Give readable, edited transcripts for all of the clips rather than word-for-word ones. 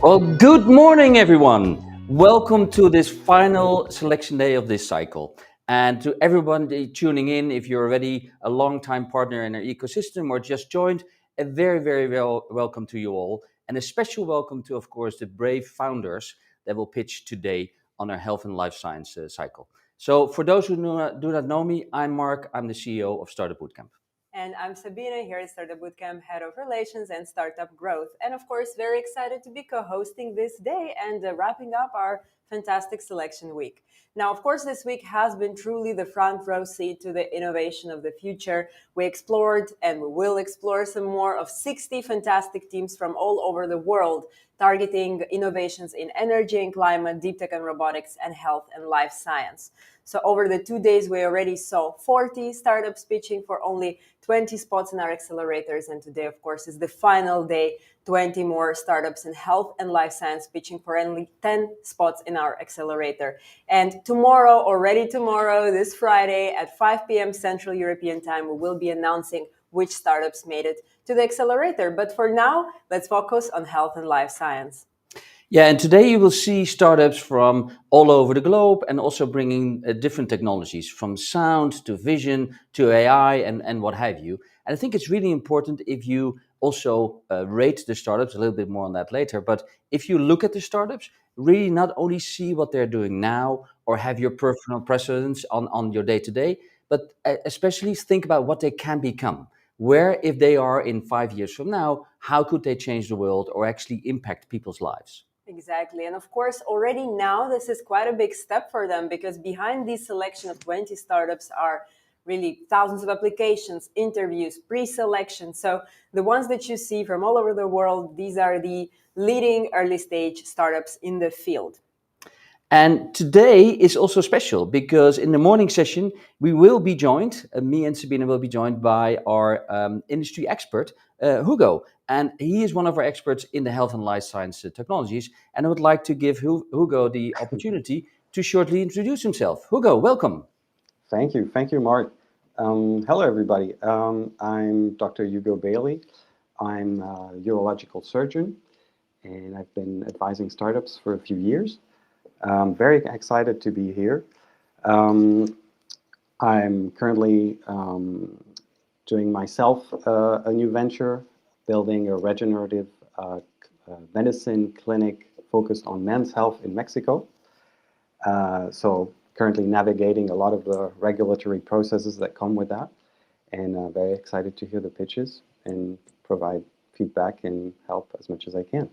Well, good morning, everyone. Welcome to this final selection day of this cycle. And to everyone tuning in, if you're already a long-time partner in our ecosystem or just joined, a very welcome to you all. And a special welcome to, of course, the brave founders that will pitch today on our health and life science cycle. So for those who do not know me, I'm Mark. I'm the CEO of Startup Bootcamp. And I'm Sabina here at Startup Bootcamp, Head of Relations and Startup Growth. And of course, very excited to be co-hosting this day and wrapping up our fantastic selection week. Now, of course, this week has been truly the front row seat to the innovation of the future. We explored and we will explore some more of 60 fantastic teams from all over the world, targeting innovations in energy and climate, deep tech and robotics, and health and life science. So over the 2 days, we already saw 40 startups pitching for only 20 spots in our accelerators. And today, of course, is the final day, 20 more startups in health and life science pitching for only 10 spots in our accelerator. And tomorrow, already tomorrow, this Friday at 5 p.m. Central European time, we will be announcing which startups made it to the accelerator. But for now, let's focus on health and life science. Yeah, and today you will see startups from all over the globe and also bringing different technologies from sound to vision to AI and what have you. And I think it's really important if you also rate the startups, a little bit more on that later, but if you look at the startups, really not only see what they're doing now or have your personal precedence on your day-to-day, but especially think about what they can become. Where, if they are in 5 years from now, how could they change the world or actually impact people's lives? Exactly. And of course, already now, this is quite a big step for them because behind this selection of 20 startups are really thousands of applications, interviews, pre-selection. So the ones that you see from all over the world, these are the leading early stage startups in the field. And today is also special because in the morning session, we will be joined, me and Sabina will be joined by our industry expert, Hugo. And he is one of our experts in the health and life science technologies. And I would like to give Hugo the opportunity to shortly introduce himself. Hugo, welcome. Thank you, Mark. Hello, everybody. I'm Dr. Hugo Bailey. I'm a urological surgeon, and I've been advising startups for a few years. I'm very excited to be here. I'm currently doing myself a new venture, building a regenerative medicine clinic focused on men's health in Mexico. So currently navigating a lot of the regulatory processes that come with that, and very excited to hear the pitches and provide feedback and help as much as I can.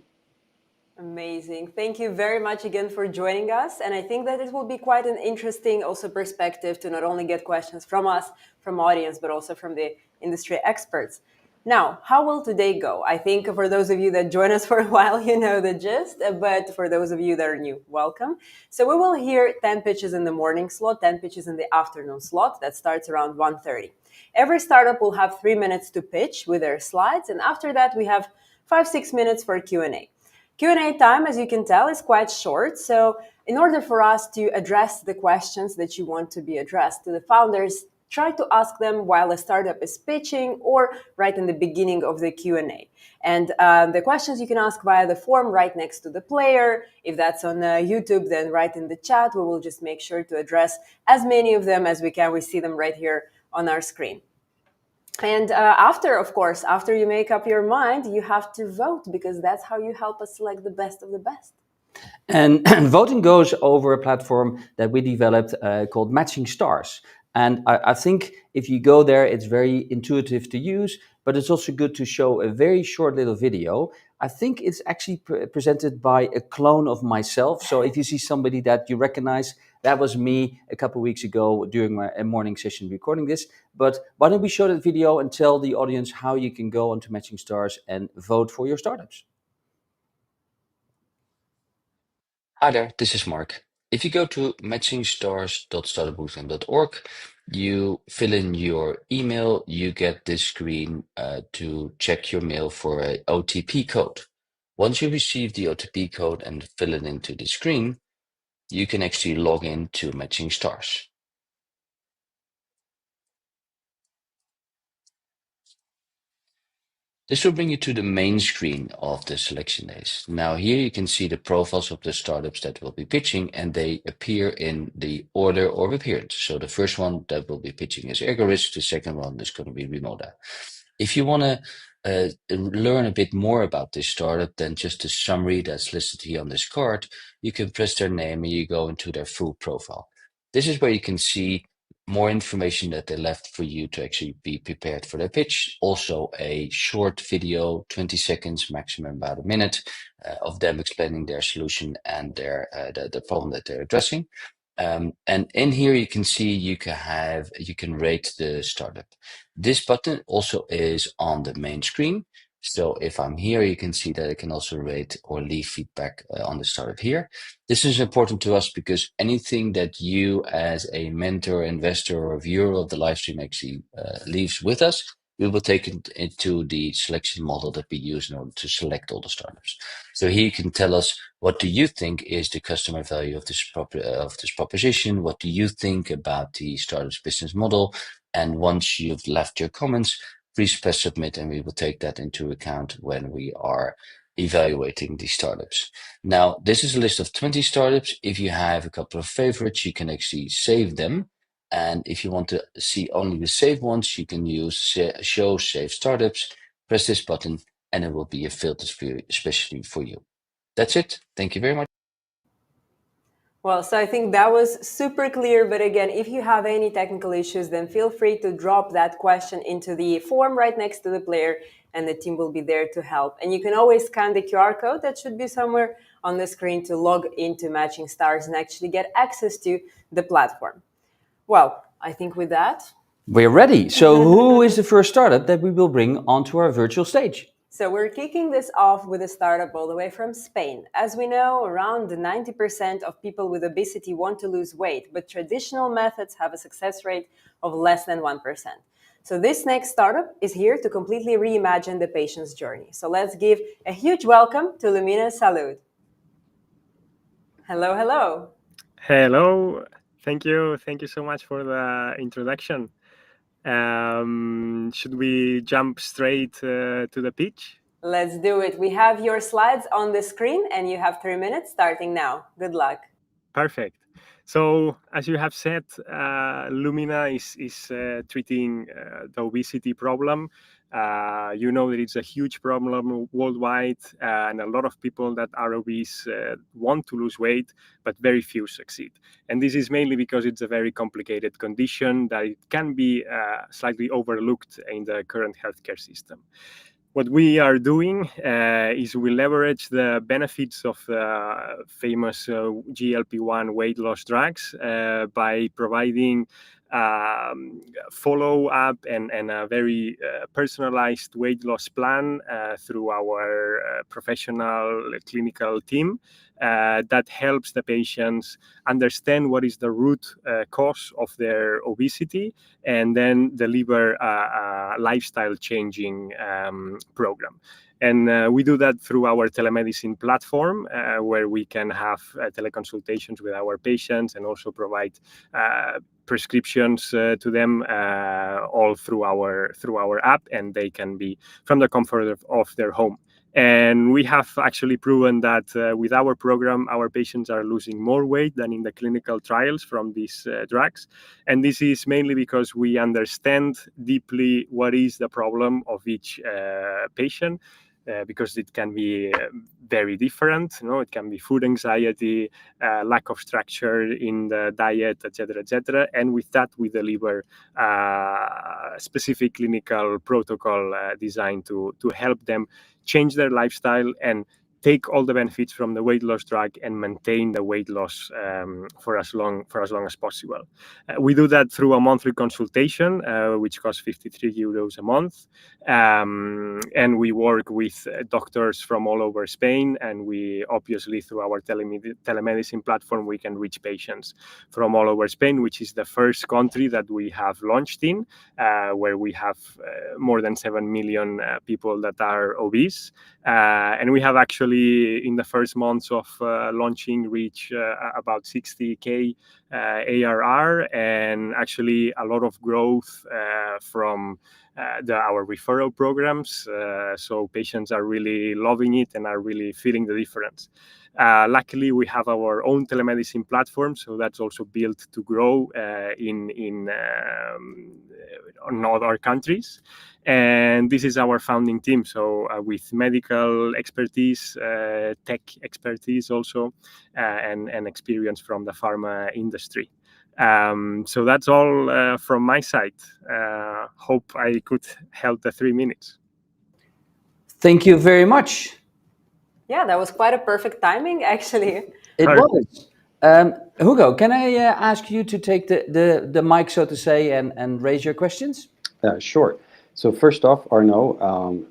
Amazing. Thank you very much again for joining us. And I think that it will be quite an interesting also perspective to not only get questions from us, from audience, but also from the industry experts. Now, how will today go? I think for those of you that join us for a while, you know the gist, but for those of you that are new, welcome. So we will hear 10 pitches in the morning slot, 10 pitches in the afternoon slot. That starts around 1:30. Every startup will have 3 minutes to pitch with their slides. And after that, we have 5-6 minutes for Q&A. Q&A time, as you can tell, is quite short. So in order for us to address the questions that you want to be addressed to the founders, try to ask them while a startup is pitching or right in the beginning of the Q&A. And the questions you can ask via the form right next to the player. If that's on YouTube, then right in the chat. We will just make sure to address as many of them as we can. We see them right here on our screen. And after you make up your mind, you have to vote because that's how you help us select the best of the best. And voting goes over a platform that we developed called Matching Stars. And I think if you go there, it's very intuitive to use, but it's also good to show a very short little video. I think it's actually presented by a clone of myself. So if you see somebody that you recognize, that was me a couple of weeks ago during my morning session recording this. But why don't we show that video and tell the audience how you can go onto Matching Stars and vote for your startups? Hi there, this is Mark. If you go to matchingstars.startupbootcamp.org, you fill in your email, you get this screen to check your mail for a OTP code. Once you receive the OTP code and fill it into the screen, you can actually log in to Matching Stars. This will bring you to the main screen of the selection days. Now here you can see the profiles of the startups that will be pitching, and they appear in the order of appearance. So the first one that will be pitching is ErgoRisk, the second one is going to be Remoda. If you want to learn a bit more about this startup than just the summary that's listed here on this card, you can press their name and you go into their full profile. This is where you can see more information that they left for you to actually be prepared for their pitch. Also a short video, 20 seconds, maximum about a minute, of them explaining their solution and their the problem that they're addressing. And in here you can see you can rate the startup. This button also is on the main screen. So if I'm here, you can see that I can also rate or leave feedback on the startup here. This is important to us because anything that you as a mentor, investor, or viewer of the live stream actually leaves with us, we will take it into the selection model that we use in order to select all the startups. So here you can tell us, what do you think is the customer value of this proposition? What do you think about the startup's business model? And once you've left your comments, please press submit, and we will take that into account when we are evaluating the startups. Now, this is a list of 20 startups. If you have a couple of favorites, you can actually save them. And if you want to see only the saved ones, you can use show save startups, press this button, and it will be a filter especially for you. That's it. Thank you very much. Well, so I think that was super clear. But again, if you have any technical issues, then feel free to drop that question into the form right next to the player, and the team will be there to help. And you can always scan the QR code that should be somewhere on the screen to log into Matching Stars and actually get access to the platform. Well, I think with that, we're ready. So who is the first startup that we will bring onto our virtual stage? So we're kicking this off with a startup all the way from Spain. As we know, around 90% of people with obesity want to lose weight, but traditional methods have a success rate of less than 1%. So this next startup is here to completely reimagine the patient's journey. So let's give a huge welcome to Lumina Salud. Hello, hello. Hello. Thank you. Thank you so much for the introduction. Should we jump straight to the pitch? Let's do it. We have your slides on the screen and you have 3 minutes starting now. Good luck. Perfect. So, as you have said, Lumina is treating the obesity problem. You know that it's a huge problem worldwide, and a lot of people that are obese want to lose weight, but very few succeed. And this is mainly because it's a very complicated condition that it can be slightly overlooked in the current healthcare system. What we are doing is we leverage the benefits of the famous GLP-1 weight loss drugs by providing follow-up and a very personalized weight loss plan through our professional clinical team that helps the patients understand what is the root cause of their obesity and then deliver a lifestyle changing program. And we do that through our telemedicine platform, where we can have teleconsultations with our patients and also provide prescriptions to them all through our app, and they can be from the comfort of their home. And we have actually proven that with our program, our patients are losing more weight than in the clinical trials from these drugs. And this is mainly because we understand deeply what is the problem of each patient. Because it can be very different, it can be food anxiety, lack of structure in the diet, etc. And with that, we deliver a specific clinical protocol designed to help them change their lifestyle and take all the benefits from the weight loss drug and maintain the weight loss for as long as possible. We do that through a monthly consultation, which costs 53 euros a month. And we work with doctors from all over Spain. And we obviously, through our telemedicine platform, we can reach patients from all over Spain, which is the first country that we have launched in, where we have more than 7 million people that are obese. And we have actually actually in the first months of launching reach about 60K ARR, and actually a lot of growth from our referral programs. So patients are really loving it and are really feeling the difference. Luckily, we have our own telemedicine platform, so that's also built to grow in other countries. And this is our founding team, so with medical expertise, tech expertise also, and experience from the pharma industry. So that's all from my side. Hope I could help the 3 minutes. Thank you very much. Yeah, that was quite a perfect timing, actually. It Sorry. was. Hugo, can I ask you to take the mic, so to say, and raise your questions? Sure. So first off, Arnaud,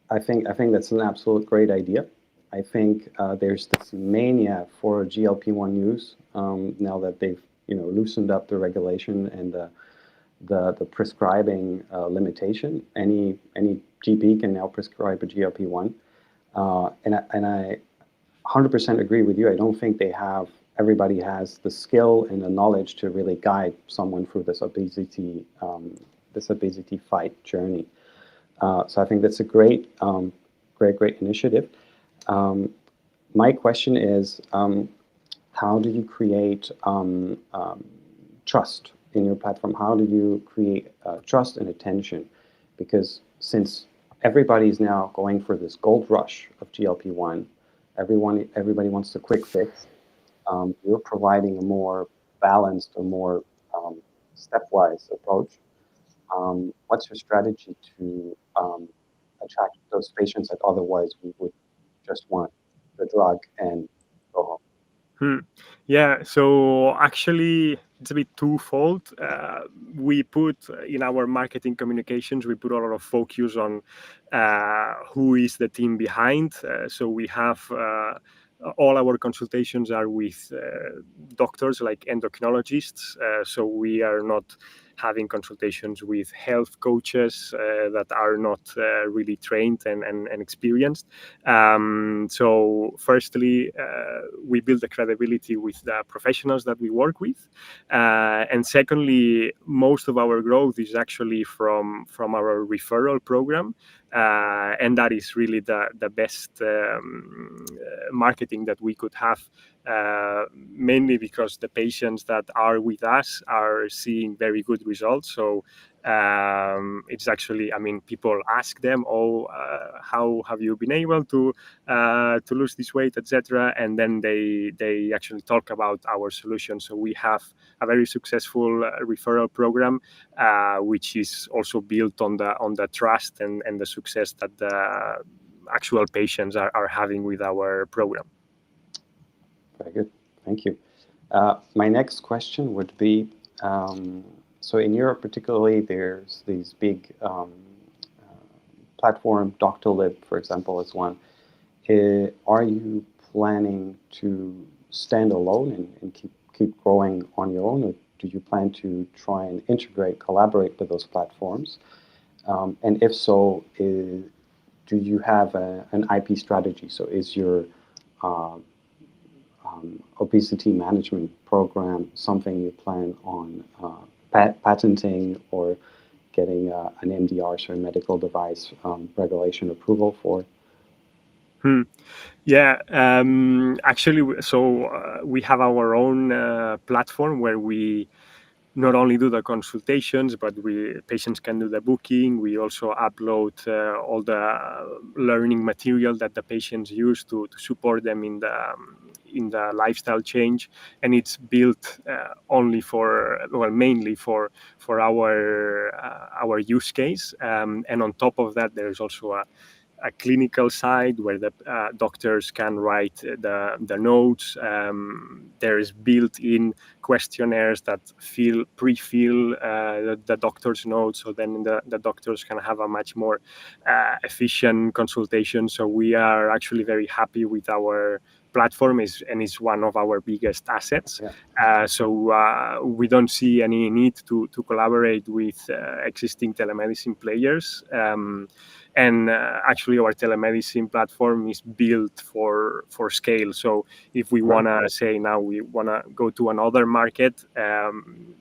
I think that's an absolute great idea. I think there's this mania for GLP-1 use now that they've loosened up the regulation and the prescribing limitation. Any GP can now prescribe a GLP-1, and I 100% agree with you. I don't think everybody has the skill and the knowledge to really guide someone through this obesity fight journey. So I think that's a great initiative. My question is, how do you create trust in your platform? How do you create trust and attention? Because since everybody's now going for this gold rush of GLP-1, everybody wants the quick fix. You're providing a more balanced, a more stepwise approach. What's your strategy to attract those patients that otherwise we would just want the drug and go home? Yeah, so actually it's a bit twofold. We put in our marketing communications, we put a lot of focus on who is the team behind. So we have all our consultations are with doctors like endocrinologists. So we are not having consultations with health coaches that are not really trained and experienced. So firstly, we build the credibility with the professionals that we work with. And secondly, most of our growth is actually from our referral program. And that is really the best marketing that we could have, mainly because the patients that are with us are seeing very good results. So it's actually, I mean, people ask them, how have you been able to lose this weight, etc. And then they actually talk about our solution. So we have a very successful referral program, which is also built on the trust and the success that the actual patients are having with our program. Very good. Thank you. My next question would be, so in Europe particularly, there's these big platform, Doctolib, for example, is one. Are you planning to stand alone and keep growing on your own, or do you plan to try and collaborate with those platforms? And if so, do you have an IP strategy? So is your obesity management program something you plan on patenting or getting an MDR, so a medical device regulation approval for? Yeah, actually, so we have our own platform where we not only do the consultations, but patients can do the booking. We also upload all the learning material that the patients use to support them in the lifestyle change, and it's built mainly for our use case. And on top of that, there is also a clinical side where the doctors can write the notes. There is built-in questionnaires that pre-fill the doctor's notes, so then the doctors can have a much more efficient consultation. So we are actually very happy with our platform is one of our biggest assets. Yeah. So we don't see any need to collaborate with existing telemedicine players. And actually, our telemedicine platform is built for scale. So if we want to say now we want to go to another market,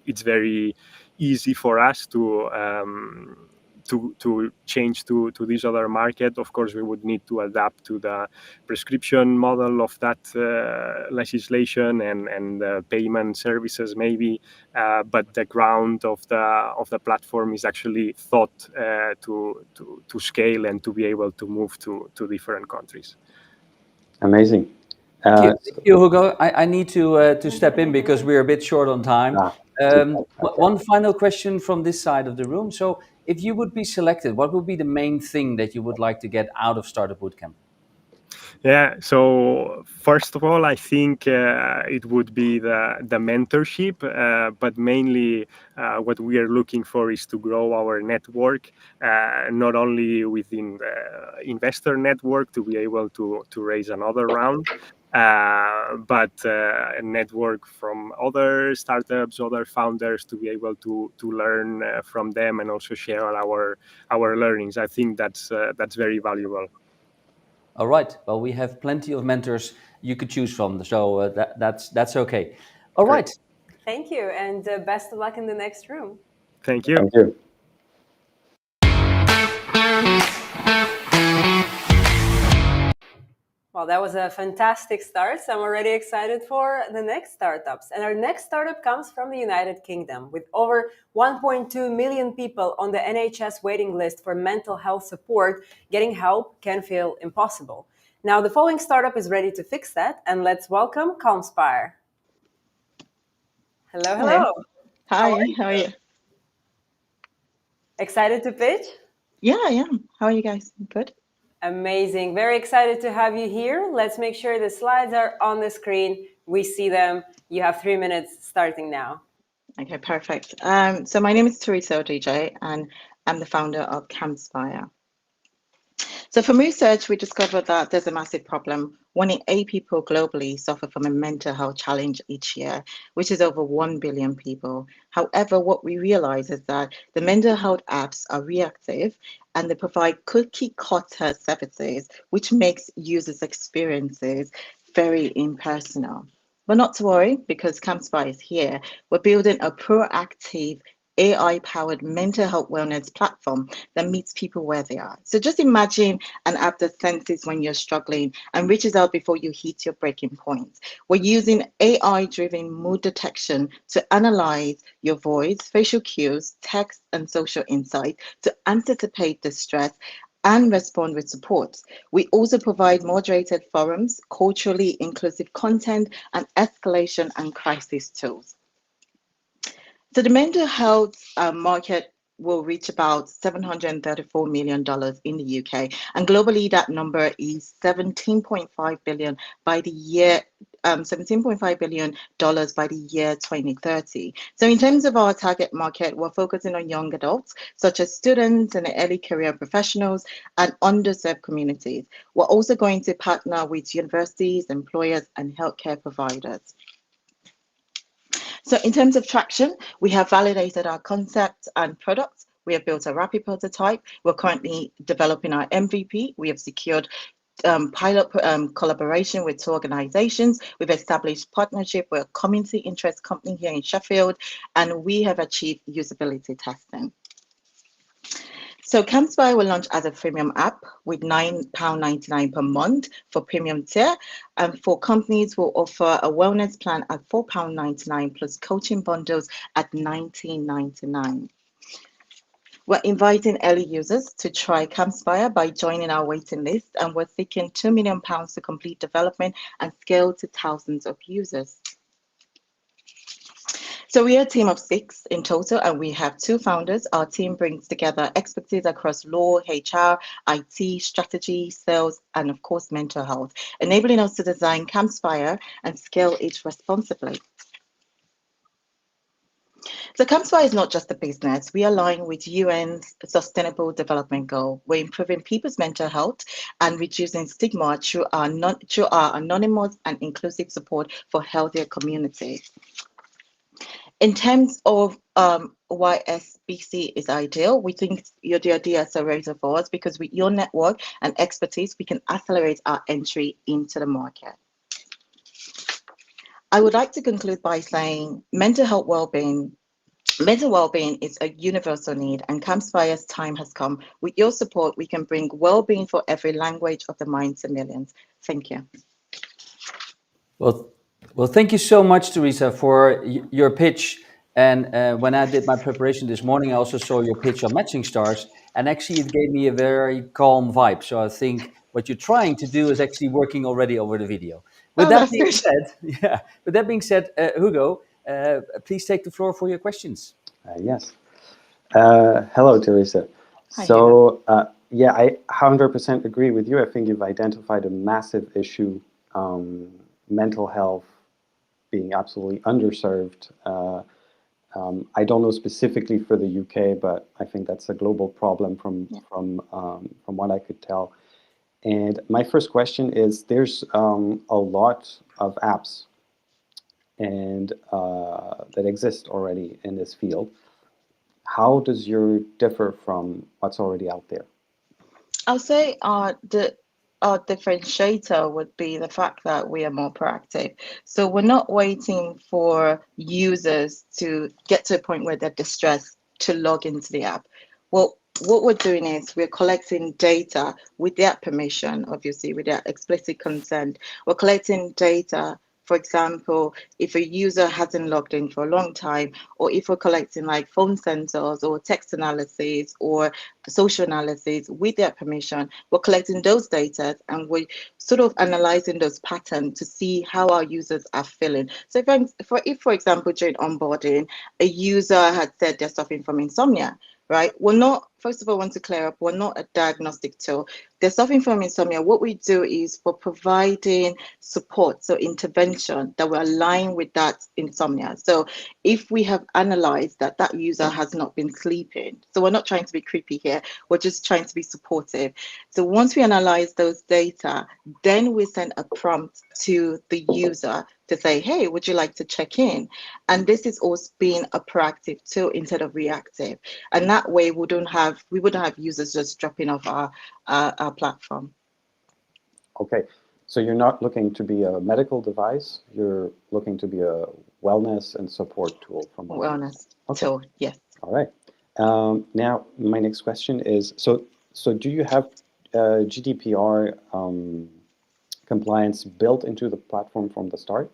it's very easy for us to change to this other market. Of course, we would need to adapt to the prescription model of that legislation and payment services maybe, but the ground of the platform is actually thought to scale and to be able to move to different countries. Amazing. Thank you, Hugo. I need to step in because we're a bit short on time. One final question from this side of the room. So if you would be selected, what would be the main thing that you would like to get out of Startup Bootcamp? Yeah, so first of all, I think it would be the mentorship, but mainly what we are looking for is to grow our network, not only within the investor network to be able to raise another round, but a network from other startups, other founders, to be able to learn from them and also share our learnings. I think that's very valuable. All right. Well, we have plenty of mentors you could choose from, so that's okay. All right. Thank you, and best of luck in the next room. Thank you. Thank you. Well, that was a fantastic start. So I'm already excited for the next startups. And our next startup comes from the United Kingdom. With over 1.2 million people on the NHS waiting list for mental health support, getting help can feel impossible. Now, the following startup is ready to fix that. And let's welcome CalmSpire. Hello, hello. Hi, how are you? Excited to pitch? Yeah, I am. How are you guys? Good? Amazing. Very excited to have you here. Let's make sure the slides are on the screen. We see them. You have 3 minutes starting now. Okay, perfect. So my name is Teresa DJ, and I'm the founder of CalmSpire. So from research, we discovered that there's a massive problem. 1 in 8 people globally suffer from a mental health challenge each year, which is over 1 billion people. However, what we realize is that the mental health apps are reactive and they provide cookie cutter services, which makes users' experiences very impersonal. But not to worry, because CalmSpire is here. We're building a proactive AI-powered mental health wellness platform that meets people where they are. So just imagine an app that senses when you're struggling and reaches out before you hit your breaking point. We're using AI-driven mood detection to analyze your voice, facial cues, text, and social insight to anticipate distress and respond with support. We also provide moderated forums, culturally inclusive content, and escalation and crisis tools. So the mental health market will reach about $734 million in the UK, and globally that number is $17.5 billion by the year. $17.5 billion by the year 2030. So in terms of our target market, we're focusing on young adults, such as students and early career professionals and underserved communities. We're also going to partner with universities, employers, and healthcare providers. So in terms of traction, we have validated our concept and products. We have built a rapid prototype. We're currently developing our MVP. We have secured pilot collaboration with 2 organizations. We've established partnership with a community interest company here in Sheffield, and we have achieved usability testing. So CalmSpire will launch as a freemium app with £9.99 per month for premium tier. And for companies, we'll offer a wellness plan at £4.99 plus coaching bundles at £19.99. We're inviting early users to try CalmSpire by joining our waiting list, and we're seeking £2 million to complete development and scale to thousands of users. So we are a team of 6 in total, and we have 2 founders. Our team brings together expertise across law, HR, IT, strategy, sales, and of course, mental health, enabling us to design CalmSpire and scale it responsibly. So CalmSpire is not just a business. We align with UN's Sustainable Development Goal. We're improving people's mental health and reducing stigma through our anonymous and inclusive support for healthier communities. In terms of why SBC is ideal, we think you're the idea accelerator for us because with your network and expertise, we can accelerate our entry into the market. I would like to conclude by saying mental well-being is a universal need, and CalmSpire's time has come. With your support, we can bring well-being for every language of the mind to millions. Thank you. Well, thank you so much, Teresa, for your pitch. And when I did my preparation this morning, I also saw your pitch on matching stars, and actually it gave me a very calm vibe. So I think what you're trying to do is actually working already over the video. With Oh, that that's being good. said, yeah. With that being said, Hugo, please take the floor for your questions. Yes. Hello, Teresa. Hi, So, yeah, I 100% agree with you. I think you've identified a massive issue, mental health being absolutely underserved. I don't know specifically for the UK, but I think that's a global problem from what I could tell. And my first question is: there's a lot of apps and that exist already in this field. How does your differ from what's already out there? I'll say the differentiator would be the fact that we are more proactive. So we're not waiting for users to get to a point where they're distressed to log into the app. Well, what we're doing is we're collecting data with their permission, obviously, with their explicit consent. We're collecting data. For example, if a user hasn't logged in for a long time, or if we're collecting like phone sensors or text analysis or social analysis with their permission, we're collecting those data and we're sort of analyzing those patterns to see how our users are feeling. So if for example, during onboarding, a user had said they're suffering from insomnia, right? We're not, first of all, I want to clear up, we're not a diagnostic tool. They're suffering from insomnia. What we do is we're providing support, so intervention that will align with that insomnia. So if we have analyzed that that user has not been sleeping, so we're not trying to be creepy here, we're just trying to be supportive. So once we analyze those data, then we send a prompt to the user to say, hey, would you like to check in? And this is also being a proactive tool instead of reactive. And that way we wouldn't have users just dropping off our platform. Okay, so you're not looking to be a medical device, you're looking to be a wellness and support tool from wellness tool, yes. All right. Now, my next question is, so do you have GDPR compliance built into the platform from the start?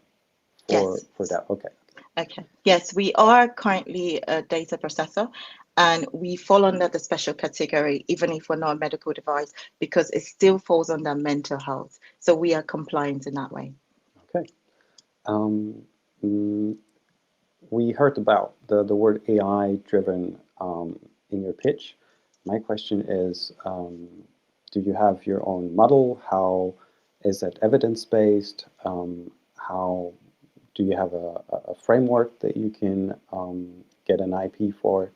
Yes. For that, okay. Okay. Yes, we are currently a data processor, and we fall under the special category, even if we're not a medical device, because it still falls under mental health. So we are compliant in that way. Okay. We heard about the word AI-driven in your pitch. My question is, do you have your own model? How is it evidence-based? How do you have a framework that you can get an IP for?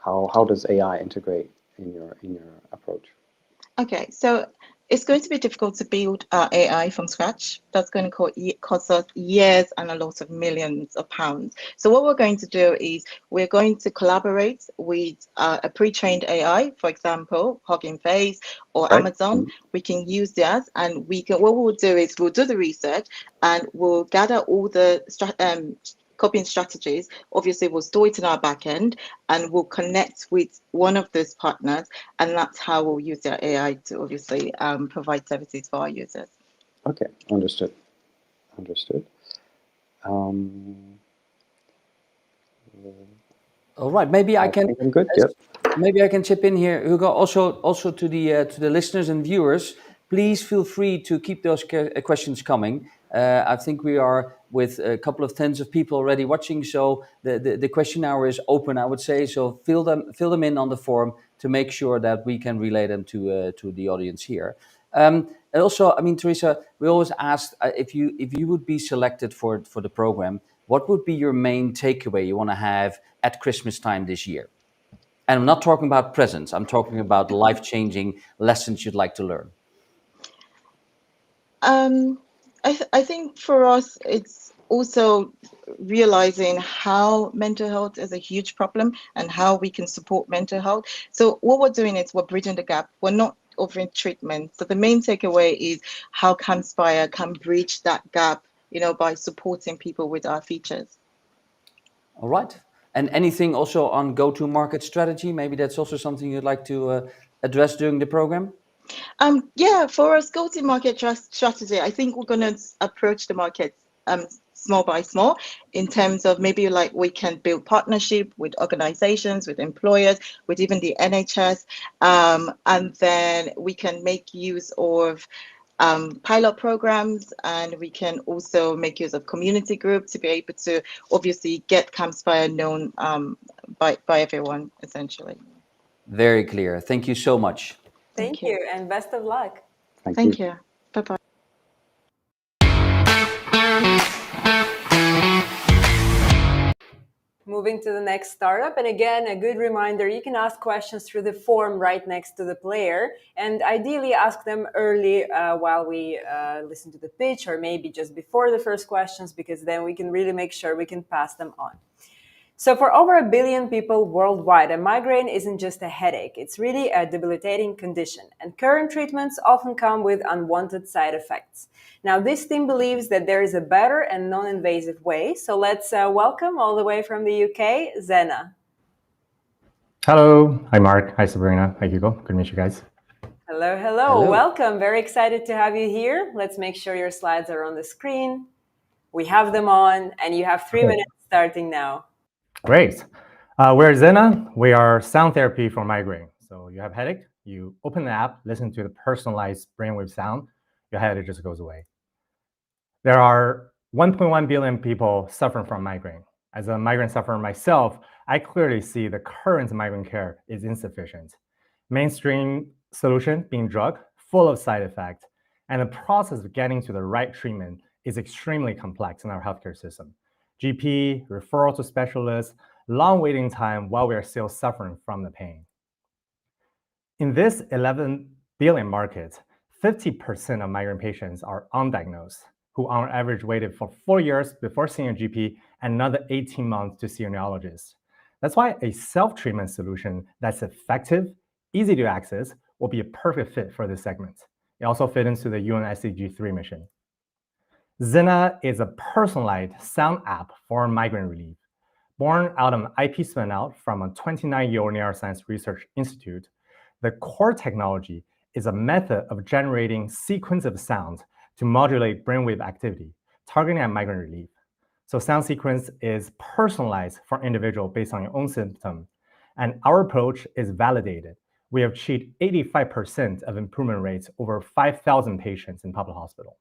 How does AI integrate in your approach? Okay, so it's going to be difficult to build AI from scratch. That's going to cost us years and a lot of millions of pounds. So what we're going to do is we're going to collaborate with a pre-trained AI, for example, Hugging Face or Right. Amazon. We can use theirs, and what we'll do is we'll do the research and we'll gather all the copying strategies. Obviously, we'll store it in our backend and we'll connect with one of those partners, and that's how we'll use their AI to obviously provide services for our users. Okay, understood. Understood. All right, maybe I can. I'm good. Yep. Maybe I can chip in here, Hugo. Also to the listeners and viewers, please feel free to keep those questions coming. I think we are with a couple of tens of people already watching, so the question hour is open, I would say. So fill them in on the form to make sure that we can relay them to the audience here. And also, I mean, Teresa, we always ask if you would be selected for the program, what would be your main takeaway you want to have at Christmas time this year? And I'm not talking about presents. I'm talking about life-changing lessons you'd like to learn. I think for us, it's also realizing how mental health is a huge problem and how we can support mental health. So what we're doing is we're bridging the gap. We're not offering treatment. So the main takeaway is how CalmSpire can bridge that gap, by supporting people with our features. All right. And anything also on go-to-market strategy? Maybe that's also something you'd like to address during the program? Yeah, for us go-to-market strategy, I think we're going to approach the market small by small in terms of maybe like we can build partnership with organizations, with employers, with even the NHS, and then we can make use of pilot programs, and we can also make use of community groups to be able to obviously get CalmSpire known by everyone, essentially. Very clear. Thank you so much. Thank you, and best of luck. Thank you. Bye-bye. Moving to the next startup, and again, a good reminder, you can ask questions through the form right next to the player, and ideally ask them early while we listen to the pitch, or maybe just before the first questions, because then we can really make sure we can pass them on. So for over 1 billion people worldwide, a migraine isn't just a headache. It's really a debilitating condition, and current treatments often come with unwanted side effects. Now, this team believes that there is a better and non-invasive way. So let's welcome all the way from the UK, Zenna. Hello. Hi, Mark. Hi, Sabrina. Hi, Hugo. Good to meet you guys. Hello, hello. Welcome. Very excited to have you here. Let's make sure your slides are on the screen. We have them on, and you have 3 minutes starting now. Great. We're Zenna. We are sound therapy for migraine. So you have headache, you open the app, listen to the personalized brainwave sound, your headache just goes away. There are 1.1 billion people suffering from migraine. As a migraine sufferer myself, I clearly see the current migraine care is insufficient. Mainstream solution being drug, full of side effects, and the process of getting to the right treatment is extremely complex in our healthcare system. GP, referral to specialists, long waiting time while we are still suffering from the pain. In this 11 billion market, 50% of migraine patients are undiagnosed, who on average waited for 4 years before seeing a GP and another 18 months to see a neurologist. That's why a self-treatment solution that's effective, easy to access, will be a perfect fit for this segment. It also fits into the UN SDG3 mission. Zenna is a personalized sound app for migraine relief. Born out of an IP spin-out from a 29-year-old neuroscience research institute, the core technology is a method of generating sequence of sounds to modulate brainwave activity, targeting at migraine relief. So sound sequence is personalized for individual based on your own symptom, and our approach is validated. We have achieved 85% of improvement rates over 5,000 patients in public hospital.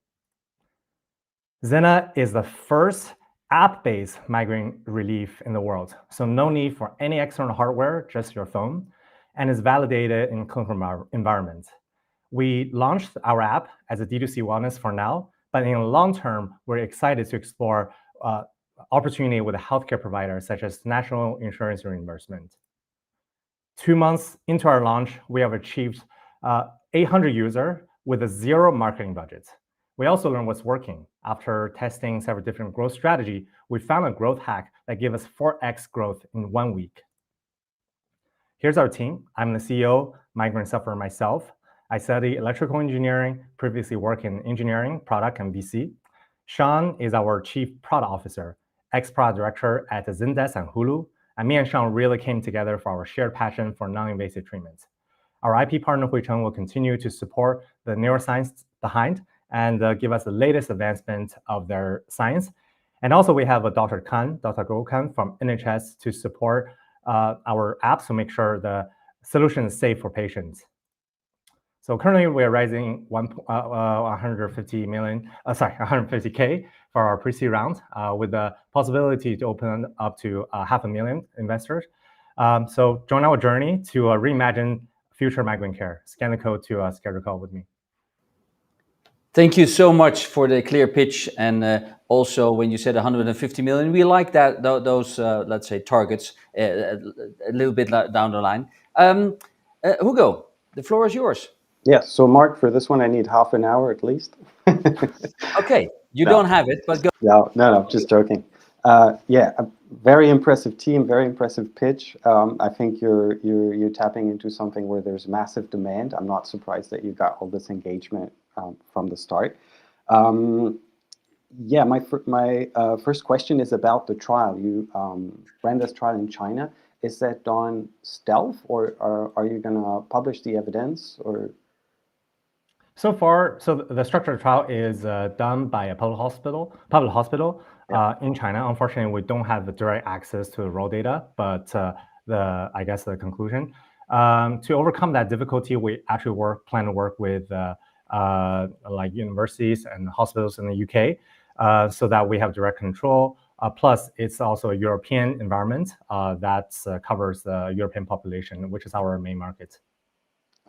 Zenna is the first app-based migraine relief in the world, so no need for any external hardware, just your phone, and is validated in clinical environments. We launched our app as a D2C wellness for now, but in the long term, we're excited to explore opportunity with a healthcare provider such as national insurance reimbursement. 2 months into our launch, we have achieved 800 users with a 0 marketing budget. We also learned what's working. After testing several different growth strategies, we found a growth hack that gave us 4x growth in 1 week. Here's our team. I'm the CEO, migraine sufferer myself. I studied electrical engineering, previously worked in engineering, product, and VC. Sean is our chief product officer, ex-product director at Zendesk and Hulu. And me and Sean really came together for our shared passion for non-invasive treatments. Our IP partner, Huicheng, will continue to support the neuroscience behind and give us the latest advancement of their science. And also we have a Dr. Guru Khan from NHS to support our apps to make sure the solution is safe for patients. So currently we are raising 150K for our pre-seed round with the possibility to open up to 500,000 investors. So join our journey to reimagine future migraine care. Scan the code to schedule a call with me. Thank you so much for the clear pitch, and also when you said 150 million, we like that those let's say targets a little bit down the line. Hugo, the floor is yours. Yes. So Mark, for this one, I need half an hour at least. Okay, you No. don't have it, but go. No, just joking. Yeah, a very impressive team, very impressive pitch. I think you're tapping into something where there's massive demand. I'm not surprised that you got all this engagement from the start. Yeah, my first question is about the trial. You ran this trial in China. Is that done stealth, or are you going to publish the evidence, or? So far, so the structured trial is done by a public hospital in China. Unfortunately, we don't have the direct access to the raw data, but I guess the conclusion. To overcome that difficulty, we actually plan to work with like universities and hospitals in the UK, so that we have direct control. Plus, it's also a European environment that covers the European population, which is our main market.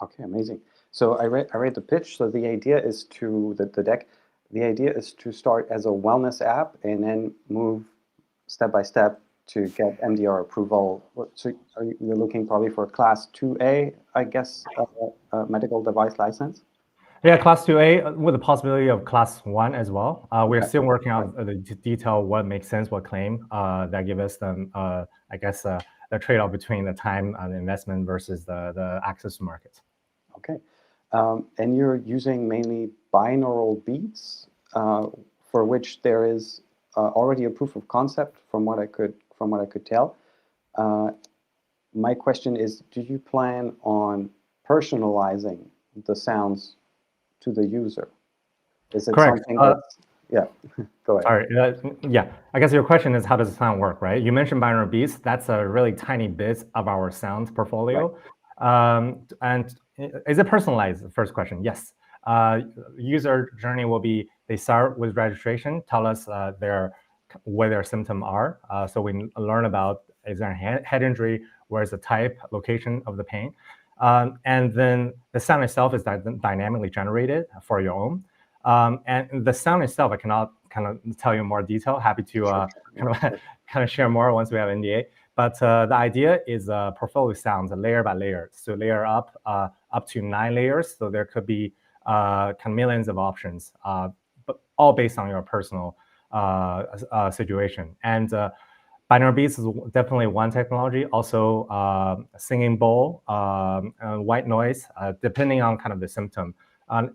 Okay, amazing. So I read the pitch. So the idea is the deck. The idea is to start as a wellness app and then move step by step to get MDR approval. So you're looking probably for Class 2A, I guess, medical device license? Yeah, Class 2A with the possibility of Class 1 as well. We're still working on the detail, what makes sense, what claim that give us the, I guess, the trade-off between the time and the investment versus the access to market. Okay. And you're using mainly binaural beats, for which there is already a proof of concept, from what I could tell. My question is, do you plan on personalizing the sounds to the user? Is it Correct. something that's, yeah, go ahead. Sorry, yeah, I guess your question is how does the sound work, right? You mentioned binaural beats. That's a really tiny bit of our sound portfolio. Right. And is it personalized? The first question, yes. User journey will be, they start with registration, tell us what their symptoms are. So we learn about, is there a head injury, where's the type, location of the pain. And then the sound itself is dynamically generated for your own. And the sound itself, I cannot kind of tell you more detail. Happy to kind of share more once we have NDA. But the idea is portfolio sounds, layer by layer. So layer up to 9 layers. So there could be kind of millions of options, but all based on your personal situation. And binaural beats is definitely one technology. Also, singing bowl, white noise, depending on kind of the symptom.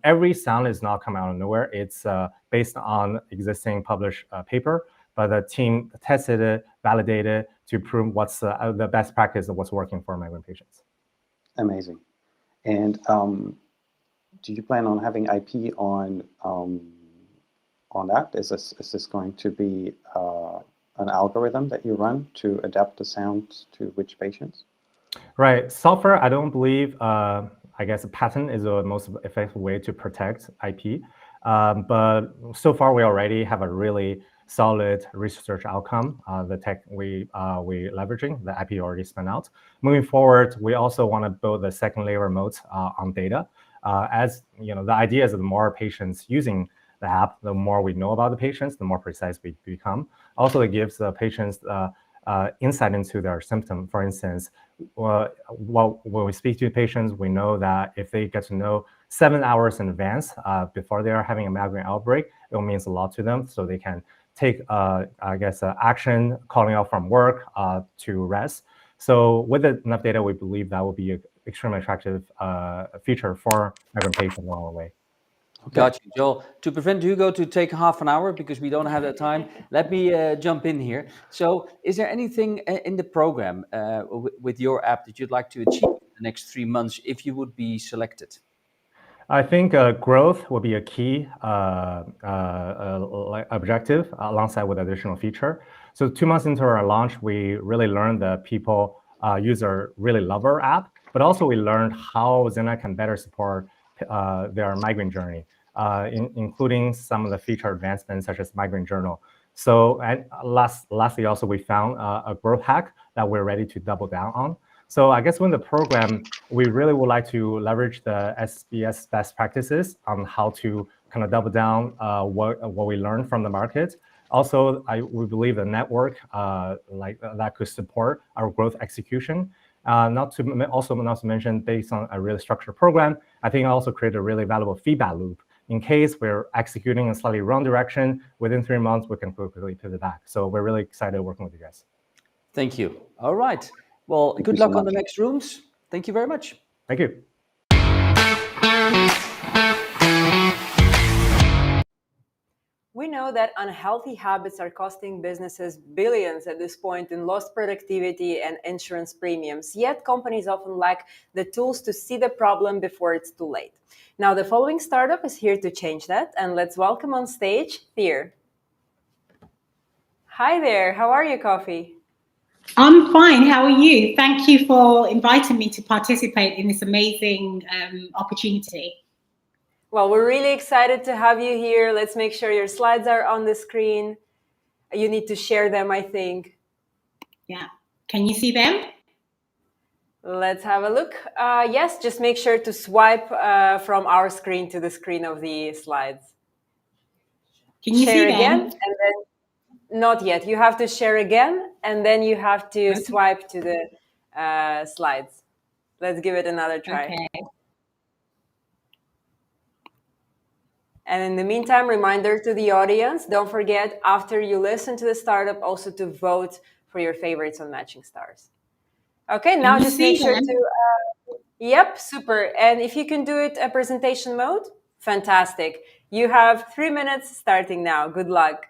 Every sound is not coming out of nowhere. It's based on existing published paper, but the team tested it, validated it to prove what's the best practice of what's working for migraine patients. Amazing. And do you plan on having IP on that? Is this going to be an algorithm that you run to adapt the sound to which patients? Right. Software, I don't believe, I guess a patent is the most effective way to protect IP. But so far, we already have a really solid research outcome. The tech we leveraging, the IP already spun out. Moving forward, we also want to build the second layer moat on data. As you know, the idea is that the more patients using the app, the more we know about the patients, the more precise we become. Also, it gives the patients insight into their symptom. For instance, when we speak to patients, we know that if they get to know 7 hours in advance before they are having a migraine outbreak, it means a lot to them. So they can take, I guess, action, calling out from work to rest. So with enough data, we believe that will be an extremely attractive feature for migraine patients along the way. Got you, Joel. To prevent Hugo to take half an hour, because we don't have that time, let me jump in here. So is there anything in the program with your app that you'd like to achieve in the next 3 months if you would be selected? I think growth will be a key objective alongside with additional feature. So 2 months into our launch, we really learned that people, users really love our app, but also we learned how Zenna can better support their migraine journey, including some of the feature advancements such as migraine journal. So lastly, also we found a growth hack that we're ready to double down on. So I guess when the program, we really would like to leverage the SBS best practices on how to kind of double down what we learned from the market. Also, we believe a network like that could support our growth execution. Not to mention, based on a really structured program, I think it also created a really valuable feedback loop. In case we're executing in a slightly wrong direction, within 3 months, we can quickly pivot back. So we're really excited working with you guys. Thank you. All right. Well, Thank good you so luck on the much. next rooms. Thank you very much. Thank you. We know that unhealthy habits are costing businesses billions at this point in lost productivity and insurance premiums, yet companies often lack the tools to see the problem before it's too late. Now, the following startup is here to change that, and let's welcome on stage Thea. Hi there, how are you, Coffee? I'm fine, how are you? Thank you for inviting me to participate in this amazing opportunity. Well, we're really excited to have you here. Let's make sure your slides are on the screen. You need to share them, I think. Yeah, can you see them? Let's have a look. Yes, just make sure to swipe from our screen to the screen of the slides. Can you share see again, them? and then not yet. You have to share again, and then you have to swipe to the slides. Let's give it another try. Okay. And in the meantime, reminder to the audience, don't forget, after you listen to the startup, also to vote for your favorites on Matching Stars. Okay, now just make sure to... Yep, super. And if you can do it a presentation mode, fantastic. You have 3 minutes starting now. Good luck.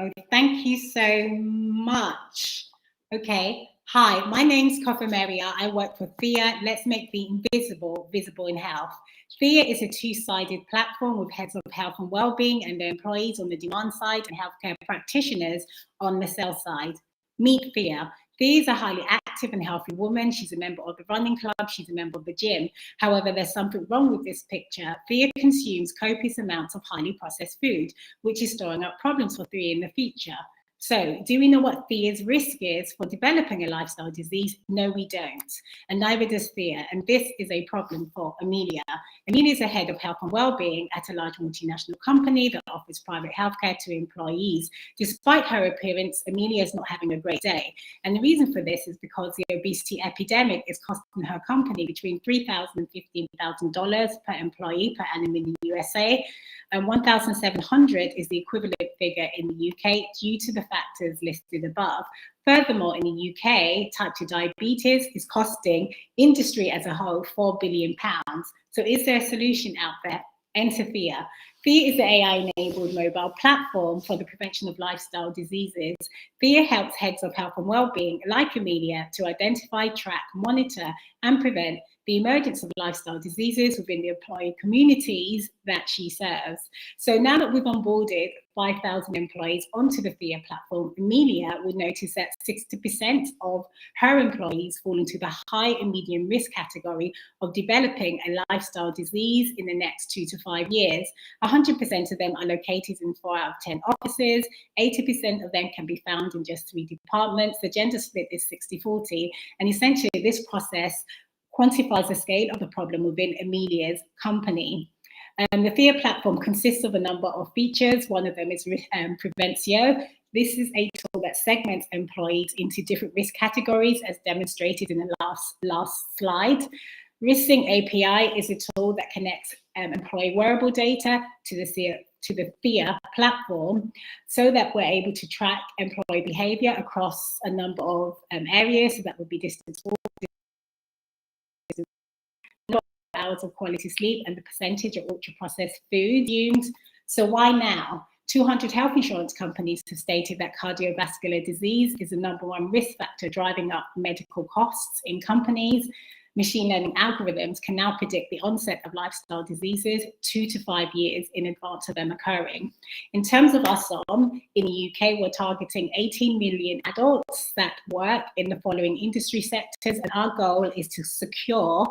Oh, thank you so much. Okay. Hi, my name's Kofa Maria. I work for Thea. Let's make the invisible visible in health. Thea is a two-sided platform with heads of health and well-being and their employees on the demand side and healthcare practitioners on the sell side. Meet Thea. Thea is a highly active and healthy woman. She's a member of the running club. She's a member of the gym. However, there's something wrong with this picture. Thea consumes copious amounts of highly processed food, which is storing up problems for Thea in the future. So, do we know what Thea's risk is for developing a lifestyle disease? No, we don't. And neither does Thea. And this is a problem for Amelia. Amelia is a head of health and well-being at a large multinational company that offers private healthcare to employees. Despite her appearance, Amelia is not having a great day. And the reason for this is because the obesity epidemic is costing her company between $3,000 and $15,000 per employee per annum in the USA. And 1,700 is the equivalent figure in the UK due to the factors listed above. Furthermore, in the UK, type 2 diabetes is costing industry as a whole £4 billion. So is there a solution out there? Enter Thea. Thea is the AI-enabled mobile platform for the prevention of lifestyle diseases. Thea helps heads of health and well-being, like Amelia, to identify, track, monitor, and prevent the emergence of lifestyle diseases within the employee communities that she serves. So now that we've onboarded 5,000 employees onto the Thea platform, Amelia will notice that 60% of her employees fall into the high and medium risk category of developing a lifestyle disease in the next 2 to 5 years. 100% of them are located in 4 out of 10 offices. 80% of them can be found in just 3 departments. The gender split is 60-40. And essentially this process quantifies the scale of the problem within Amelia's company. The Thea platform consists of a number of features. One of them is Prevencio. This is a tool that segments employees into different risk categories, as demonstrated in the last slide. RiskSync API is a tool that connects employee wearable data to the Thea platform so that we're able to track employee behavior across a number of areas. So that would be distance walk, hours of quality sleep, and the percentage of ultra-processed food used. So why now? 200 health insurance companies have stated that cardiovascular disease is the #1 risk factor driving up medical costs in companies. Machine learning algorithms can now predict the onset of lifestyle diseases 2 to 5 years in advance of them occurring. In terms of our SOM, in the UK, we're targeting 18 million adults that work in the following industry sectors, and our goal is to secure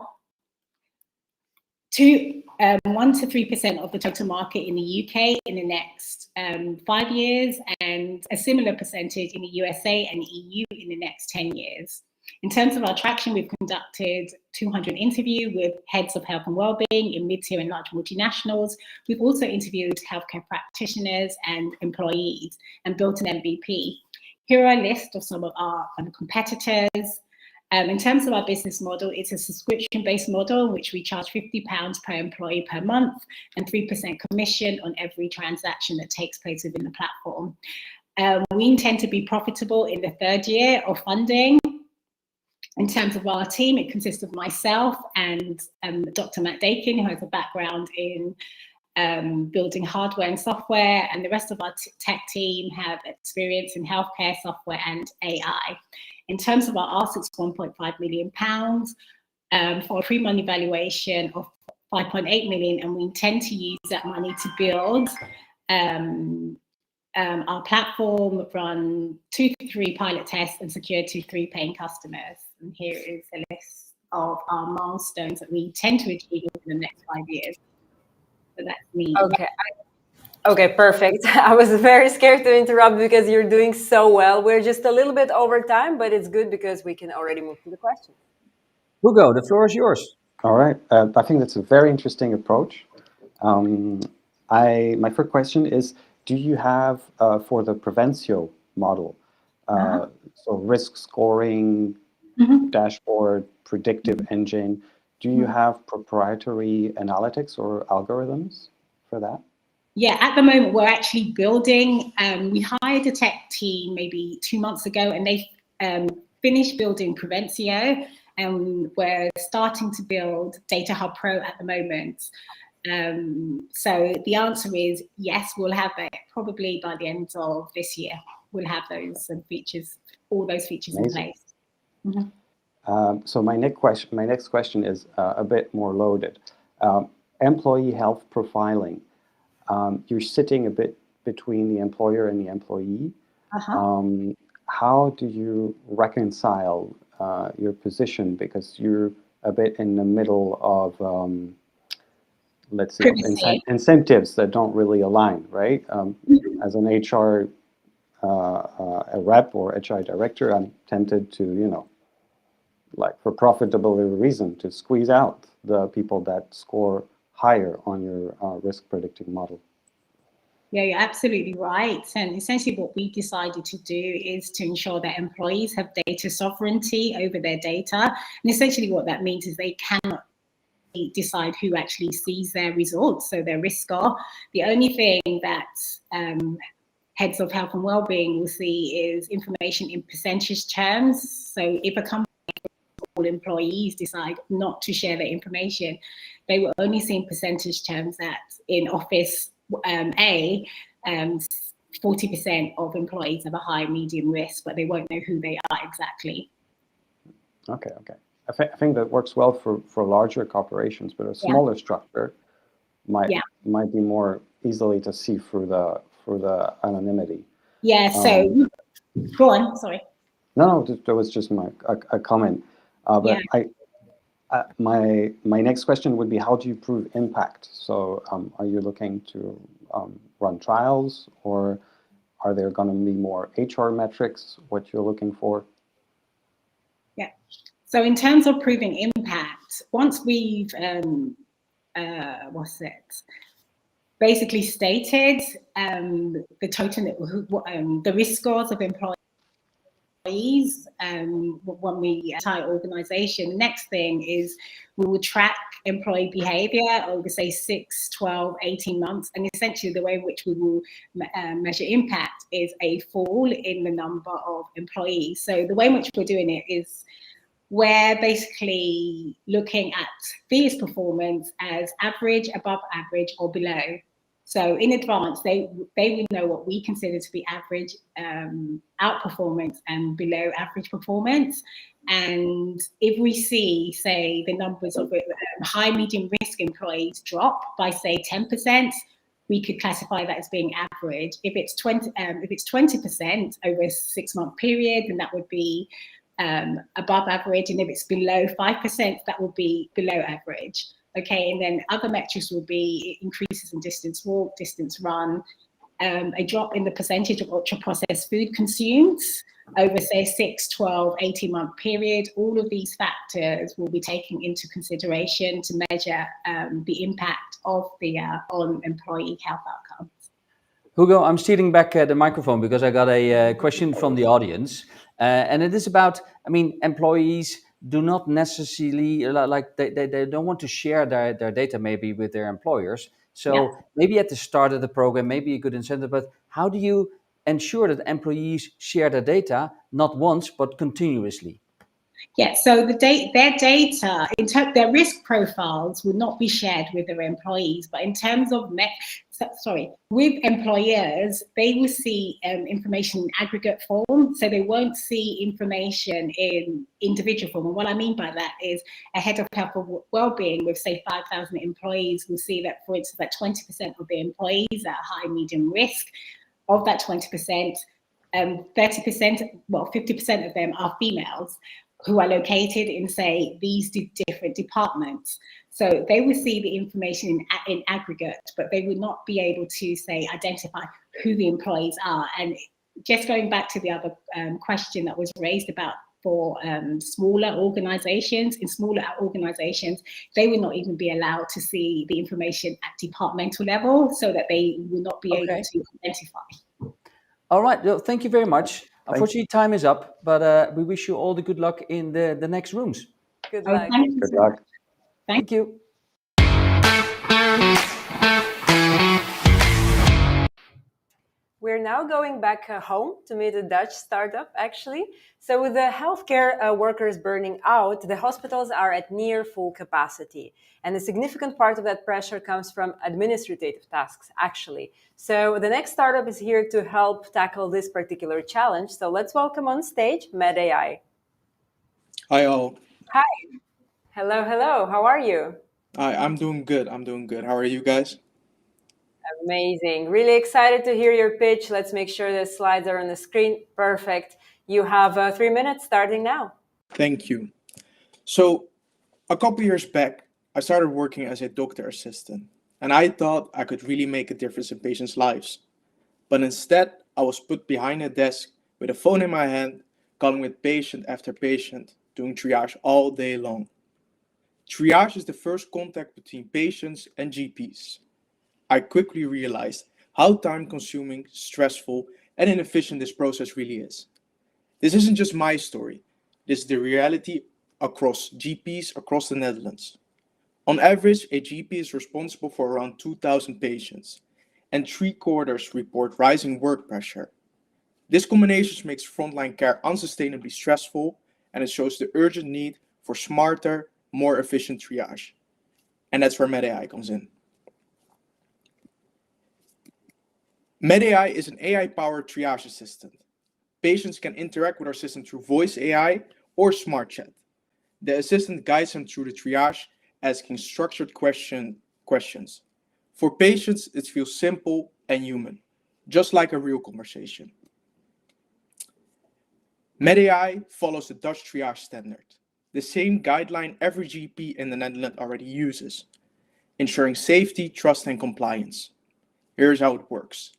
1 to 3% of the total market in the UK in the next 5 years, and a similar percentage in the USA and EU in the next 10 years. In terms of our traction, we've conducted 200 interviews with heads of health and wellbeing in mid-tier and large multinationals. We've also interviewed healthcare practitioners and employees and built an MVP. Here are a list of some of our competitors. In terms of our business model, it's a subscription-based model, which we charge £50 per employee per month and 3% commission on every transaction that takes place within the platform. We intend to be profitable in the 3rd year of funding. In terms of our team, it consists of myself and Dr. Matt Dakin, who has a background in building hardware and software, and the rest of our tech team have experience in healthcare, software, and AI. In terms of our ask, it's £1.5 million for a pre-money valuation of 5.8 million, and we intend to use that money to build our platform, run 2 to 3 pilot tests, and secure 2 to 3 paying customers. And here is a list of our milestones that we intend to achieve in the next 5 years. So that's me. Okay, perfect. I was very scared to interrupt because you're doing so well. We're just a little bit over time, but it's good because we can already move to the questions. Hugo, the floor is yours. All right. I think that's a very interesting approach. My first question is, do you have, for the Prevencio model, so risk scoring, dashboard, predictive engine, do you have proprietary analytics or algorithms for that? Yeah, at the moment, we're actually building. We hired a tech team maybe 2 months ago, and they finished building Prevencio, and we're starting to build Data Hub Pro at the moment. So the answer is yes, we'll have it probably by the end of this year. We'll have those features, all those features in place. So my next question is a bit more loaded. Employee health profiling. You're sitting a bit between the employer and the employee. How do you reconcile your position, because you're a bit in the middle of, let's say, incentives that don't really align, right? As an HR a rep or HR director, I'm tempted to, like for profitable reason, to squeeze out the people that score higher on your risk predicting model. Yeah, you're absolutely right. And essentially what we decided to do is to ensure that employees have data sovereignty over their data. And essentially what that means is they cannot decide who actually sees their results, so their risk score. The only thing that heads of health and wellbeing will see is information in percentage terms. So if a company, all employees decide not to share their information, they will only see in percentage terms that in office A, 40% of employees have a high, medium risk, but they won't know who they are exactly. Okay. I think that works well for larger corporations, but a smaller structure might be more easily to see through the anonymity. Yeah. So go on. Sorry. No, that was just a comment. But my next question would be, how do you prove impact? So are you looking to run trials, or are there going to be more HR metrics, what you're looking for? Yeah. So in terms of proving impact, once we've basically stated the total, the risk scores of employees when we entire organization. The next thing is we will track employee behavior over, say, 6, 12, 18 months. And essentially the way in which we will measure impact is a fall in the number of employees. So the way in which we're doing it is we're basically looking at these performance as average, above average, or below. So in advance, they will know what we consider to be average outperformance and below average performance. And if we see, say, the numbers of high, medium risk employees drop by, say, 10%, we could classify that as being average. If it's 20% over a 6-month period, then that would be above average. And if it's below 5%, that would be below average. Okay, and then other metrics will be increases in distance walk, distance run, a drop in the percentage of ultra-processed food consumed over, say, 6, 12, 18-month period. All of these factors will be taken into consideration to measure the impact of the on employee health outcomes. Hugo, I'm stealing back the microphone because I got a question from the audience. And it is about, I mean, employees do not necessarily, like they don't want to share their data maybe with their employers. So maybe at the start of the program, maybe a good incentive, but how do you ensure that employees share their data, not once, but continuously? Yeah, so their data, their risk profiles will not be shared with their employees, but in terms of with employers, they will see information in aggregate form, so they won't see information in individual form. And what I mean by that is a head of health and wellbeing with, say, 5,000 employees will see that, for instance, that 20% of the employees are at high, medium risk. Of that 20%, 30%, well, 50% of them are females who are located in, say, these different departments. So they will see the information in aggregate, but they would not be able to, say, identify who the employees are. And just going back to the other question that was raised about for smaller organizations, in smaller organizations, they will not even be allowed to see the information at departmental level, so that they will not be able to identify. All right, well, thank you very much. Unfortunately, time is up, but we wish you all the good luck in the next rooms. Good luck. Good luck. Thank you. We're now going back home to meet a Dutch startup, actually. So with the healthcare workers burning out, the hospitals are at near full capacity. And a significant part of that pressure comes from administrative tasks, actually. So the next startup is here to help tackle this particular challenge. So let's welcome on stage Medai. Hi, all. Hi. Hello, hello. How are you? Hi, I'm doing good. I'm doing good. How are you guys? Amazing. Really excited to hear your pitch. Let's make sure the slides are on the screen. Perfect. You have 3 minutes starting now. Thank you. So a couple years back, I started working as a doctor assistant, and I thought I could really make a difference in patients' lives. But instead, I was put behind a desk with a phone in my hand, calling with patient after patient, doing triage all day long. Triage is the first contact between patients and GPs. I quickly realized how time-consuming, stressful, and inefficient this process really is. This isn't just my story. This is the reality across GPs across the Netherlands. On average, a GP is responsible for around 2,000 patients, and 3/4 report rising work pressure. This combination makes frontline care unsustainably stressful, and it shows the urgent need for smarter, more efficient triage. And that's where Medai comes in. Medai is an AI-powered triage assistant. Patients can interact with our system through voice AI or smart chat. The assistant guides them through the triage, asking structured questions. For patients, it feels simple and human, just like a real conversation. Medai follows the Dutch triage standard, the same guideline every GP in the Netherlands already uses, ensuring safety, trust, and compliance. Here's how it works.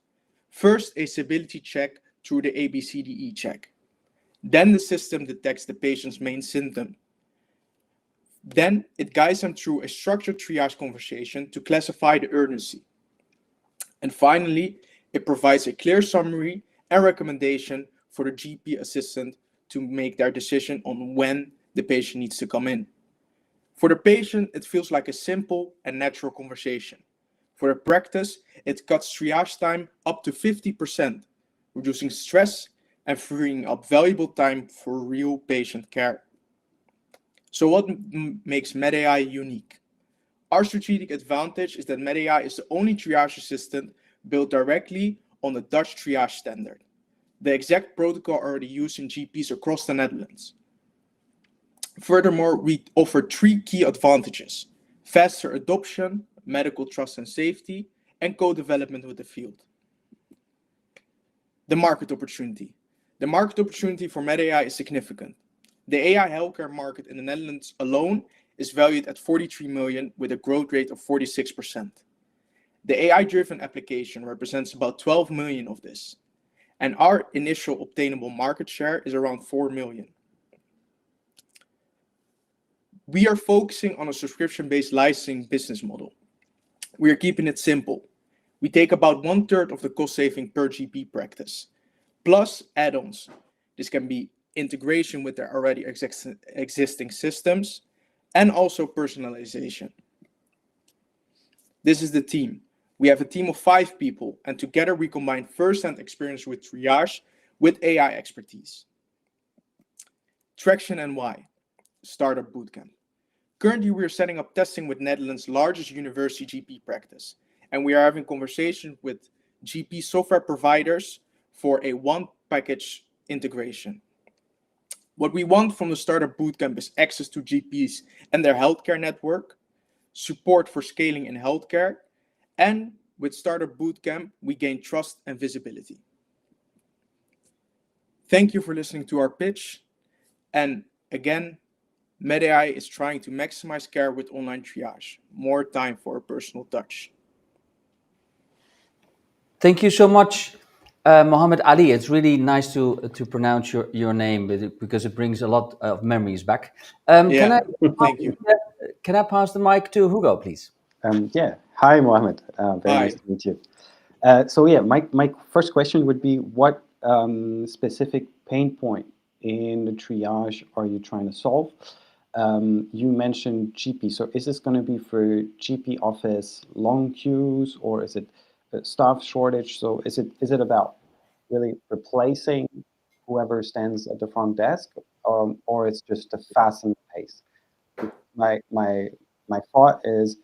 First, a stability check through the ABCDE check. Then the system detects the patient's main symptom. Then it guides them through a structured triage conversation to classify the urgency. And finally, it provides a clear summary and recommendation for the GP assistant to make their decision on when the patient needs to come in. For the patient, it feels like a simple and natural conversation. For the practice, it cuts triage time up to 50%, reducing stress and freeing up valuable time for real patient care. So what makes Medai unique? Our strategic advantage is that Medai is the only triage assistant built directly on the Dutch triage standard, the exact protocol already used in GPs across the Netherlands. Furthermore, we offer 3 key advantages: faster adoption, medical trust and safety, and co-development with the field. The market opportunity. The market opportunity for Medai is significant. The AI healthcare market in the Netherlands alone is valued at 43 million with a growth rate of 46%. The AI-driven application represents about 12 million of this, and our initial obtainable market share is around 4 million. We are focusing on a subscription-based licensing business model. We are keeping it simple. We take about 1/3 of the cost saving per GP practice, plus add-ons. This can be integration with their already existing systems and also personalization. This is the team. We have a team of 5 people, and together we combine first-hand experience with triage with AI expertise. Traction and why? Startup Bootcamp. Currently, we are setting up testing with Netherlands' largest university GP practice, and we are having conversations with GP software providers for a one-package integration. What we want from the Startup Bootcamp is access to GPs and their healthcare network, support for scaling in healthcare, and with Startup Bootcamp, we gain trust and visibility. Thank you for listening to our pitch. And again, Medai is trying to maximize care with online triage. More time for a personal touch. Thank you so much, Mohammed Ali. It's really nice to pronounce your name because it brings a lot of memories back. Thank you. Can I pass the mic to Hugo, please? Yeah. Hi, Mohammed. Very Hi. nice to meet you. So yeah, my first question would be, what specific pain point in the triage are you trying to solve? You mentioned GP. So is this going to be for GP office long queues, or is it a staff shortage? So is it about really replacing whoever stands at the front desk, or it's just to fasten the pace? My thought is,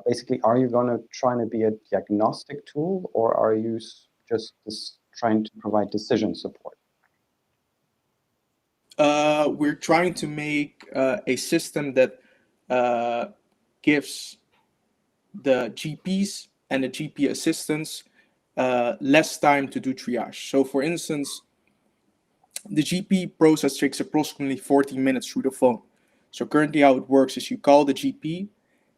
basically, are you going to try to be a diagnostic tool, or are you just trying to provide decision support? We're trying to make a system that gives the GPs and the GP assistants less time to do triage. So for instance, the GP process takes approximately 40 minutes through the phone. So currently how it works is you call the GP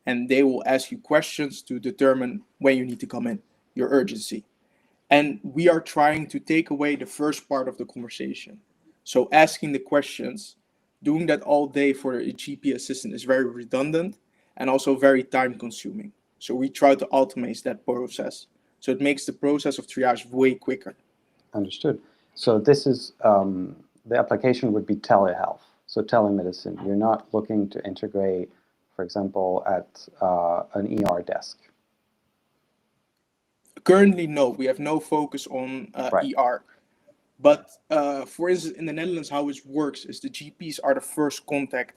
and they will ask you questions to determine when you need to come in, your urgency. And we are trying to take away the first part of the conversation. So asking the questions, doing that all day for a GP assistant is very redundant and also very time consuming. So we try to automate that process. So it makes the process of triage way quicker. Understood. So this is, the application would be telehealth, so telemedicine. You're not looking to integrate, for example, at an ER desk. Currently, no. We have no focus on ER. But for instance, in the Netherlands, how it works is the GPs are the first contact.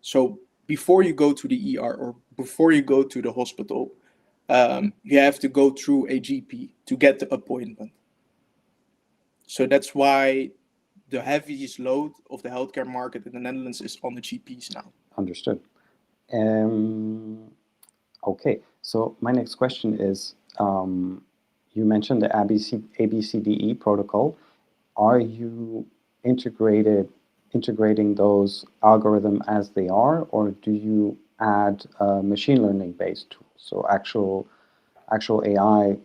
So before you go to the ER or before you go to the hospital, you have to go through a GP to get the appointment. So that's why the heaviest load of the healthcare market in the Netherlands is on the GPs now. Understood. Okay, so my next question is, you mentioned the ABCDE protocol. Are you integrating those algorithms as they are, or do you add machine learning based tools? So actual AI,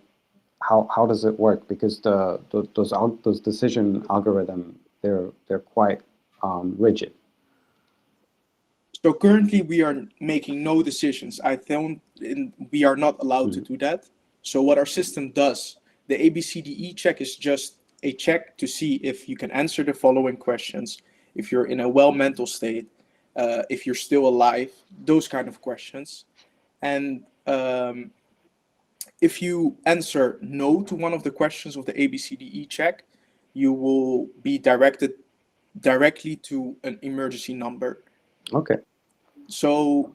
how does it work? Because those decision algorithms, they're quite rigid. So currently we are making no decisions. We are not allowed to do that. So what our system does, the ABCDE check is just a check to see if you can answer the following questions, if you're in a well mental state, if you're still alive, those kind of questions. And if you answer no to one of the questions of the ABCDE check, you will be directed directly to an emergency number. Okay. So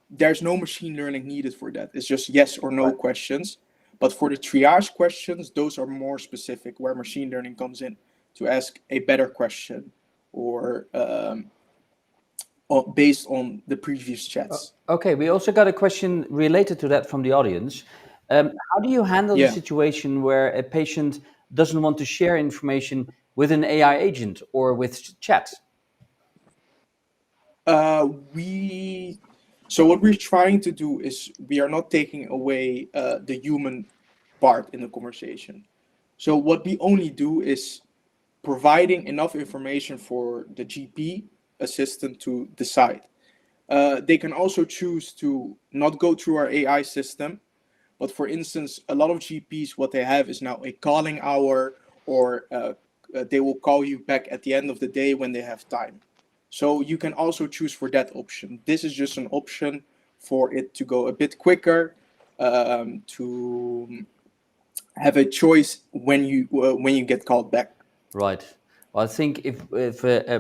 there's no machine learning needed for that. It's just yes or no questions. But for the triage questions, those are more specific, where machine learning comes in to ask a better question or based on the previous chats. Okay, we also got a question related to that from the audience. How do you handle the situation where a patient doesn't want to share information with an AI agent or with chat? So what we're trying to do is we are not taking away the human part in the conversation. So what we only do is providing enough information for the GP assistant to decide. They can also choose to not go through our AI system, but for instance, a lot of GPs, what they have is now a calling hour, or they will call you back at the end of the day when they have time. So you can also choose for that option. This is just an option for it to go a bit quicker, to have a choice when you get called back. Right. Well, I think if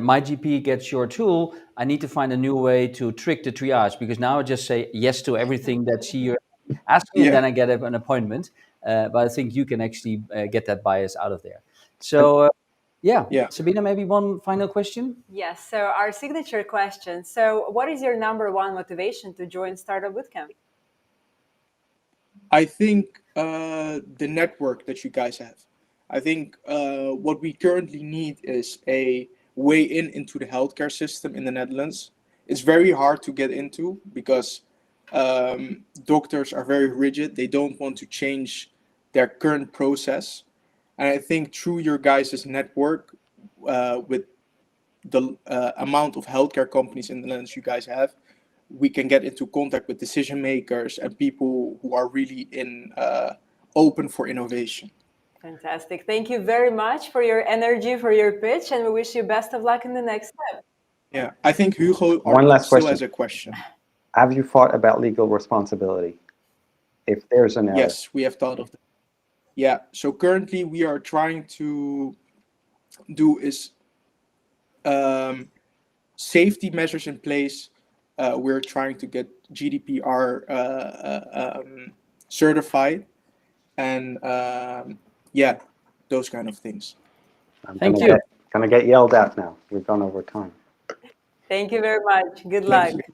my GP gets your tool, I need to find a new way to trick the triage, because now I just say yes to everything that she asks me, and then I get an appointment. But I think you can actually get that bias out of there. So, Sabina, maybe one final question? Yes. So our signature question. So what is your number one motivation to join Startup Bootcamp? I think the network that you guys have. I think what we currently need is a way into the healthcare system in the Netherlands. It's very hard to get into because doctors are very rigid. They don't want to change their current process. And I think through your guys' network, with the amount of healthcare companies in the Netherlands you guys have, we can get into contact with decision makers and people who are really open for innovation. Fantastic. Thank you very much for your energy, for your pitch, and we wish you best of luck in the next step. Yeah, I think Hugo still has a question. Have you thought about legal responsibility if there's an error? Yes, we have thought of that. Yeah, so currently we are trying to do is safety measures in place. We're trying to get GDPR certified, and those kind of things. Thank you. Gonna get yelled at now. We've gone over time. Thank you very much. Good luck. Thank you.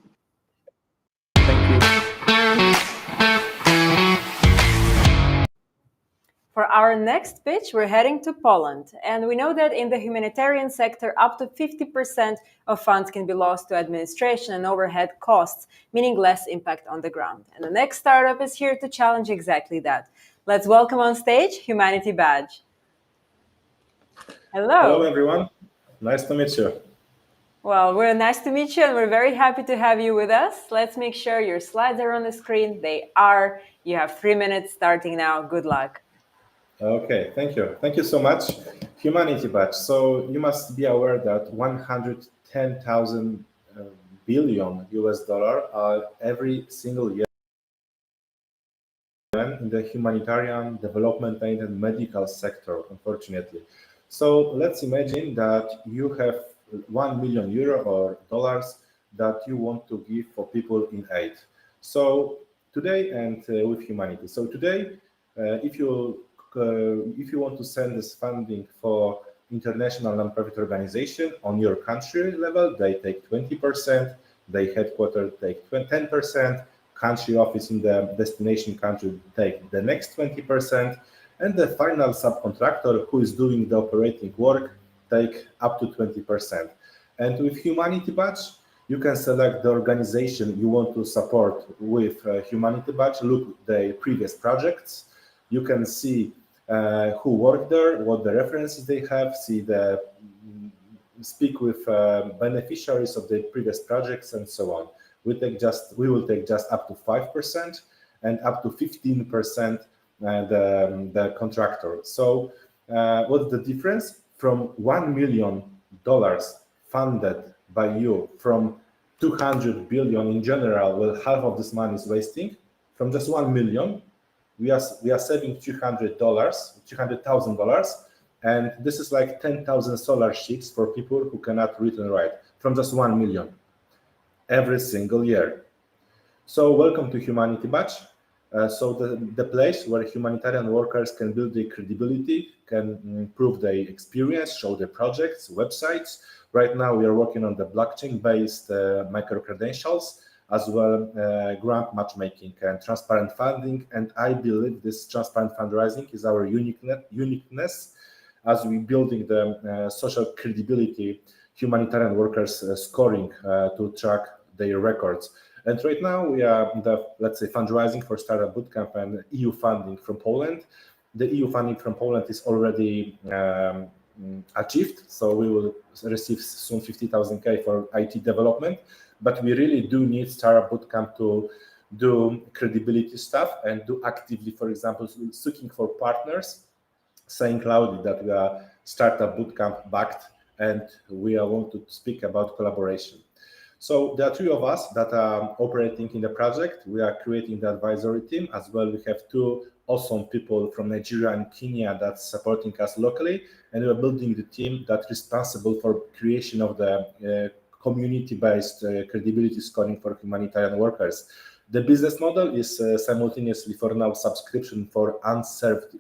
For our next pitch, we're heading to Poland. And we know that in the humanitarian sector, up to 50% of funds can be lost to administration and overhead costs, meaning less impact on the ground. And the next startup is here to challenge exactly that. Let's welcome on stage Humanity Badge. Hello. Hello, everyone. Nice to meet you. Well, we're nice to meet you, and we're very happy to have you with us. Let's make sure your slides are on the screen. They are. You have 3 minutes starting now. Good luck. Okay, thank you. Thank you so much. Humanity Badge. So you must be aware that 110,000 billion US dollar every single year in the humanitarian development aid and medical sector, unfortunately. So let's imagine that you have 1 million euro or dollars that you want to give for people in aid. So today, and with humanity. So today, if you want to send this funding for international nonprofit organization on your country level, they take 20%, they headquarters take 10%, country office in the destination country take the next 20%, and the final subcontractor who is doing the operating work take up to 20%. And with Humanity Badge, you can select the organization you want to support with Humanity Badge, look the previous projects, you can see who worked there, what the references they have, speak with beneficiaries of the previous projects, and so on. We will take just up to 5% and up to 15% the contractor. So what's the difference? From $1 million funded by you, from 200 billion in general, well, half of this money is wasting. From just 1 million, we are saving $200,000, and this is like 10,000 solar sheets for people who cannot read and write, from just 1 million every single year. So welcome to Humanity Badge. So the place where humanitarian workers can build their credibility, can improve their experience, show their projects, websites. Right now we are working on the blockchain-based micro-credentials, as well grant matchmaking and transparent funding. And I believe this transparent fundraising is our uniqueness as we building the social credibility, humanitarian workers scoring to track their records. And right now we are let's say, fundraising for Startup Bootcamp and EU funding from Poland. The EU funding from Poland is already achieved, so we will receive soon 50,000 for IT development. But we really do need Startup Bootcamp to do credibility stuff and do actively, for example, seeking for partners, saying loudly that we are Startup Bootcamp backed and we want to speak about collaboration. So there are 3 of us that are operating in the project. We are creating the advisory team as well. We have 2 awesome people from Nigeria and Kenya that's supporting us locally, and we are building the team that's responsible for creation of the community-based credibility scoring for humanitarian workers. The business model is simultaneously for now subscription for unserved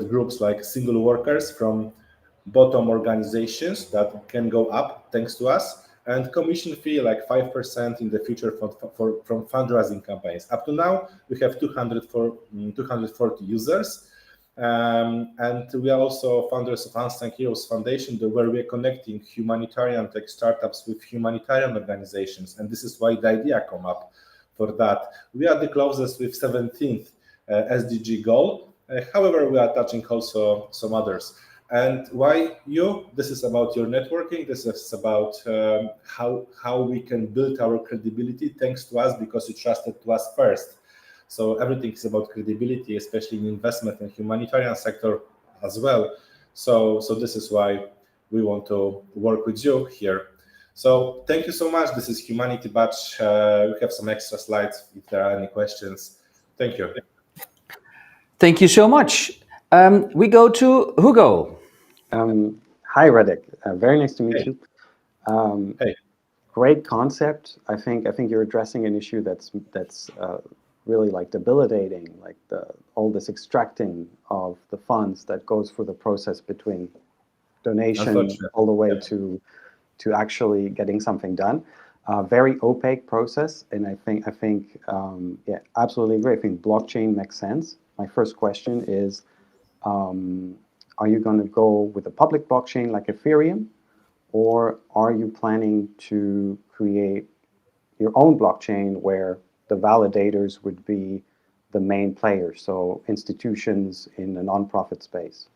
groups like single workers from bottom organizations that can go up thanks to us, and commission fee like 5% in the future from fundraising campaigns. Up to now, we have 240 users, and we are also founders of Unsung Heroes Foundation, where we are connecting humanitarian tech startups with humanitarian organizations, and this is why the idea come up for that. We are the closest with 17th SDG goal. However, we are touching also some others. And why you? This is about your networking. This is about how we can build our credibility thanks to us, because you trusted to us first. So everything is about credibility, especially in investment and humanitarian sector as well. So this is why we want to work with you here. So thank you so much. This is Humanity Batch. We have some extra slides if there are any questions. Thank you. Thank you so much. We go to Hugo. Hi, Radek. Very nice to meet you. Hey. Great concept. I think you're addressing an issue that's really like debilitating, like all this extracting of the funds that goes through the process between donation all the way to actually getting something done. Very opaque process, and I think yeah, absolutely agree. I think blockchain makes sense. My first question is, are you going to go with a public blockchain like Ethereum, or are you planning to create your own blockchain where the validators would be the main players, so institutions in the nonprofit space?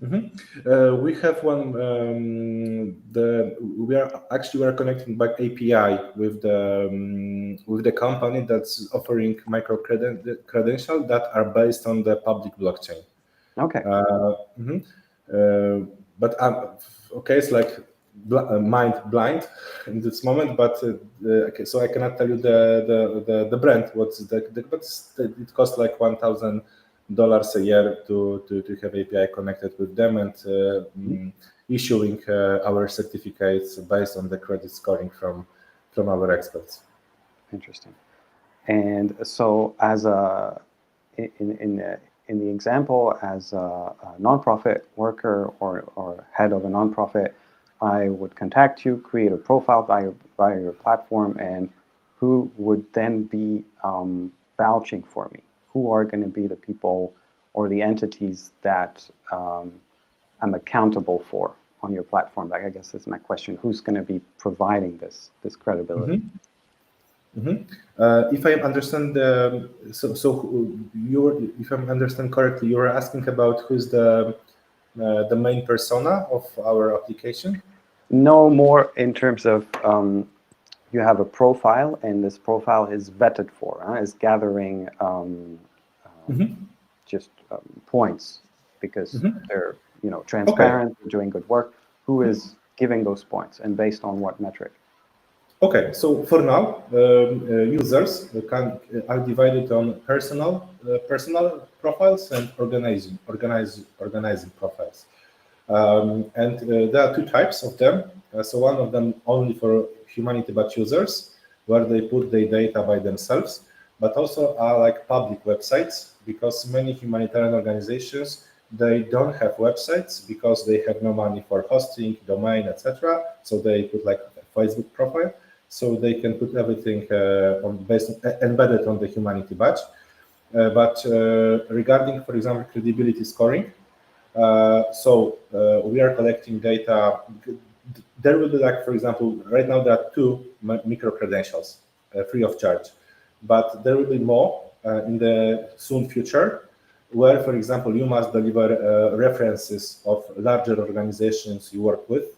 Mm-hmm. We have one. We are connecting by API with the company that's offering micro credentials that are based on the public blockchain. Okay. But okay, it's like mind blind in this moment. But okay, so I cannot tell you the brand. What's but it costs like $1,000 a year to have API connected with them and issuing our certificates based on the credit scoring from our experts. Interesting. And so, as in the example, as a nonprofit worker or head of a nonprofit, I would contact you, create a profile via your platform, and who would then be vouching for me? Who are going to be the people or the entities that I'm accountable for on your platform? Like, I guess that's my question. Who's going to be providing this credibility? If I understand if I understand correctly, you are asking about who's the main persona of our application? No, more in terms of you have a profile, and this profile is vetted for, is gathering just points because they're transparent, doing good work. Who is giving those points, and based on what metric? Okay, so for now, users are divided on personal profiles and organizing profiles. And there are 2 types of them. So one of them only for Humanity Batch users, where they put their data by themselves, but also are like public websites, because many humanitarian organizations, they don't have websites because they have no money for hosting, domain, etc. So they put like a Facebook profile, so they can put everything embedded on the Humanity Batch. But regarding, for example, credibility scoring, we are collecting data. There will be, like, for example, right now there are 2 micro credentials. free of charge. But there will be more in the soon future, where, for example, you must deliver references of larger organizations you work with,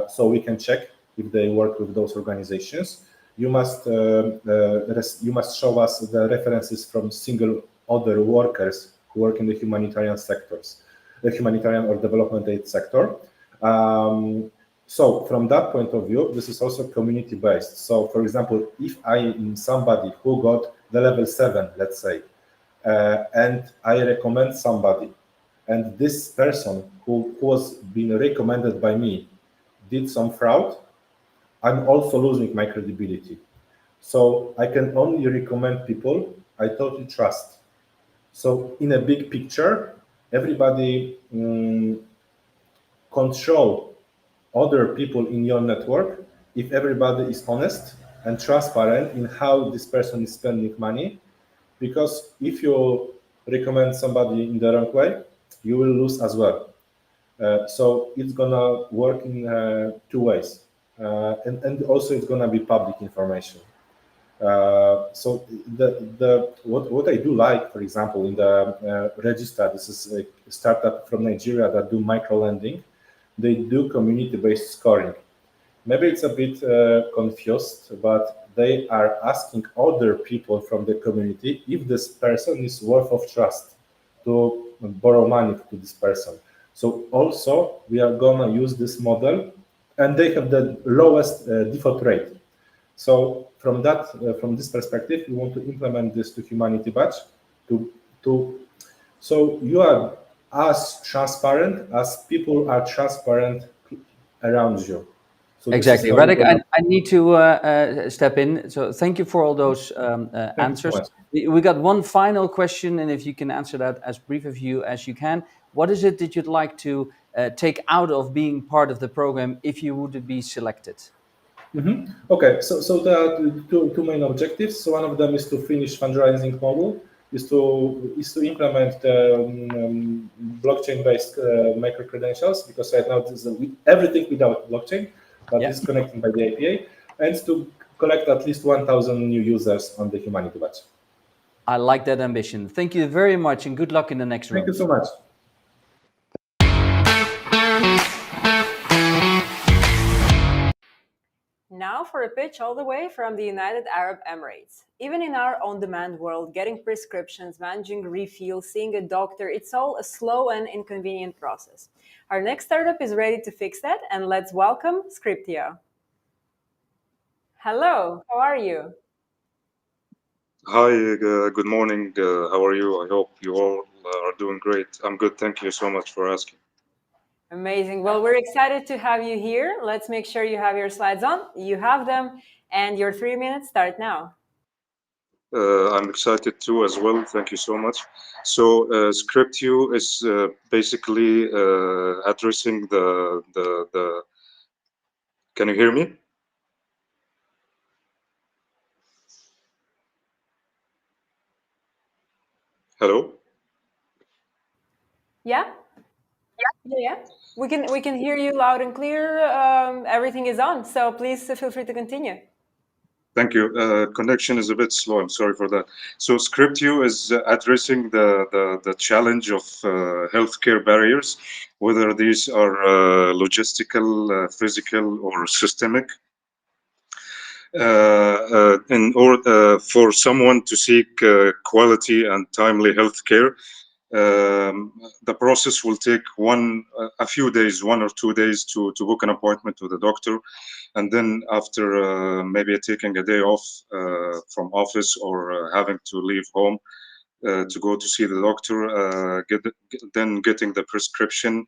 so we can check if they work with those organizations. You must show us the references from single other workers who work in the humanitarian sectors, the humanitarian or development aid sector. So from that point of view, this is also community-based. So, for example, if I am somebody who got the level 7, let's say, and I recommend somebody, and this person who was being recommended by me did some fraud, I'm also losing my credibility. So I can only recommend people I totally trust. So in a big picture, everybody control other people in your network if everybody is honest and transparent in how this person is spending money. Because if you recommend somebody in the wrong way, you will lose as well. So it's gonna work in 2 ways, and also it's gonna be public information. So what I do like, for example, in the register, this is a startup from Nigeria that do micro lending. They do community-based scoring. Maybe it's a bit confused, but they are asking other people from the community if this person is worth of trust to borrow money to this person. So also we are gonna use this model, and they have the lowest default rate. So from this perspective, we want to implement this to Humanity Badge so you are as transparent as people are transparent around you. So exactly, Radek, I need to step in. So thank you for all those answers. We got one final question, and if you can answer that as brief of you as you can. What is it that you'd like to take out of being part of the program if you would be selected? Okay, so there are two main objectives. So one of them is to finish fundraising model, is to implement the blockchain-based micro credentials, because right now this is everything without blockchain, but it's connecting by the API, and to collect at least 1,000 new users on the Humanity Badge. I like that ambition. Thank you very much, and good luck in the next round. Thank you so much. Now for a pitch all the way from the United Arab Emirates. Even in our on-demand world, getting prescriptions, managing refills, seeing a doctor, it's all a slow and inconvenient process. Our next startup is ready to fix that, and let's welcome Scripio. Hello, how are you? Hi, good morning. How are you? I hope you all are doing great. I'm good. Thank you so much for asking. Amazing. Well, we're excited to have you here. Let's make sure you have your slides on. You have them, and your 3 minutes start now. I'm excited too as well. Thank you so much. So Scripio is basically addressing the. Can you hear me? Hello? Yeah? Yeah. We can hear you loud and clear. Everything is on, so please feel free to continue. Thank you. Connection is a bit slow. I'm sorry for that. So Scripio is addressing the challenge of healthcare barriers, whether these are logistical, physical, or systemic. In order for someone to seek quality and timely healthcare, the process will take a few days, 1 or 2 days to book an appointment with a doctor. And then after maybe taking a day off from office or having to leave home to go to see the doctor, then getting the prescription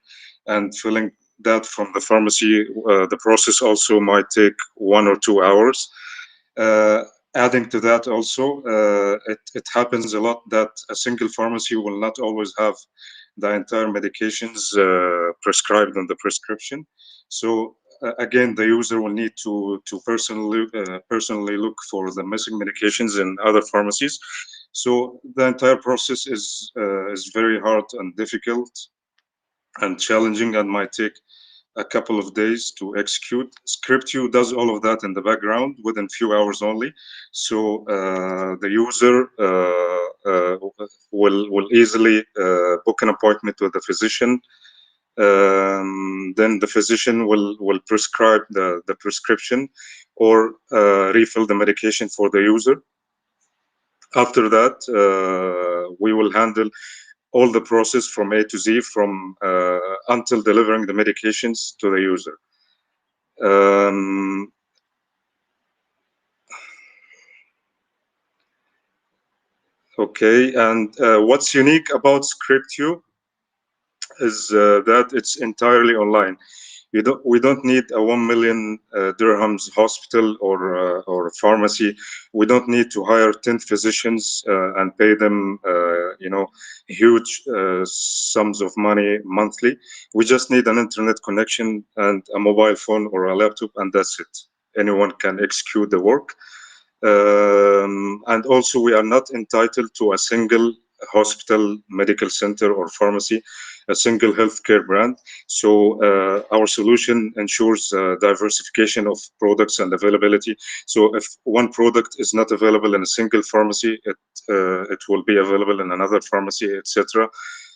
and filling that from the pharmacy, the process also might take 1 or 2 hours. Adding to that also, it happens a lot that a single pharmacy will not always have the entire medications prescribed in the prescription. So again, the user will need to personally look for the missing medications in other pharmacies. So the entire process is very hard and difficult and challenging, and might take a couple of days to execute. Scripio does all of that in the background within few hours only. So the user will easily book an appointment with the physician. Then the physician will prescribe the prescription or refill the medication for the user. After that, we will handle all the process from A to Z, from until delivering the medications to the user. Okay, and what's unique about Scripio is that it's entirely online. We don't need a 1 million dirhams hospital or pharmacy. We don't need to hire 10 physicians and pay them huge sums of money monthly. We just need an internet connection and a mobile phone or a laptop, and that's it. Anyone can execute the work. And also, we are not entitled to a single hospital, medical center, or pharmacy, a single healthcare brand. So our solution ensures diversification of products and availability. So if one product is not available in a single pharmacy, it will be available in another pharmacy, etc.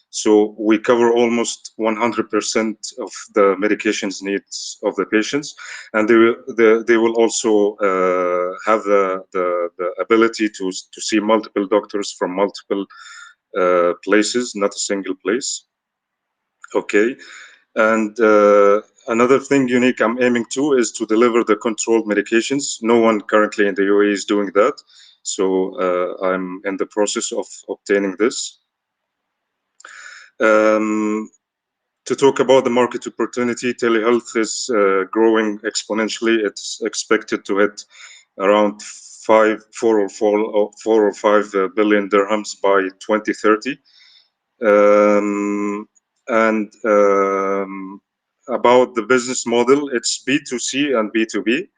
So we cover almost 100% of the medications needs of the patients, and they will also have the ability to see multiple doctors from multiple places, not a single place. Okay, and another thing unique I'm aiming to is to deliver the controlled medications. No one currently in the UAE is doing that, so I'm in the process of obtaining this. To talk about the market opportunity, telehealth is growing exponentially. It's expected to hit around 4 or 5 billion dirhams by 2030. And about the business model, it's B2C and B2B.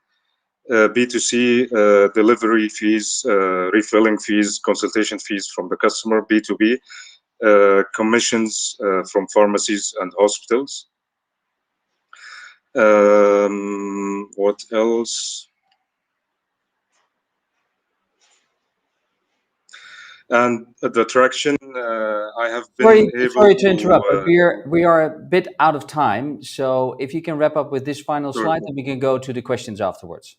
B2C, delivery fees, refilling fees, consultation fees from the customer. B2B, commissions from pharmacies and hospitals. What else? And the traction, I have been able sorry to interrupt, but we are a bit out of time. So if you can wrap up with this final slide, then we can go to the questions afterwards.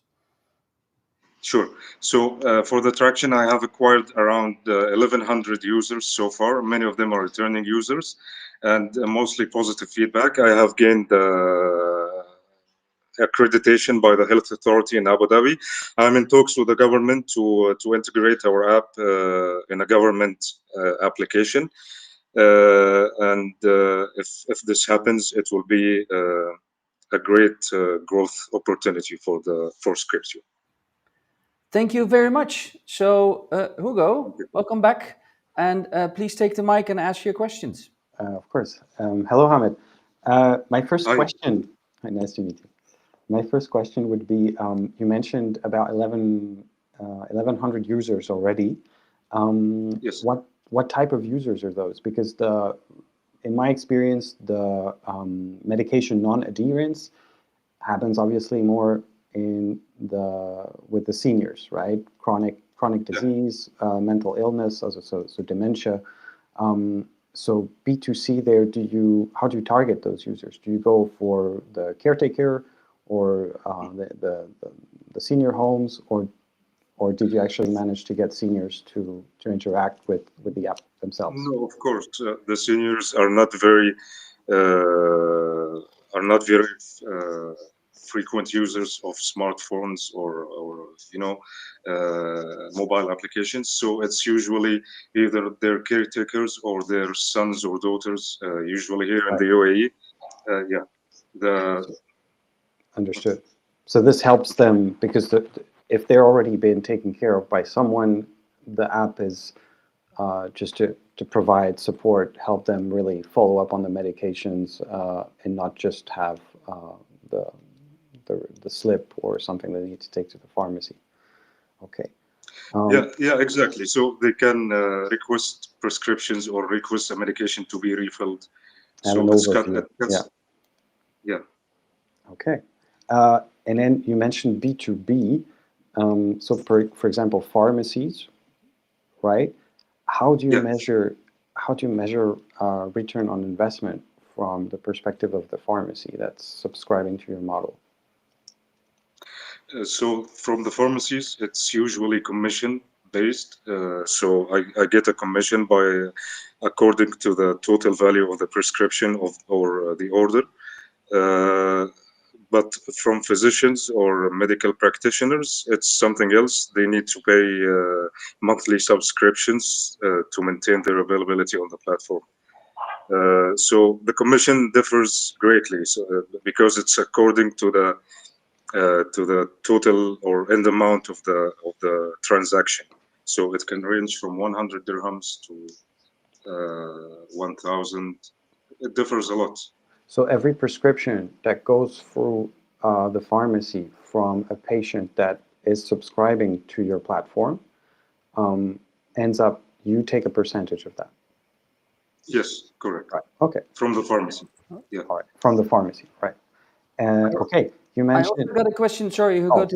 Sure. So for the traction, I have acquired around 1,100 users so far. Many of them are returning users, and mostly positive feedback. I have gained accreditation by the health authority in Abu Dhabi. I'm in talks with the government to integrate our app in a government application, and if this happens, it will be a great growth opportunity for Scripio. Thank you very much. So Hugo, welcome back, and please take the mic and ask your questions. Of course. Hello, Hamid. My first question. Hi, nice to meet you. My first question would be, you mentioned about 1,100 users already. Yes. What type of users are those? Because in my experience, the medication non-adherence happens obviously more with the seniors, right? Chronic disease, mental illness, also so dementia. So B2C there, how do you target those users? Do you go for the caretaker or the senior homes, or did you actually manage to get seniors to interact with the app themselves? No, of course. The seniors are not very frequent users of smartphones or mobile applications. So it's usually either their caretakers or their sons or daughters, usually here in the UAE. Understood. So this helps them because if they're already been taken care of by someone, the app is just to provide support, help them really follow up on the medications, and not just have the slip or something they need to take to the pharmacy. Okay. Yeah, exactly. So they can request prescriptions or request a medication to be refilled. So it's got yeah. Okay. And then you mentioned B2B. So for example, pharmacies, right? How do you measure return on investment from the perspective of the pharmacy that's subscribing to your model? So from the pharmacies, it's usually commission based. So I get a commission according to the total value of the prescription or the order. But from physicians or medical practitioners, it's something else. They need to pay monthly subscriptions to maintain their availability on the platform. So the commission differs greatly, because it's according to the total or end amount of the transaction. So it can range from 100 dirhams to 1,000. It differs a lot. So every prescription that goes through the pharmacy from a patient that is subscribing to your platform ends up, you take a percentage of that. Yes, correct. Right. Okay. From the pharmacy. Yeah. All right. From the pharmacy. Right. Okay. You mentioned. I also got a question. Sorry, go but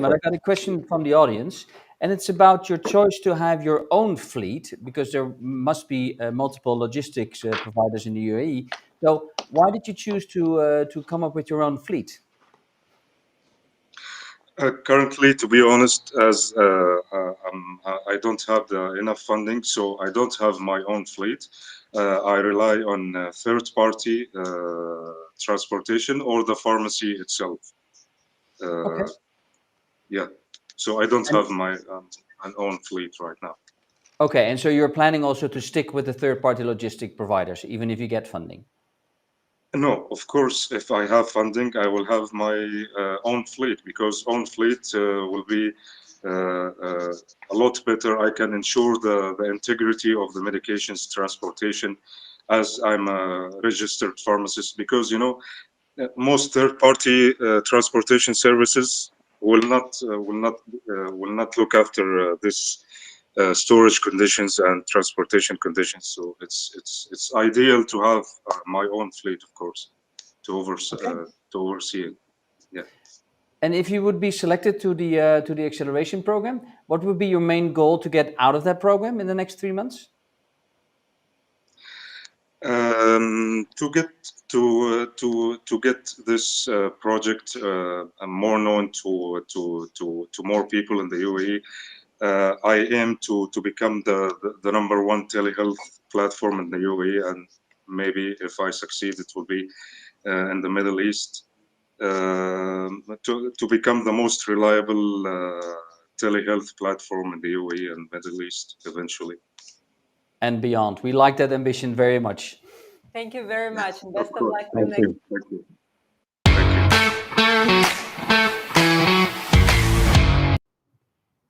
I got a question from the audience, and it's about your choice to have your own fleet, because there must be multiple logistics providers in the UAE. So why did you choose to come up with your own fleet? Currently, to be honest, as I don't have enough funding, so I don't have my own fleet. I rely on third-party transportation or the pharmacy itself. Okay. Yeah, so I don't have my own fleet right now. Okay, and so you're planning also to stick with the third-party logistic providers, even if you get funding? No, of course, if I have funding, I will have my own fleet, because own fleet will be a lot better. I can ensure the integrity of the medications transportation, as I'm a registered pharmacist, because, you know, most third-party transportation services will not look after this storage conditions and transportation conditions. So it's ideal to have my own fleet, of course, to oversee it. Yeah. And if you would be selected to the acceleration program, what would be your main goal to get out of that program in the next 3 months? To get this project more known to more people in the UAE. I aim to become the number one telehealth platform in the UAE, and maybe if I succeed, it will be in the Middle East, to become the most reliable telehealth platform in the UAE and Middle East eventually. And beyond. We like that ambition very much. Thank you very much, and best of luck. Thank you. Thank you.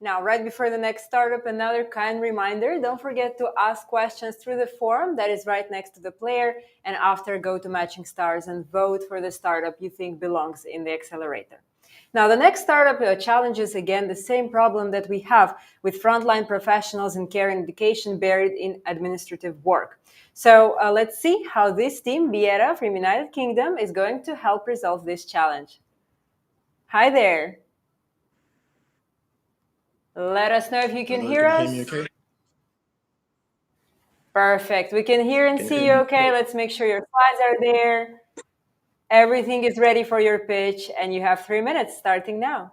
Now, right before the next startup, another kind reminder, don't forget to ask questions through the form that is right next to the player, and after go to Matching Stars and vote for the startup you think belongs in the accelerator. Now, the next startup challenges again the same problem that we have with frontline professionals in care and education buried in administrative work. So let's see how this team, Beda from United Kingdom, is going to help resolve this challenge. Hi there. Let us know if you can hear us. Can you hear me okay? Perfect. We can hear and see you okay. Let's make sure your slides are there. Everything is ready for your pitch, and you have 3 minutes starting now.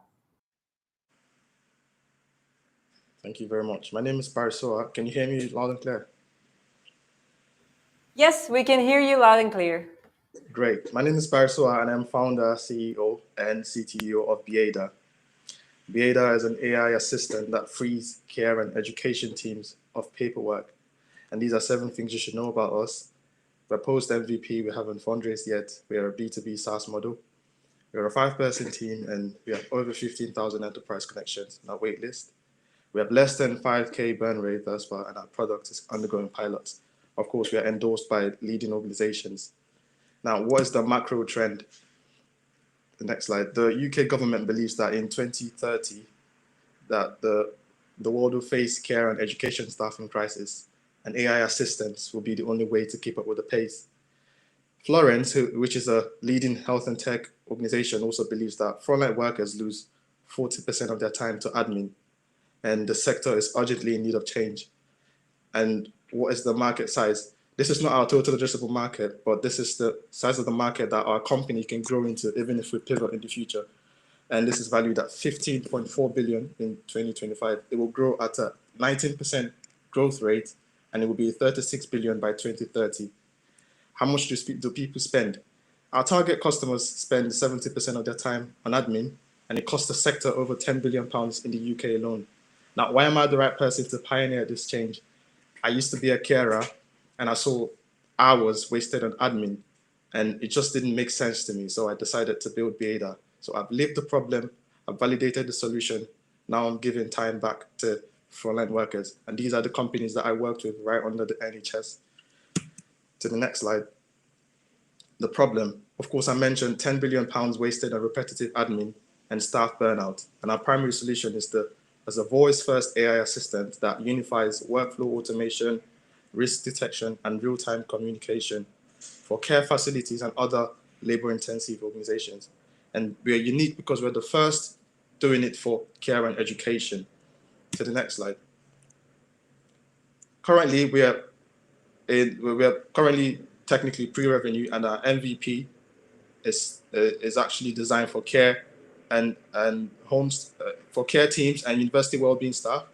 Thank you very much. My name is Panacea. Can you hear me loud and clear? Yes, we can hear you loud and clear. Great. My name is Panacea, and I'm founder, CEO, and CTO of Beda. Beda is an AI assistant that frees care and education teams of paperwork. And these are 7 things you should know about us. We're post MVP, we haven't fundraised yet. We are a B2B SaaS model. We're a 5-person team, and we have over 15,000 enterprise connections on our wait list. We have less than 5K burn rate thus far, and our product is undergoing pilots. Of course, we are endorsed by leading organizations. Now, what is the macro trend? The next slide. The UK government believes that in 2030, that the world will face care and education staffing crisis, and AI assistants will be the only way to keep up with the pace. Florence, which is a leading health and tech organization, also believes that frontline workers lose 40% of their time to admin, and the sector is urgently in need of change. And what is the market size? This is not our total addressable market, but this is the size of the market that our company can grow into, even if we pivot in the future. And this is valued at 15.4 billion in 2025. It will grow at a 19% growth rate, and it will be 36 billion by 2030. How much do people spend? Our target customers spend 70% of their time on admin, and it costs the sector over 10 billion pounds in the UK alone. Now, why am I the right person to pioneer this change? I used to be a carer, and I saw hours wasted on admin, and it just didn't make sense to me. So I decided to build Beda. So I've lived the problem, I've validated the solution. Now I'm giving time back to frontline workers. And these are the companies that I worked with right under the NHS. To the next slide. The problem, of course, I mentioned 10 billion pounds wasted on repetitive admin and staff burnout. And our primary solution is as a voice-first AI assistant that unifies workflow automation, risk detection, and real-time communication for care facilities and other labor-intensive organizations. And we are unique because we're the first doing it for care and education. To the next slide. Currently, we are currently technically pre-revenue, and our MVP is actually designed for care and homes for care teams and university wellbeing staff.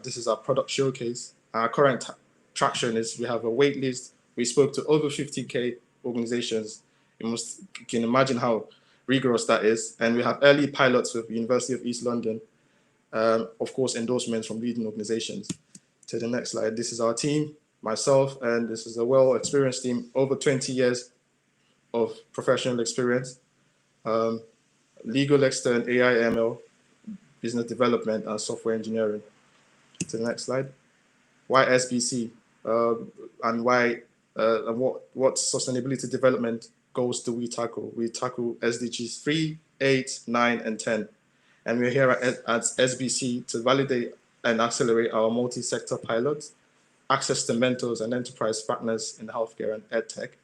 This is our product showcase. Our current traction is we have a wait list. We spoke to over 50K organizations. You can imagine how rigorous that is. And we have early pilots with University of East London. Of course, endorsements from leading organizations. To the next slide. This is our team, myself, and this is a well-experienced team, over 20 years of professional experience, legal, extern, AI, ML, business development, and software engineering. To the next slide. Why SBC and why and what sustainability development goals do we tackle? We tackle SDGs 3, 8, 9, and 10. And we're here at SBC to validate and accelerate our multi-sector pilots, access to mentors and enterprise partners in healthcare and edtech,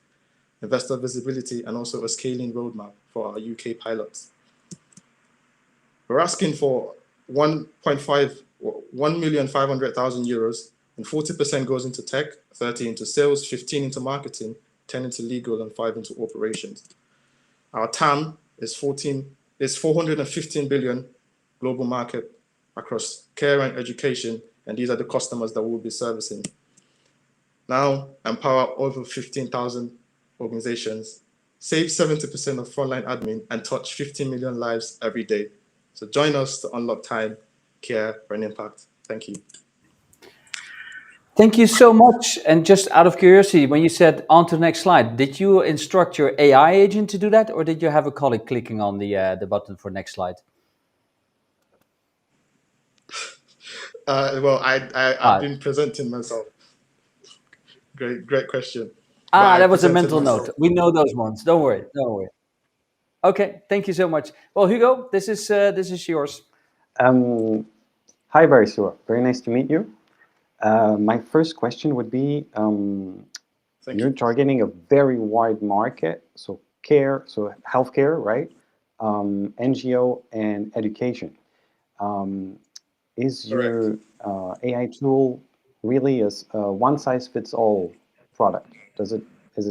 investor visibility, and also a scaling roadmap for our UK pilots. We're asking for 1,500,000 euros, and 40% goes into tech, 30 into sales, 15 into marketing, 10 into legal, and 5 into operations. Our TAM is 415 billion global market across care and education, and these are the customers that we'll be servicing. Now, empower over 15,000 organizations, save 70% of frontline admin, and touch 15 million lives every day. So join us to unlock time, care, and impact. Thank you. Thank you so much. And just out of curiosity, when you said on to the next slide, did you instruct your AI agent to do that, or did you have a colleague clicking on the button for next slide? Well, I've been presenting myself. Great question. That was a mental note. We know those ones. Don't worry. Okay, thank you so much. Well, Hugo, this is yours. Hi, Barisua. Very nice to meet you. My first question would be, you're targeting a very wide market, so care, so healthcare, right? NGO and education. Is your AI tool really a one-size-fits-all product? Is it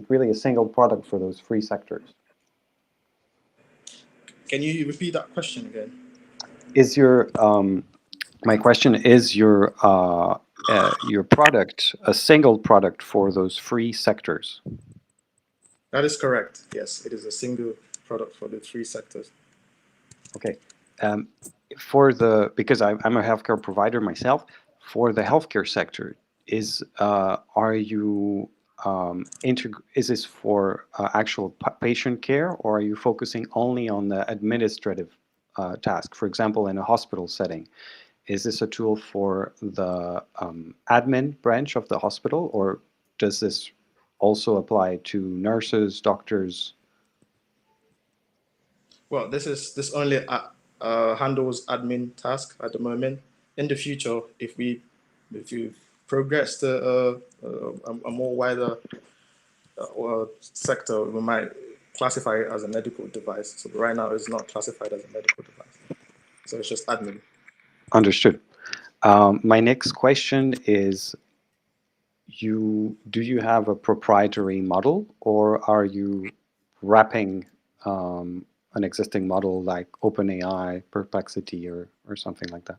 really a single product for those three sectors? Can you repeat that question again? Is your my question is your product a single product for those three sectors? That is correct. Yes, it is a single product for the three sectors. Okay. Because I'm a healthcare provider myself, for the healthcare sector, is this for actual patient care, or are you focusing only on the administrative task? For example, in a hospital setting, is this a tool for the admin branch of the hospital, or does this also apply to nurses, doctors? Well, this only handles admin task at the moment. In the future, if you progress to a more wider sector, we might classify it as a medical device. So right now, it's not classified as a medical device. So it's just admin. Understood. My next question is, do you have a proprietary model, or are you wrapping an existing model like OpenAI, Perplexity, or something like that?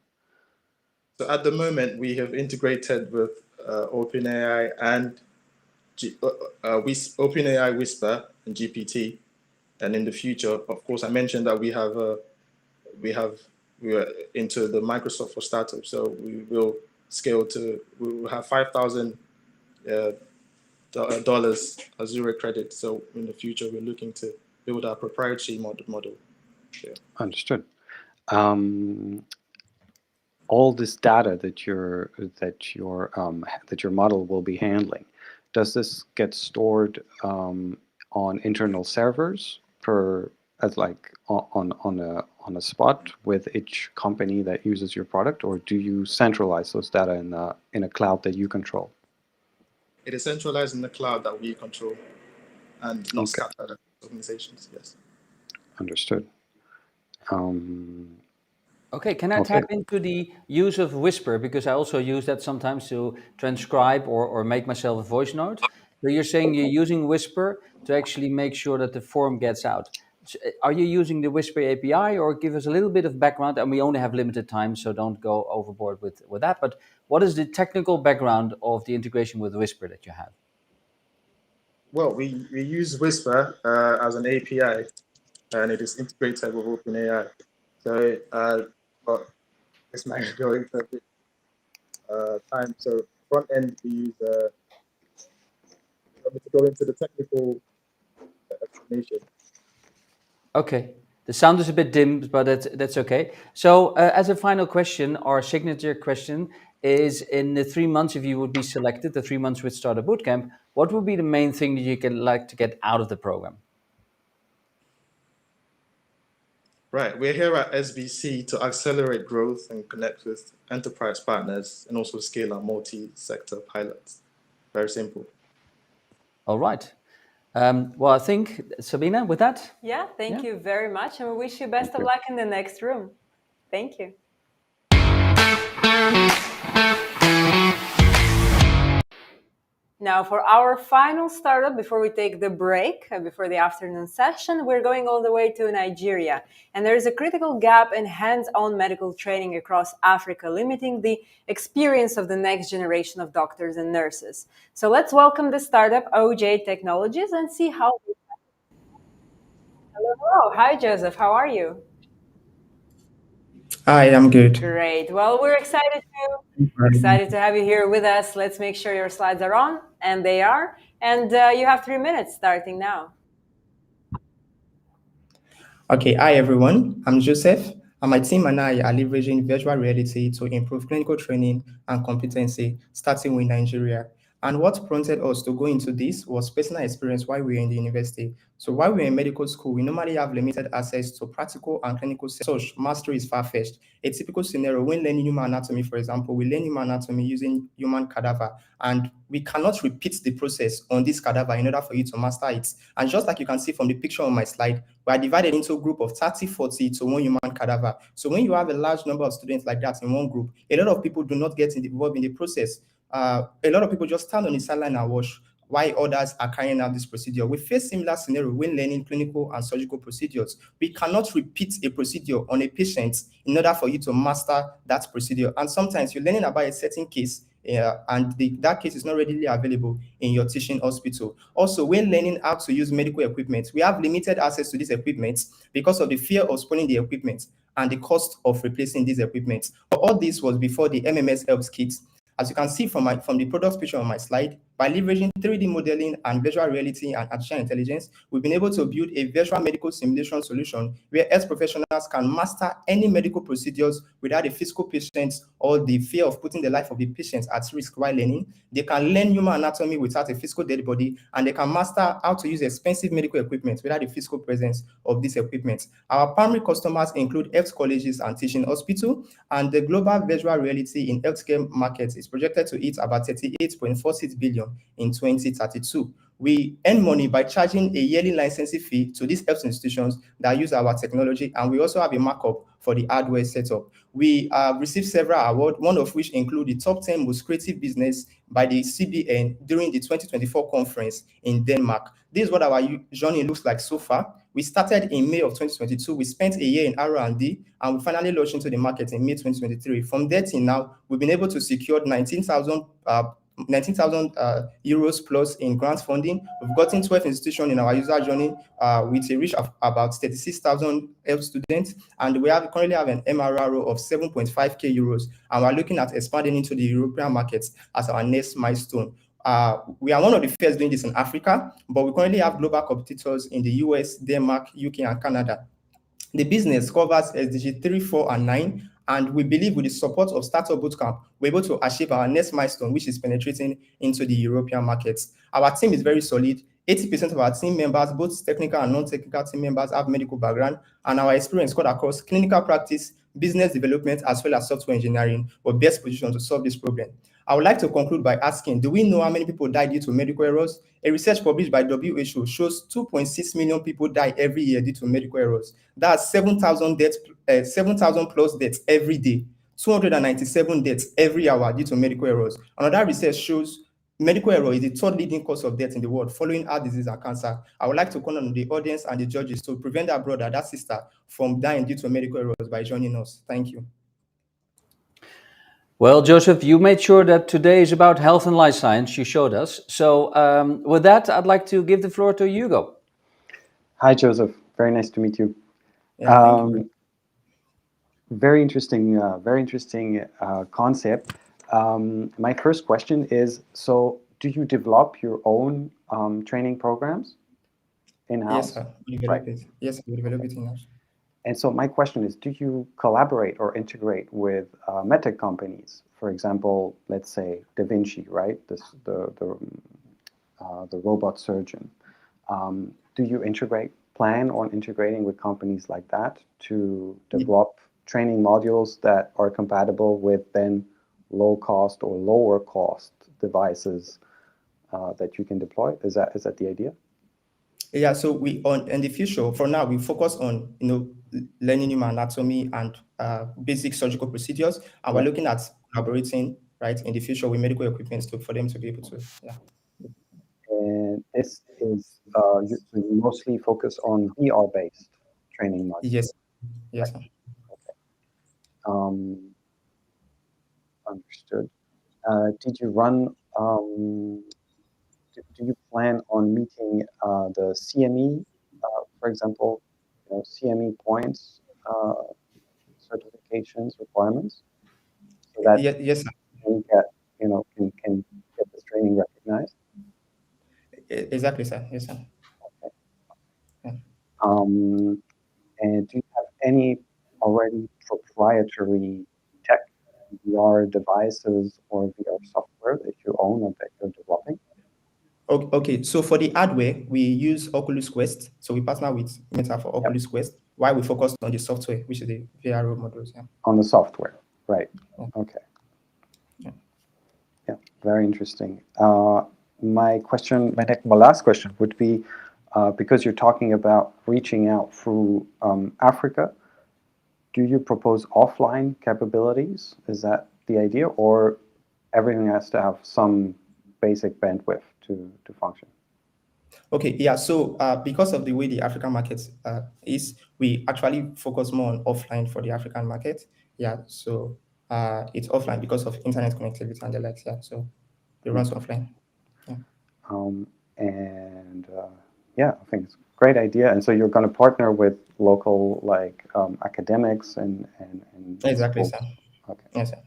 So at the moment, we have integrated with OpenAI and OpenAI Whisper and GPT. And in the future, of course, I mentioned that we are into the Microsoft for startups. So we will scale to, we will have $5,000 as zero credit. So in the future, we're looking to build our proprietary model. Yeah. Understood. All this data that your model will be handling, does this get stored on internal servers on a spot with each company that uses your product, or do you centralize those data in a cloud that you control? It is centralized in the cloud that we control, and not scattered organizations. Yes. Understood. Okay, can I tap into the use of Whisper? Because I also use that sometimes to transcribe or make myself a voice note. So you're saying you're using Whisper to actually make sure that the form gets out. So are you using the Whisper API, or give us a little bit of background? And we only have limited time, so don't go overboard with that. But what is the technical background of the integration with Whisper that you have? Well, we use Whisper as an API, and it is integrated with OpenAI. So this might go into a bit time. So front end, we use. Want me to go into the technical explanation? Okay. The sound is a bit dim, but that's okay. So as a final question, our signature question is, in the 3 months, if you would be selected, the 3 months with Startup Bootcamp, what would be the main thing that you can like to get out of the program? Right. We're here at SBC to accelerate growth and connect with enterprise partners, and also scale our multi-sector pilots. Very simple. All right. Well, I think, Sabina, with that? Yeah, thank you very much. And we wish you best of luck in the next room. Thank you. Now, for our final startup, before we take the break, before the afternoon session, we're going all the way to Nigeria. And there is a critical gap in hands-on medical training across Africa, limiting the experience of the next generation of doctors and nurses. So let's welcome the startup, OJ Technologies, and see how... Hello. Hi, Joseph. How are you? Hi, I'm good. Great. Well, we're excited to have you here with us. Let's make sure your slides are on, and they are. And you have 3 minutes starting now. Okay, hi everyone. I'm Joseph, and my team and I are leveraging virtual reality to improve clinical training and competency, starting with Nigeria. And what prompted us to go into this was personal experience while we were in the university. So while we were in medical school, we normally have limited access to practical and clinical research. Mastery is far-fetched. A typical scenario, when learning human anatomy, for example, we learn human anatomy using human cadaver, and we cannot repeat the process on this cadaver in order for you to master it. And just like you can see from the picture on my slide, we are divided into a group of 30, 40 to one human cadaver. So when you have a large number of students like that in one group, a lot of people do not get involved in the process. A lot of people just stand on the sideline and watch while others are carrying out this procedure. We face similar scenario when learning clinical and surgical procedures. We cannot repeat a procedure on a patient in order for you to master that procedure. And sometimes you're learning about a certain case, and that case is not readily available in your teaching hospital. Also, when learning how to use medical equipment, we have limited access to this equipment because of the fear of spoiling the equipment and the cost of replacing these equipment. But all this was before the MMS Helps kits. As you can see from the product picture on my slide, by leveraging 3D modeling and virtual reality and artificial intelligence, we've been able to build a virtual medical simulation solution where health professionals can master any medical procedures without a physical patient or the fear of putting the life of the patient at risk while learning. They can learn human anatomy without a physical dead body, and they can master how to use expensive medical equipment without the physical presence of this equipment. Our primary customers include health colleges and teaching hospitals, and the global virtual reality in healthcare market is projected to hit about $38.46 billion institution in 2032. We earn money by charging a yearly licensing fee to these health institutions that use our technology, and we also have a markup for the hardware setup. We received several awards, one of which include the top 10 most creative business by the CBN during the 2024 conference in Denmark. This is what our journey looks like so far. We started in May of 2022. We spent a year in R&D, and we finally launched into the market in May 2023. From there till now, we've been able to secure 19,000 euros plus in grant funding. We've gotten 12 institutions in our user journey with a reach of about 36,000 health students, and we currently have an MRR of 7.5k euros, and we're looking at expanding into the European markets as our next milestone. We are one of the first doing this in Africa, but we currently have global competitors in the US, Denmark, UK, and Canada. The business covers SDG 3, 4, and 9, and we believe with the support of Startup Bootcamp, we're able to achieve our next milestone, which is penetrating into the European markets. Our team is very solid. 80% of our team members, both technical and non-technical team members, have medical background, and our experience cut across clinical practice, business development, as well as software engineering. We're best positioned to solve this problem. I would like to conclude by asking, do we know how many people die due to medical errors? A research published by WHO shows 2.6 million people die every year due to medical errors. That's 7,000 plus deaths every day, 297 deaths every hour due to medical errors. Another research shows medical error is the third leading cause of death in the world, following heart disease and cancer. I would like to call on the audience and the judges to prevent that brother, that sister from dying due to medical errors by joining us. Thank you. Well, Joseph, you made sure that today is about health and life science. You showed us. So with that, I'd like to give the floor to Hugo. Hi, Joseph. Very nice to meet you. Yeah, thank you. Very interesting concept. My first question is, so do you develop your own training programs in-house? Yes, sir. We develop it. Yes, we develop it in-house. And so my question is, do you collaborate or integrate with medtech companies? For example, let's say Da Vinci, right? The robot surgeon. Do you plan on integrating with companies like that to develop training modules that are compatible with then low cost or lower cost devices that you can deploy? Is that the idea? Yeah, so in the future, for now, we focus on learning human anatomy and basic surgical procedures, and we're looking at collaborating, right, in the future with medical equipment for them to be able to, yeah. And this is you mostly focus on VR-based training modules. Yes, yes. Right. Okay. Understood. Did you run? Do you plan on meeting the CME, for example, CME points certifications requirements, so that yes, you can get this training recognized? Exactly, sir. Yes, sir. Okay. Yeah. And do you have any already proprietary tech, VR devices or VR software that you own or that you're developing? Okay, so for the hardware, we use Oculus Quest. So we partner with Meta for Oculus Quest, while we focus on the software, which is the VR modules. Yeah. On the software, right? Yeah. Okay. Yeah. Very interesting. My last question would be, because you're talking about reaching out through Africa, do you propose offline capabilities? Is that the idea, or everything has to have some basic bandwidth to function? Okay, yeah, so because of the way the African market is, we actually focus more on offline for the African market. Yeah, so it's offline because of internet connectivity and the likes. Yeah, so it runs offline. Yeah. I think it's a great idea. And so you're going to partner with local academics and exactly, sir. Okay. Yes, sir.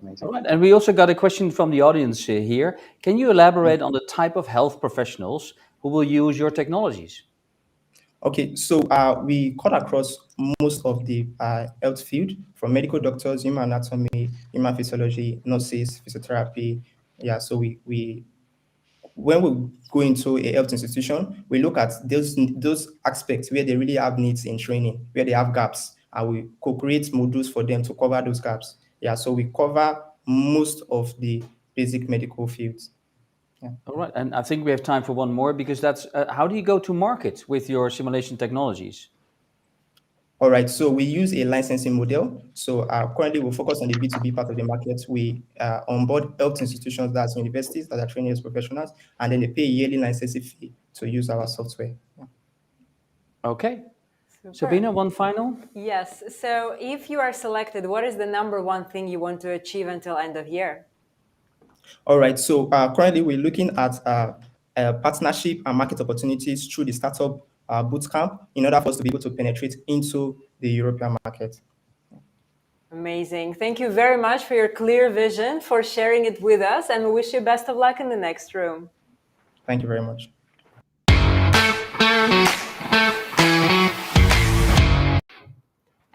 Amazing. All right, and we also got a question from the audience here. Can you elaborate on the type of health professionals who will use your technologies? Okay, so we cut across most of the health field, from medical doctors, human anatomy, human physiology, nurses, physiotherapy. Yeah, so we when we go into a health institution, we look at those aspects where they really have needs in training, where they have gaps, and we co-create modules for them to cover those gaps. Yeah, so we cover most of the basic medical fields. Yeah. All right, and I think we have time for one more, because that's how do you go to market with your simulation technologies? All right, so we use a licensing model. So currently we focus on the B2B part of the market. We onboard health institutions, that's universities that are training as professionals, and then they pay a yearly licensing fee to use our software. Yeah. Okay. Super. Sabina, one final? Yes. So if you are selected, what is the number one thing you want to achieve until end of year? All right, so currently we're looking at partnership and market opportunities through the startup bootcamp in order for us to be able to penetrate into the European market. Amazing. Thank you very much for your clear vision, for sharing it with us, and we wish you best of luck in the next room. Thank you very much.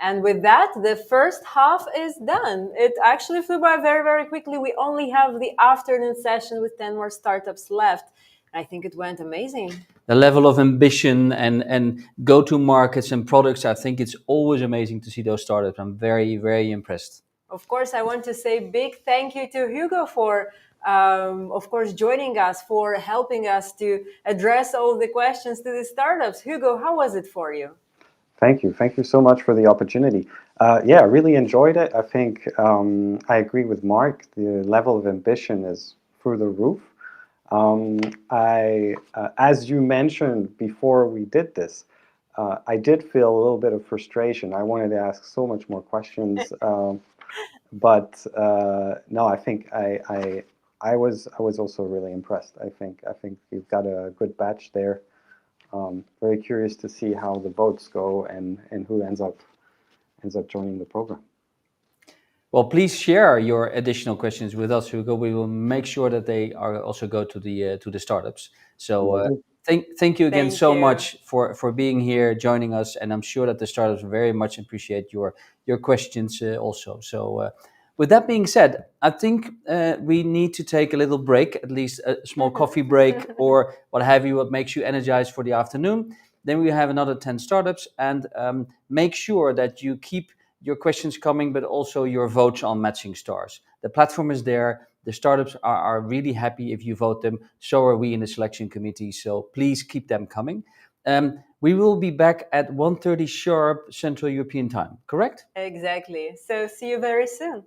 And with that, the first half is done. It actually flew by very, very quickly. We only have the afternoon session with 10 more startups left. I think it went amazing. The level of ambition and go-to markets and products, I think it's always amazing to see those startups. I'm very, very impressed. Of course, I want to say big thank you to Hugo for, of course, joining us, for helping us to address all the questions to the startups. Hugo, how was it for you? Thank you. Thank you so much for the opportunity. Yeah, I really enjoyed it. I think I agree with Mark. The level of ambition is through the roof. As you mentioned before we did this, I did feel a little bit of frustration. I wanted to ask so much more questions, but no, I think I was also really impressed. I think you've got a good batch there. Very curious to see how the votes go and who ends up joining the program. Well, please share your additional questions with us, Hugo. We will make sure that they are also go to the startups. So thank you again so much for being here, joining us, and I'm sure that the startups very much appreciate your questions also. So with that being said, I think we need to take a little break, at least a small coffee break or what have you, what makes you energized for the afternoon. Then we have another 10 startups, and make sure that you keep your questions coming, but also your votes on Matching Stars. The platform is there. The startups are really happy if you vote them. So are we in the selection committee. So please keep them coming. We will be back at 1:30 sharp Central European time, correct? Exactly. So see you very soon.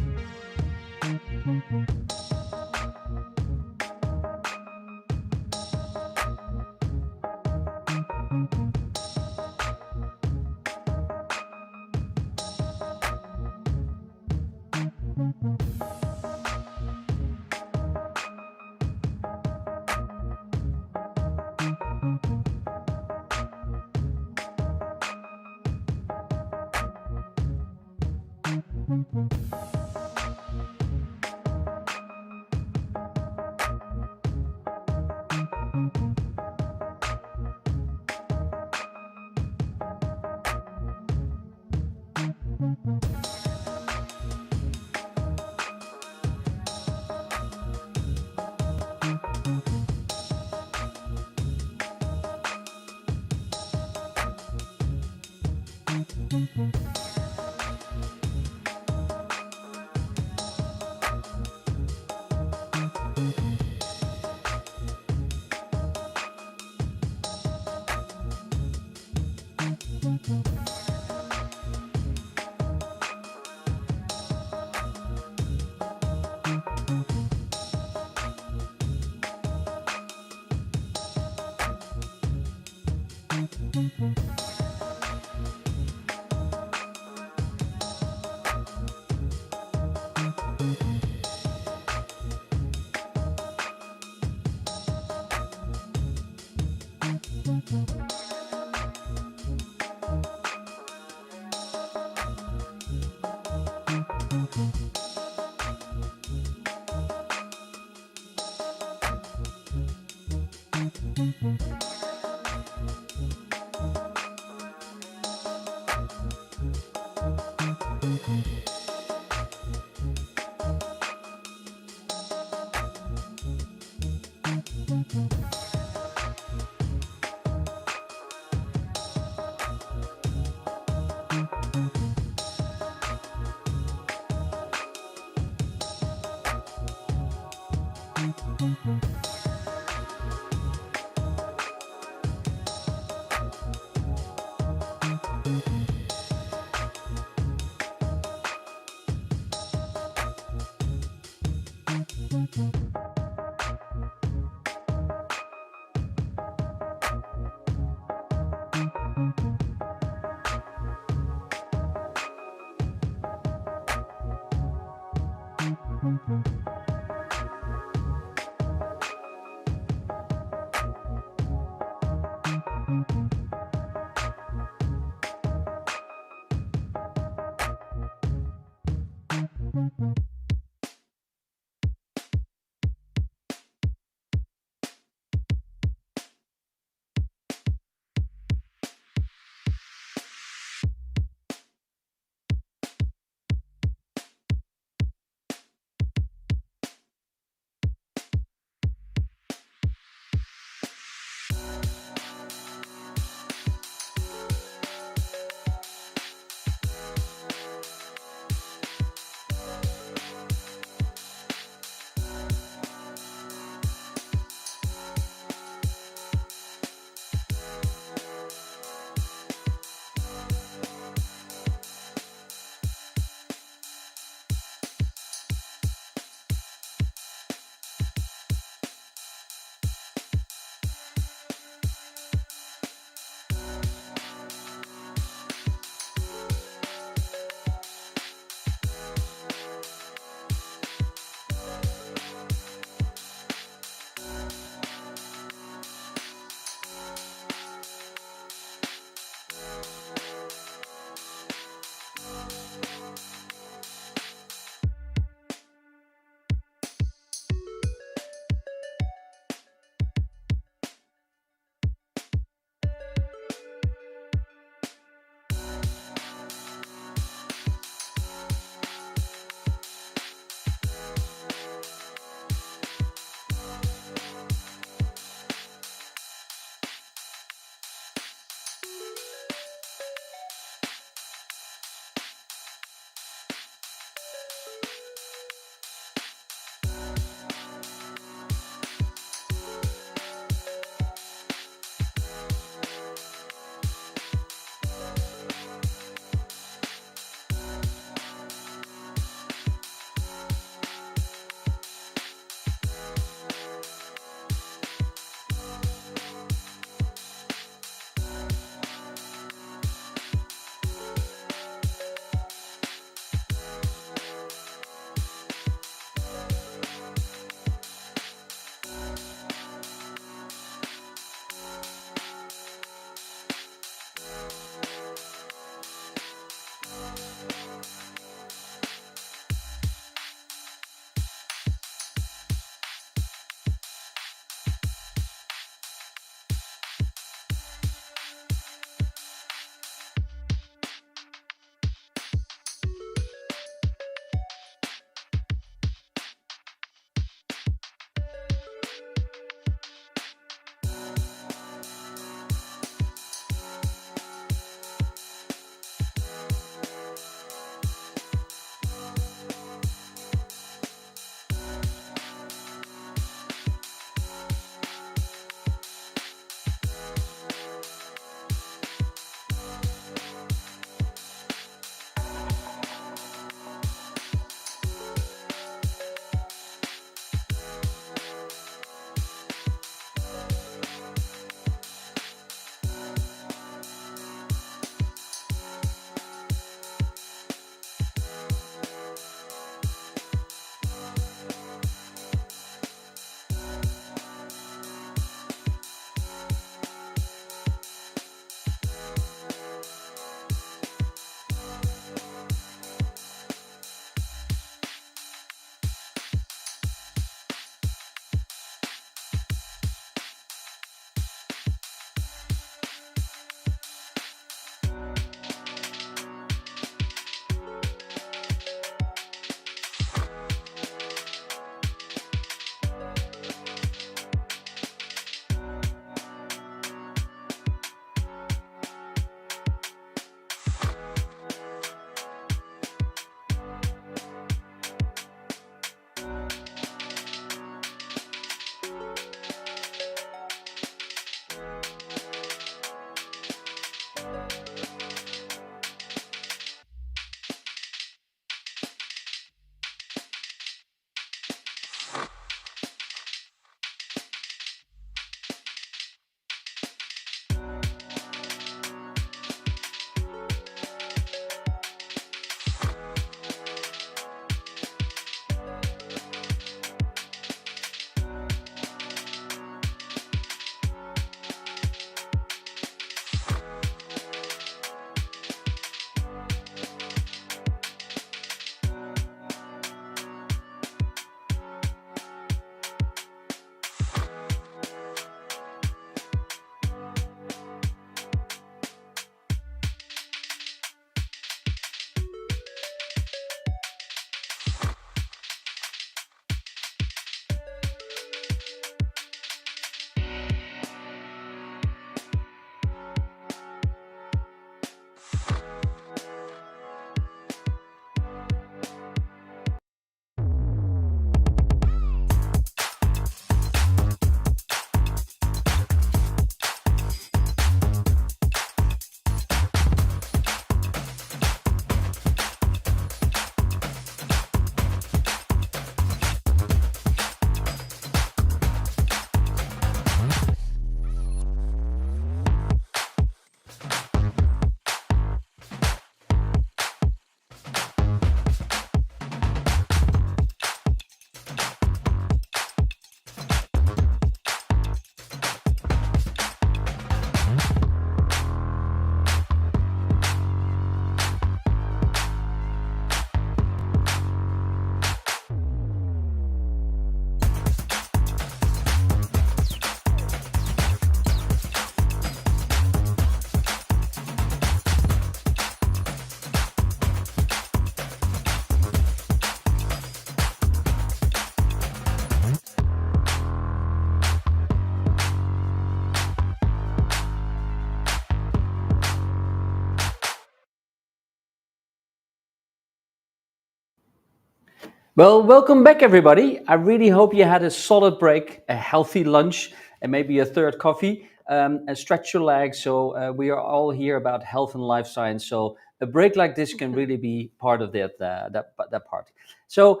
Well, welcome back, everybody. I really hope you had a solid break, a healthy lunch, and maybe a third coffee. And stretch your legs. So we are all here about health and life science. So a break like this can really be part of that part. So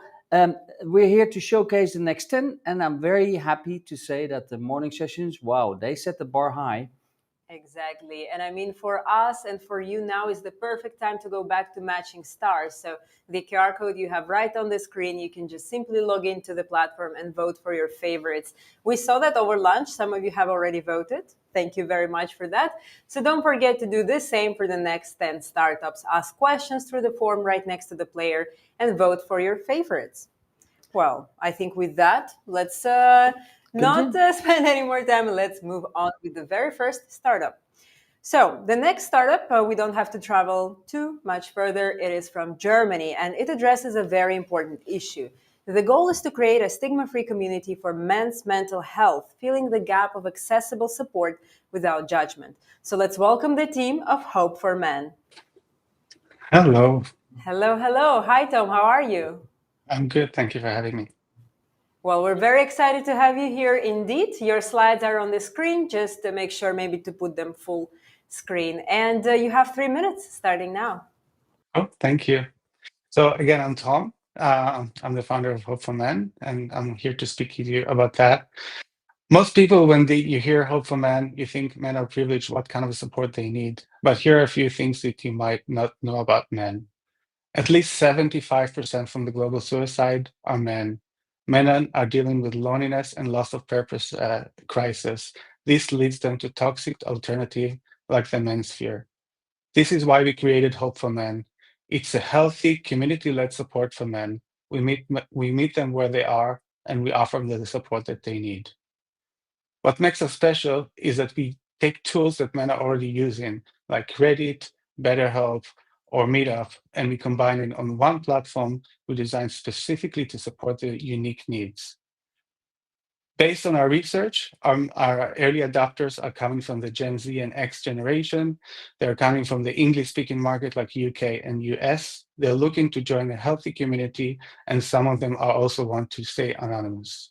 we're here to showcase the next 10, and I'm very happy to say that the morning sessions, wow, they set the bar high. Exactly. And I mean, for us and for you now is the perfect time to go back to matching stars. So the QR code you have right on the screen, you can just simply log into the platform and vote for your favorites. We saw that over lunch. Some of you have already voted. Thank you very much for that. So don't forget to do the same for the next 10 startups. Ask questions through the form right next to the player and vote for your favorites. Well, I think with that, let's not spend any more time. Let's move on with the very first startup. So the next startup, we don't have to travel too much further. It is from Germany, and it addresses a very important issue. The goal is to create a stigma-free community for men's mental health, filling the gap of accessible support without judgment. So let's welcome the team of Hope for Men. Hello. Hello, hello. Hi, Tom. How are you? I'm good. Thank you for having me. Well, we're very excited to have you here indeed. Your slides are on the screen, just to make sure maybe to put them full screen. And you have 3 minutes starting now. Oh, thank you. So again, I'm Tom. I'm the founder of Hope for Men, and I'm here to speak to you about that. Most people, when you hear Hope for Men, you think men are privileged, what kind of support they need. But here are a few things that you might not know about men. At least 75% from the global suicide are men. Men are dealing with loneliness and loss of purpose crisis. This leads them to toxic alternative like the men's fear. This is why we created Hope for Men. It's a healthy, community-led support for men. We meet them where they are, and we offer them the support that they need. What makes us special is that we take tools that men are already using, like Reddit, BetterHelp, or Meetup, and we combine it on one platform we designed specifically to support their unique needs. Based on our research, our early adopters are coming from the Gen Z and X generation. They're coming from the English-speaking market like UK and US. They're looking to join a healthy community, and some of them are also want to stay anonymous.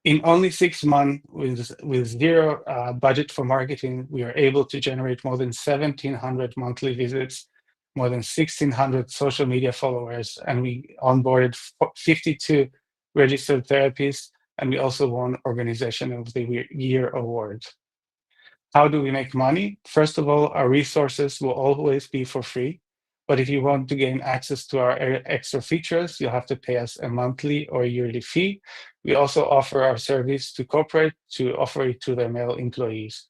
In only 6 months, with zero budget for marketing, we are able to generate more than 1,700 monthly visits, more than 1,600 social media followers, and we onboarded 52 registered therapists, and we also won Organization of the Year award. How do we make money? First of all, our resources will always be for free. But if you want to gain access to our extra features, you'll have to pay us a monthly or yearly fee. We also offer our service to corporate to offer it to their male employees.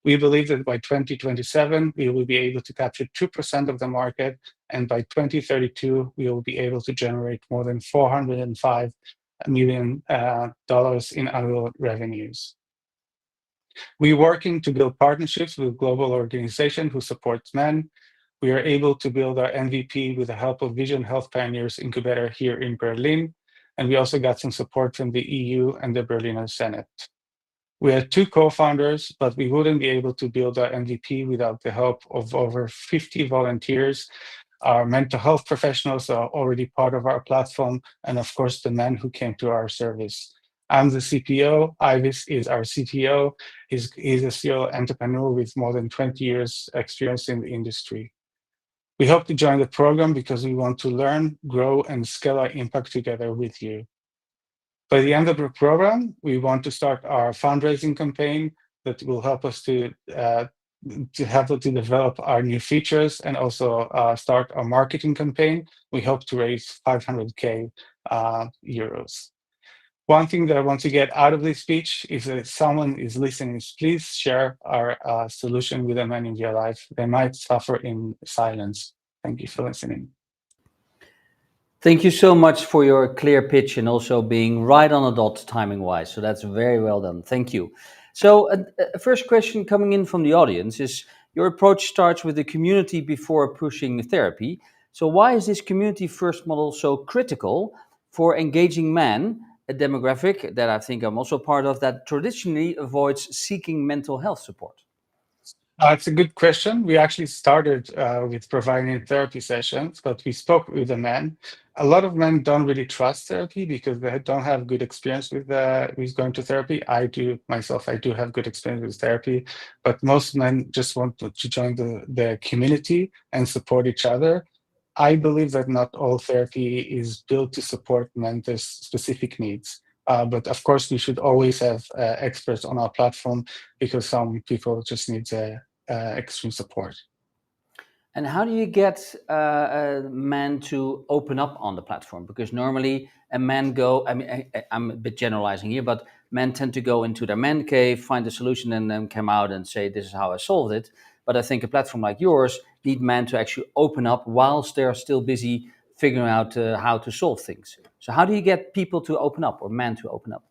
We believe that by 2027, we will be able to capture 2% of the market, and by 2032, we will be able to generate more than $405 million in annual revenues. We're working to build partnerships with global organizations who support men. We are able to build our MVP with the help of Vision Health Pioneers Incubator here in Berlin. And we also got some support from the EU and the Berliner Senate. We had 2 co-founders, but we wouldn't be able to build our MVP without the help of over 50 volunteers. Our mental health professionals are already part of our platform, and of course, the men who came to our service. I'm the CPO, Ivis is our CTO. He's a serial entrepreneur with more than 20 years experience in the industry. We hope to join the program because we want to learn, grow, and scale our impact together with you. By the end of the program, we want to start our fundraising campaign that will help us to develop our new features and also start our marketing campaign. We hope to raise 500K euros. One thing that I want to get out of this speech is that if someone is listening, please share our solution with a man in your life. They might suffer in silence. Thank you for listening. Thank you so much for your clear pitch and also being right on the dot timing-wise. So that's very well done. Thank you. So a first question coming in from the audience is, your approach starts with the community before pushing therapy. So why is this community-first model so critical for engaging men, a demographic that I think I'm also part of, that traditionally avoids seeking mental health support? It's a good question. We actually started with providing therapy sessions, but we spoke with the men. a lot of men don't really trust therapy because they don't have good experience with going to therapy. I do myself, I do have good experience with therapy, but most men just want to join the community and support each other. I believe that not all therapy is built to support men's specific needs. But of course, we should always have experts on our platform because some people just need extreme support. And how do you get men to open up on the platform? Because normally a man I'm a bit generalizing here, but men tend to go into their man cave, find a solution, and then come out and say, this is how I solved it. But I think a platform like yours need men to actually open up whilst they're still busy figuring out how to solve things. So how do you get people to open up, or men to open up?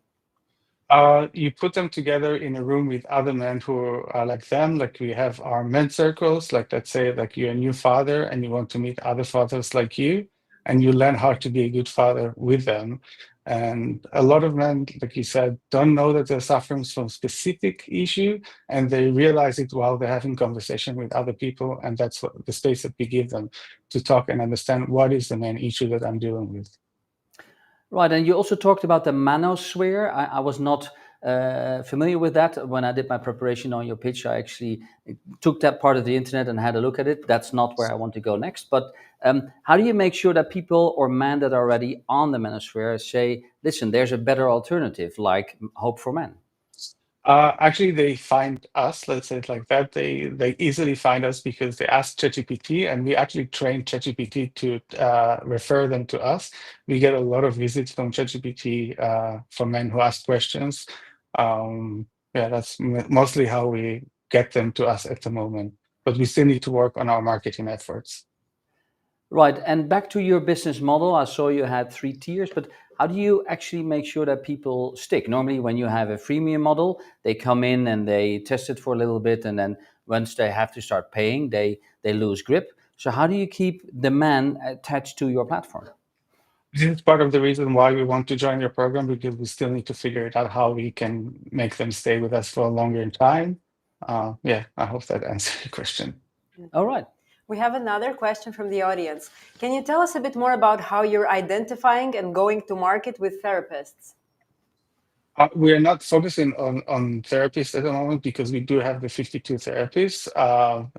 You put them together in a room with other men who are like them. Like we have our men circles, like let's say like you're a new father and you want to meet other fathers like you, and you learn how to be a good father with them. And a lot of men, like you said, don't know that they're suffering from specific issue, and they realize it while they're having conversation with other people. And that's what the space that we give them to talk and understand what is the main issue that I'm dealing with. Right, and you also talked about the manosphere. I was not familiar with that. When I did my preparation on your pitch, I actually took that part of the internet and had a look at it. That's not where I want to go next. But how do you make sure that people or men that are already on the manosphere say, listen, there's a better alternative, like Hope for Men? Actually, they find us, let's say it like that. They easily find us because they ask ChatGPT, and we actually train ChatGPT to refer them to us. We get a lot of visits from ChatGPT from men who ask questions. That's mostly how we get them to us at the moment. But we still need to work on our marketing efforts. Right, and back to your business model, I saw you had 3 tiers, but how do you actually make sure that people stick? Normally, when you have a freemium model, they come in and they test it for a little bit, and then once they have to start paying, they lose grip. So how do you keep the man attached to your platform? This is part of the reason why we want to join your program, because we still need to figure it out how we can make them stay with us for a longer time. I hope that answers your question. All right. We have another question from the audience. Can you tell us a bit more about how you're identifying and going to market with therapists? We are not focusing on therapists at the moment because we do have the 52 therapists.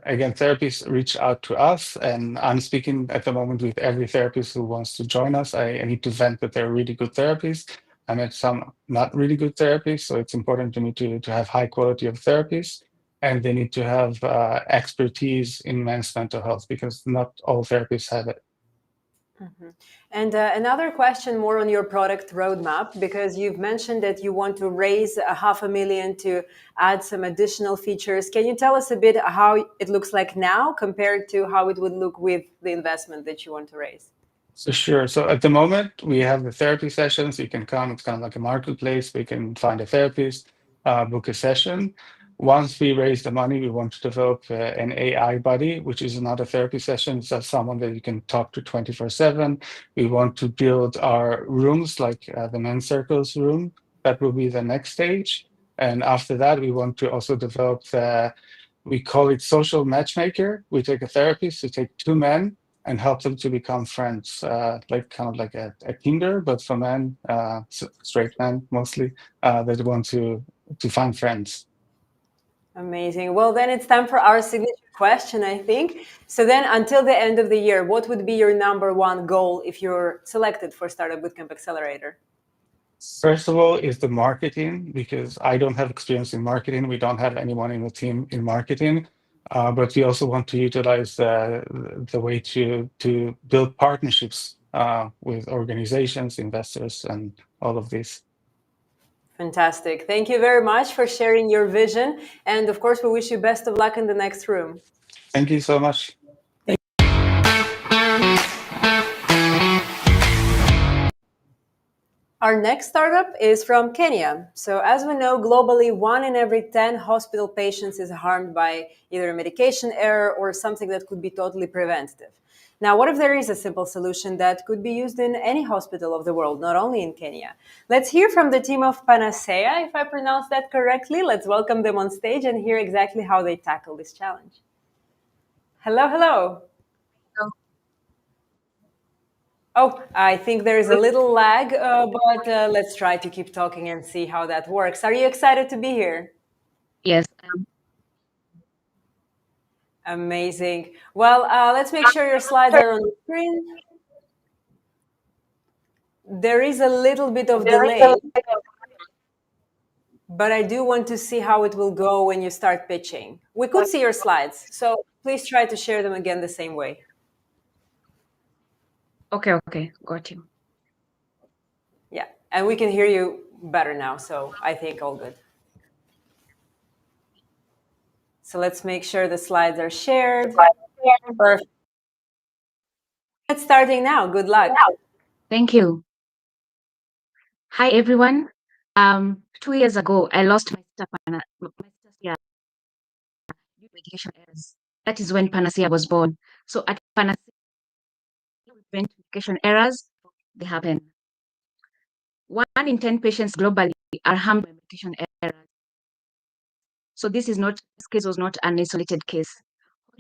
Again, therapists reach out to us, and I'm speaking at the moment with every therapist who wants to join us. I need to vent that they're really good therapists. I met some not really good therapists, so it's important to me to have high quality of therapists, and they need to have expertise in men's mental health because not all therapists have it. Mm-hmm. And another question more on your product roadmap, because you've mentioned that you want to raise $500,000 to add some additional features. Can you tell us a bit how it looks like now compared to how it would look with the investment that you want to raise? So sure. So at the moment, we have the therapy sessions. You can come. It's kind of like a marketplace. We can find a therapist, book a session. Once we raise the money, we want to develop an AI buddy, which is another therapy session. It's someone that you can talk to 24/7. We want to build our rooms, like the men's circles room. That will be the next stage. And after that, we want to also develop we call it social matchmaker. We take a therapist to take 2 men and help them to become friends, like kind of like a Tinder, but for men, straight men mostly, that want to find friends. Amazing. Well, then it's time for our signature question, I think. So then until the end of the year, what would be your #1 goal if you're selected for Startup Bootcamp Accelerator? First of all is the marketing, because I don't have experience in marketing. We don't have anyone in the team in marketing, but we also want to utilize the way to build partnerships with organizations, investors, and all of this. Fantastic. Thank you very much for sharing your vision. And of course, we wish you best of luck in the next room. Thank you so much. Our next startup is from Kenya. So as we know, globally, 1 in every 10 hospital patients is harmed by either a medication error or something that could be totally preventative. Now, what if there is a simple solution that could be used in any hospital of the world, not only in Kenya? Let's hear from the team of Panacea, if I pronounce that correctly. Let's welcome them on stage and hear exactly how they tackle this challenge. Hello, hello. Oh, I think there is a little lag, but let's try to keep talking and see how that works. Are you excited to be here? Yes. Amazing. Well, let's make sure your slides are on the screen. There is a little bit of delay, but I do want to see how it will go when you start pitching. We could see your slides, so please try to share them again the same way. Okay, got you. Yeah, and we can hear you better now, so I think all good. So let's make sure the slides are shared. Perfect. It's starting now. Good luck. Thank you. Hi, everyone. 2 years ago, I lost my sister Panacea due to medication errors. That is when Panacea was born. So at Panacea, we prevent medication errors. They happen. 1 in 10 patients globally are harmed by medication errors. So this case was not an isolated case.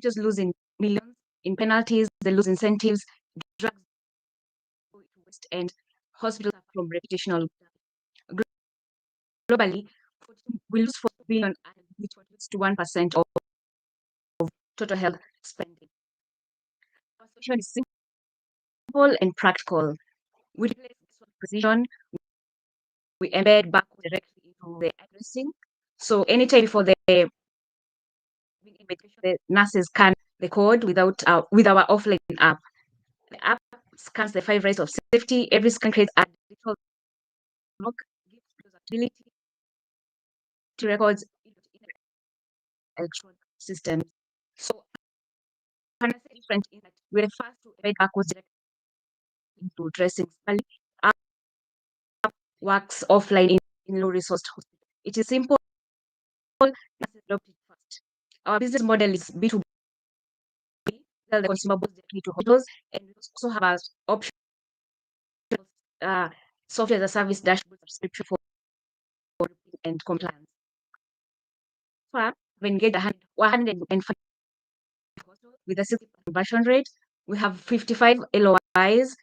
Just losing millions in penalties, they lose incentives, drugs go to waste, and hospitals are from reputational. Globally, we lose 40 billion, which contributes to 1% of total health spending. Our solution is simple and practical. We replace precision, we embed barcode directly into the addressing. So anytime before the nurses scan the code with our offline app. The app scans the 5 rays of safety. Every scan creates a digital log, gives usability to records electronic systems. So Panacea is different in that we're the first to embed barcodes directly into dressings. App works offline in low-resourced hospitals. It is simple. Nurses adopt it fast. Our business model is B2B. Sell the consumables directly to hospitals, and we also have an option software as a service dashboard subscription for and compliance. Far, we engaged 105 with a 60% conversion rate. We have 55 LOIs.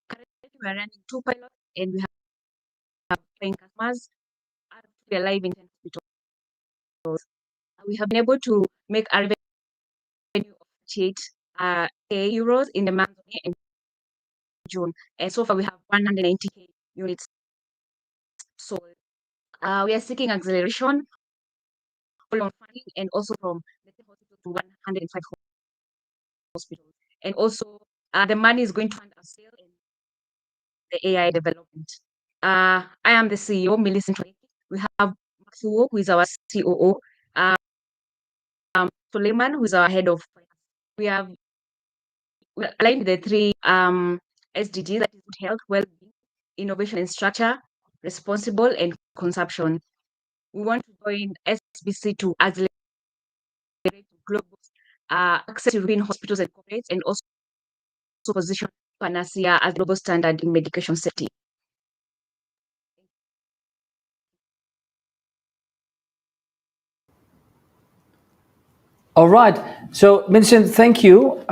Currently, we are running 2 pilots, and we have paying customers. We are live in 10 hospitals. We have been able to make a revenue of 88 euros in the month of May and June. And so far, we have 190 units sold. We are seeking acceleration from funding and also from the 10 hospitals to 105 hospitals. And also, the money is going to fund our sale and the AI development. I am the CEO, MilliMind. We have Maxuo, who is our COO, Suleiman, who is our head of finance. We aligned the 3 SDGs, that is good health, well-being, innovation and structure, responsible, and consumption. We want to join SBC to accelerate global access to European hospitals and corporates, and also position Panacea as global standard in medication safety. All right. So, Vincent, thank you.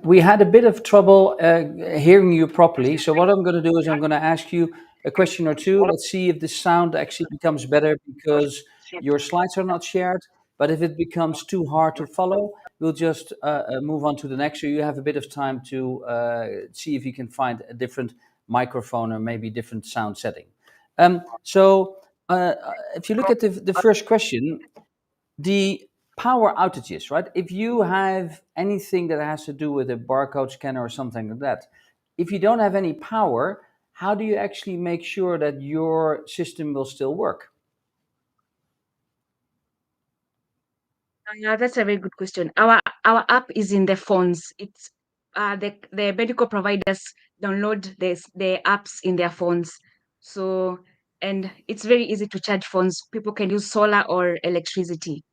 We had a bit of trouble hearing you properly. So what I'm going to do is I'm going to ask you a question or two. Let's see if the sound actually becomes better because your slides are not shared. But if it becomes too hard to follow, we'll just move on to the next. So you have a bit of time to see if you can find a different microphone or maybe different sound setting. So if you look at the first question, the power outages, right? If you have anything that has to do with a barcode scanner or something like that, if you don't have any power, how do you actually make sure that your system will still work? That's a very good question. Our app is in the phones. It's the medical providers download the apps in their phones. So, and it's very easy to charge phones. People can use solar or electricity.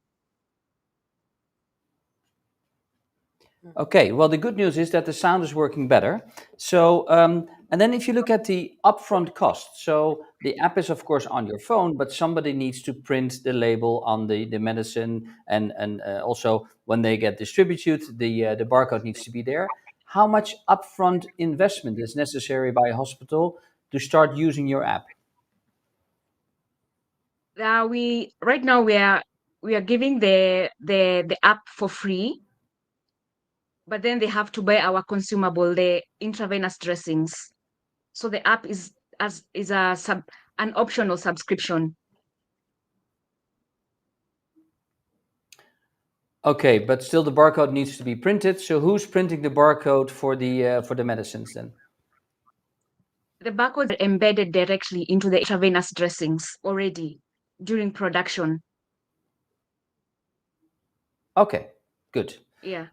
Okay, well, the good news is that the sound is working better. So, and then if you look at the upfront cost, so the app is of course on your phone, but somebody needs to print the label on the medicine, and also when they get distributed, the barcode needs to be there. how much upfront investment is necessary by a hospital to start using your app? Right now we are giving the app for free, but then they have to buy our consumable, the intravenous dressings. So the app is an optional subscription. Okay, but still the barcode needs to be printed. So who's printing the barcode for the medicines then? The barcodes are embedded directly into the intravenous dressings already during production. Okay, good. Yeah.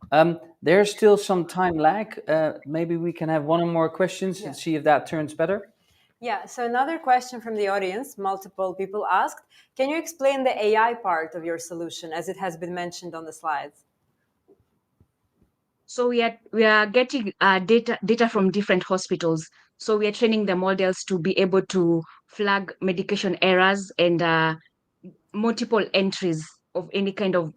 There's still some time lag. Maybe we can have one or more questions and see if that turns better. Yeah, so another question from the audience, multiple people asked, can you explain the AI part of your solution as it has been mentioned on the slides? So we are getting data from different hospitals. So we are training the models to be able to flag medication errors and multiple entries of any kind of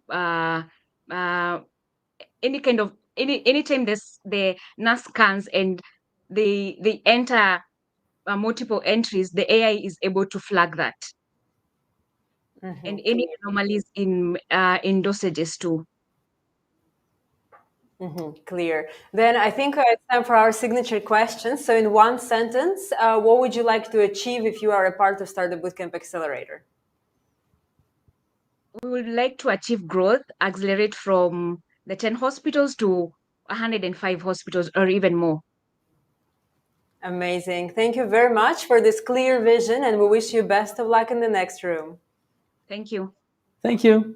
anytime the nurse scans and they enter multiple entries, the AI is able to flag that. Mm-hmm. And any anomalies in dosages too. Mm-hmm. Clear. Then I think it's time for our signature questions. So in one sentence, what would you like to achieve if you are a part of Startup Bootcamp Accelerator? We would like to achieve growth, accelerate from the 10 hospitals to 105 hospitals or even more. Amazing. Thank you very much for this clear vision, and we wish you best of luck in the next room. Thank you. Thank you.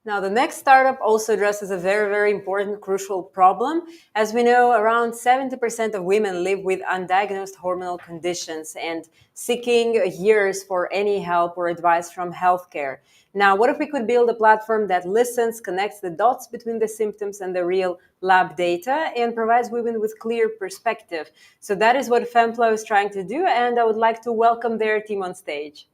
Now, the next startup also addresses a very, very important, crucial problem. As we know, around 70% of women live with undiagnosed hormonal conditions and seeking years for any help or advice from healthcare. Now, what if we could build a platform that listens, connects the dots between the symptoms and the real lab data, and provides women with clear perspective? So that is what FemFlow is trying to do, and I would like to welcome their team on stage.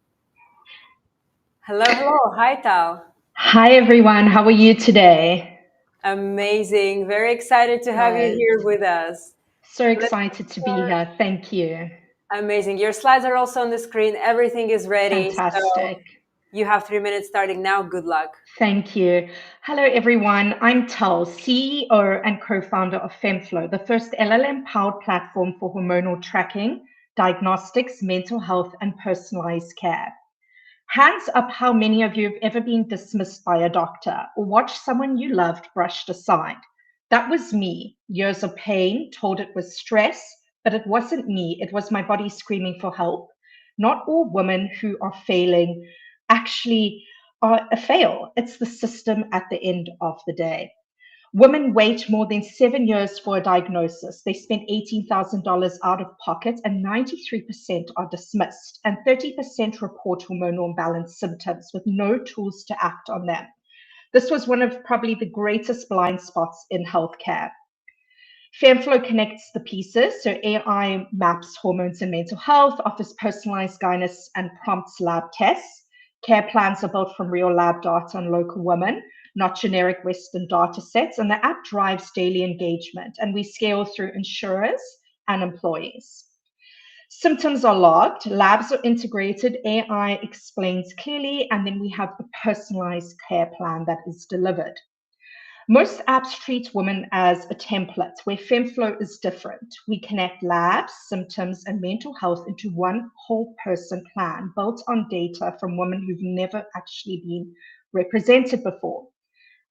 Hello, hello. Hi, Tal. Hi, everyone. How are you today? Amazing. Very excited to have you here with us. So excited to be here. Thank you. Amazing. Your slides are also on the screen. Everything is ready. Fantastic. So you have 3 minutes starting now. Good luck. Thank you. Hello, everyone. I'm Tal, CEO and co-founder of FemFlow, the first LLM-powered platform for hormonal tracking, diagnostics, mental health, and personalized care. Hands up how many of you have ever been dismissed by a doctor or watched someone you loved brushed aside. That was me. Years of pain, told it was stress, but it wasn't me. It was my body screaming for help. Not all women who are failing actually are a fail. It's the system at the end of the day. Women wait more than 7 years for a diagnosis. They spend $18,000 out of pocket, and 93% are dismissed, and 30% report hormonal imbalance symptoms with no tools to act on them. This was one of probably the greatest blind spots in healthcare. FemFlow connects the pieces, so AI maps hormones and mental health, offers personalized guidance and prompts lab tests. Care plans are built from real lab data on local women, not generic Western data sets, and the app drives daily engagement, and we scale through insurers and employees. Symptoms are logged, labs are integrated, AI explains clearly, and then we have a personalized care plan that is delivered. Most apps treat women as a template, where FemFlow is different. We connect labs, symptoms, and mental health into one whole person plan built on data from women who've never actually been represented before.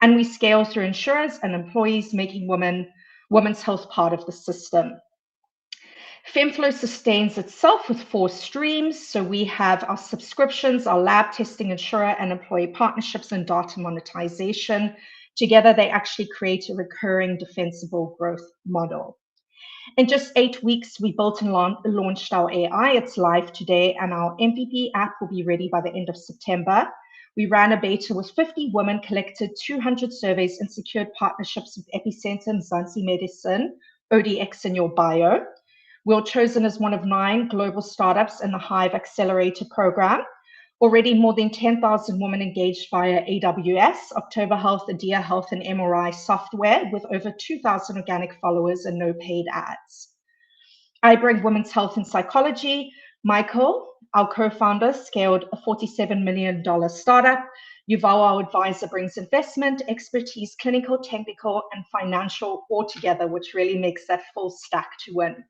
And we scale through insurers and employees, making women's health part of the system. FemFlow sustains itself with 4 streams. So we have our subscriptions, our lab testing, insurer and employee partnerships, and data monetization. Together, they actually create a recurring defensible growth model. In just 8 weeks, we built and launched our AI. It's live today, and our MVP app will be ready by the end of September. We ran a beta with 50 women, collected 200 surveys, and secured partnerships with Epicenter and Zanzi Medicine, ODX in your bio. We were chosen as one of 9 global startups in the Hive Accelerator program. Already more than 10,000 women engaged via AWS, October Health, Adia Health, and MRI software with over 2,000 organic followers and no paid ads. I bring women's health and psychology. Michael, our co-founder, scaled a $47 million startup. Yuval, our advisor, brings investment, expertise, clinical, technical, and financial all together, which really makes that full stack to win.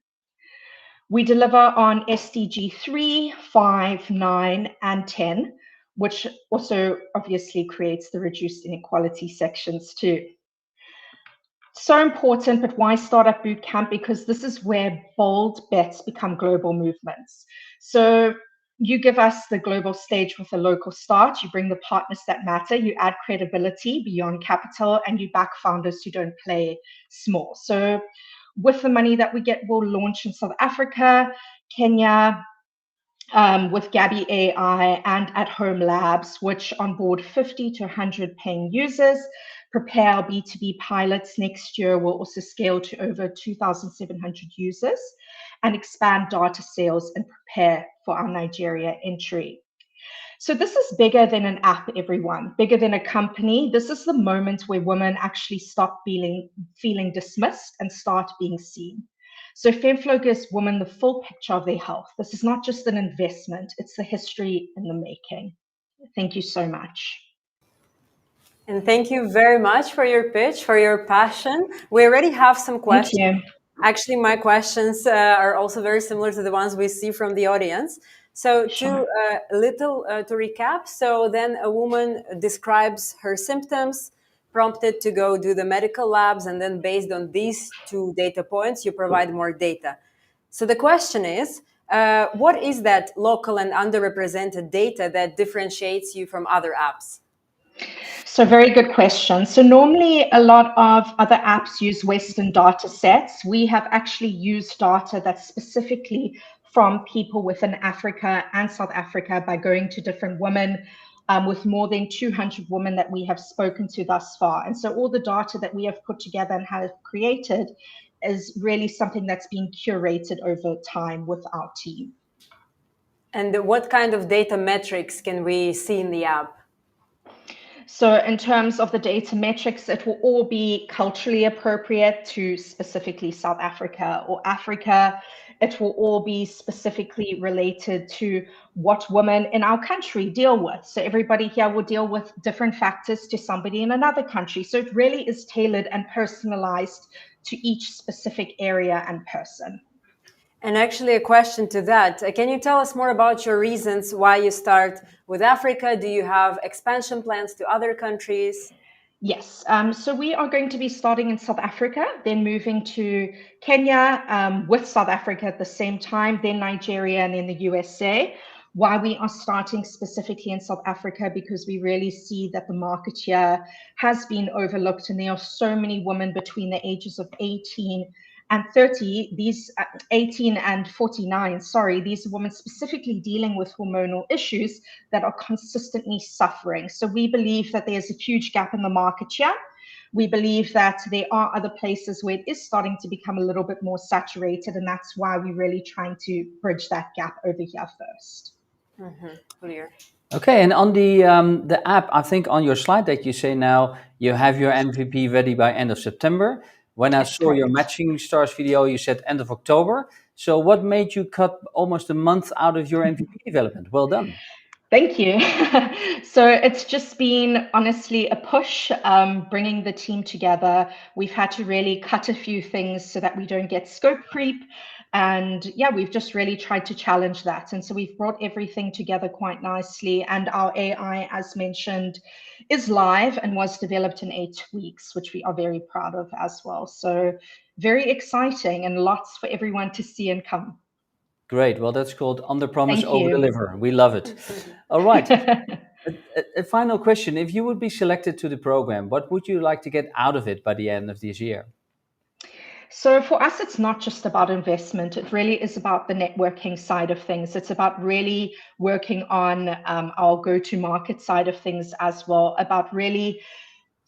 We deliver on SDG 3, 5, 9, and 10, which also obviously creates the reduced inequality sections too. So important, but why Startup Bootcamp? Because this is where bold bets become global movements. So you give us the global stage with a local start, you bring the partners that matter, you add credibility beyond capital, and you back founders who don't play small. So with the money that we get, we'll launch in South Africa, Kenya, with Gabby AI and At Home Labs, which onboard 50 to 100 paying users. Prepare our B2B pilots next year will also scale to over 2,700 users and expand data sales and prepare for our Nigeria entry. So this is bigger than an app, everyone, bigger than a company. This is the moment where women actually stop feeling dismissed and start being seen. So FemFlow gives women the full picture of their health. This is not just an investment, it's the history in the making. Thank you so much. And thank you very much for your pitch, for your passion. We already have some questions. Thank you. Actually, my questions are also very similar to the ones we see from the audience. So to recap, so then a woman describes her symptoms, prompted to go do the medical labs, and then based on these 2 data points, you provide more data. So the question is, what is that local and underrepresented data that differentiates you from other apps? So very good question. So normally a lot of other apps use Western data sets. We have actually used data that's specifically from people within Africa and South Africa by going to different women, with more than 200 women that we have spoken to thus far. And so all the data that we have put together and have created is really something that's been curated over time with our team. And what kind of data metrics can we see in the app? So in terms of the data metrics, it will all be culturally appropriate to specifically South Africa or Africa. It will all be specifically related to what women in our country deal with. So everybody here will deal with different factors to somebody in another country. So it really is tailored and personalized to each specific area and person. And actually a question to that, can you tell us more about your reasons why you start with Africa? Do you have expansion plans to other countries? Yes, so we are going to be starting in South Africa, then moving to Kenya with South Africa at the same time, then Nigeria and then the USA. Why we are starting specifically in South Africa, because we really see that the market here has been overlooked, and there are so many women between the ages of 18 and 30, these 18 and 49, sorry, these women specifically dealing with hormonal issues that are consistently suffering. So we believe that there's a huge gap in the market here. We believe that there are other places where it is starting to become a little bit more saturated, and that's why we're really trying to bridge that gap over here first. Clear. Okay, and on the app, I think on your slide that you say now you have your MVP ready by end of September. When I saw your Matching Stars video, you said end of October. So what made you cut almost a month out of your MVP development? Well done. Thank you. So it's just been honestly a push, bringing the team together. We've had to really cut a few things so that we don't get scope creep. And yeah, we've just really tried to challenge that. And so we've brought everything together quite nicely. And our AI, as mentioned, is live and was developed in 8 weeks, which we are very proud of as well. So very exciting and lots for everyone to see and come. Great. Well, that's called under promise, Thank over you. deliver. We love it. All right. A final question. If you would be selected to the program, what would you like to get out of it by the end of this year? So for us, it's not just about investment. It really is about the networking side of things. It's about really working on our go-to-market side of things as well, about really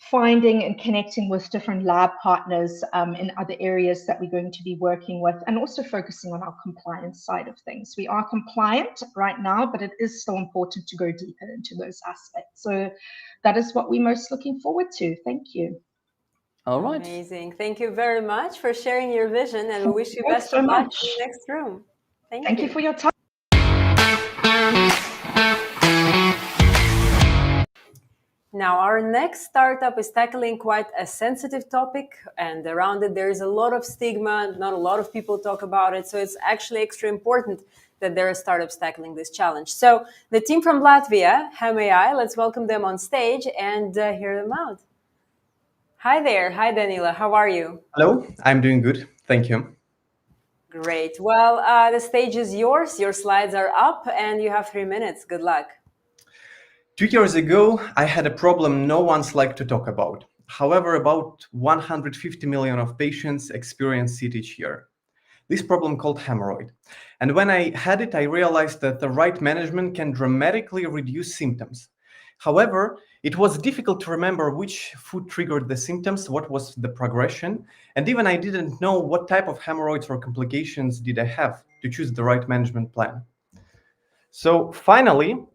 finding and connecting with different lab partners in other areas that we're going to be working with, and also focusing on our compliance side of things. We are compliant right now, but it is still important to go deeper into those aspects. So that is what we're most looking forward to. Thank you. All right. Amazing. Thank you very much for sharing your vision, and we wish you Thanks best so of luck much. in the next room. Thank you for your time. Now, our next startup is tackling quite a sensitive topic, and around it there is a lot of stigma. Not a lot of people talk about it, so it's actually extra important that there are startups tackling this challenge. So the team from Latvia, Medai, let's welcome them on stage and hear them out. Hi there. Hi, Danila. How are you? Hello, I'm doing good. Thank you. Great. Well, the stage is yours. Your slides are up and you have 3 minutes. Good luck. 2 years ago, I had a problem no one's like to talk about. However, about 150 million of patients experience it each year. This problem called hemorrhoid. And when I had it, I realized that the right management can dramatically reduce symptoms. However, it was difficult to remember which food triggered the symptoms, what was the progression, and even I didn't know what type of hemorrhoids or complications did I have to choose the right management plan. So finally,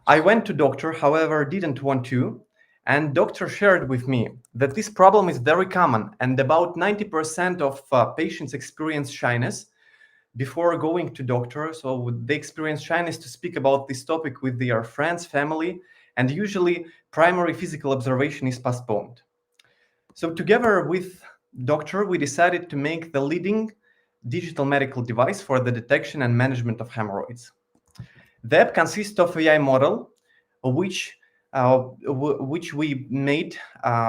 I went to doctor, however, didn't want to, and doctor shared with me that this problem is very common and about 90% of patients experience shyness before going to doctor. So they experience shyness to speak about this topic with their friends, family, and usually primary physical observation is postponed. So together with doctor, we decided to make the leading digital medical device for the detection and management of hemorrhoids. The app consists of AI model, which we made.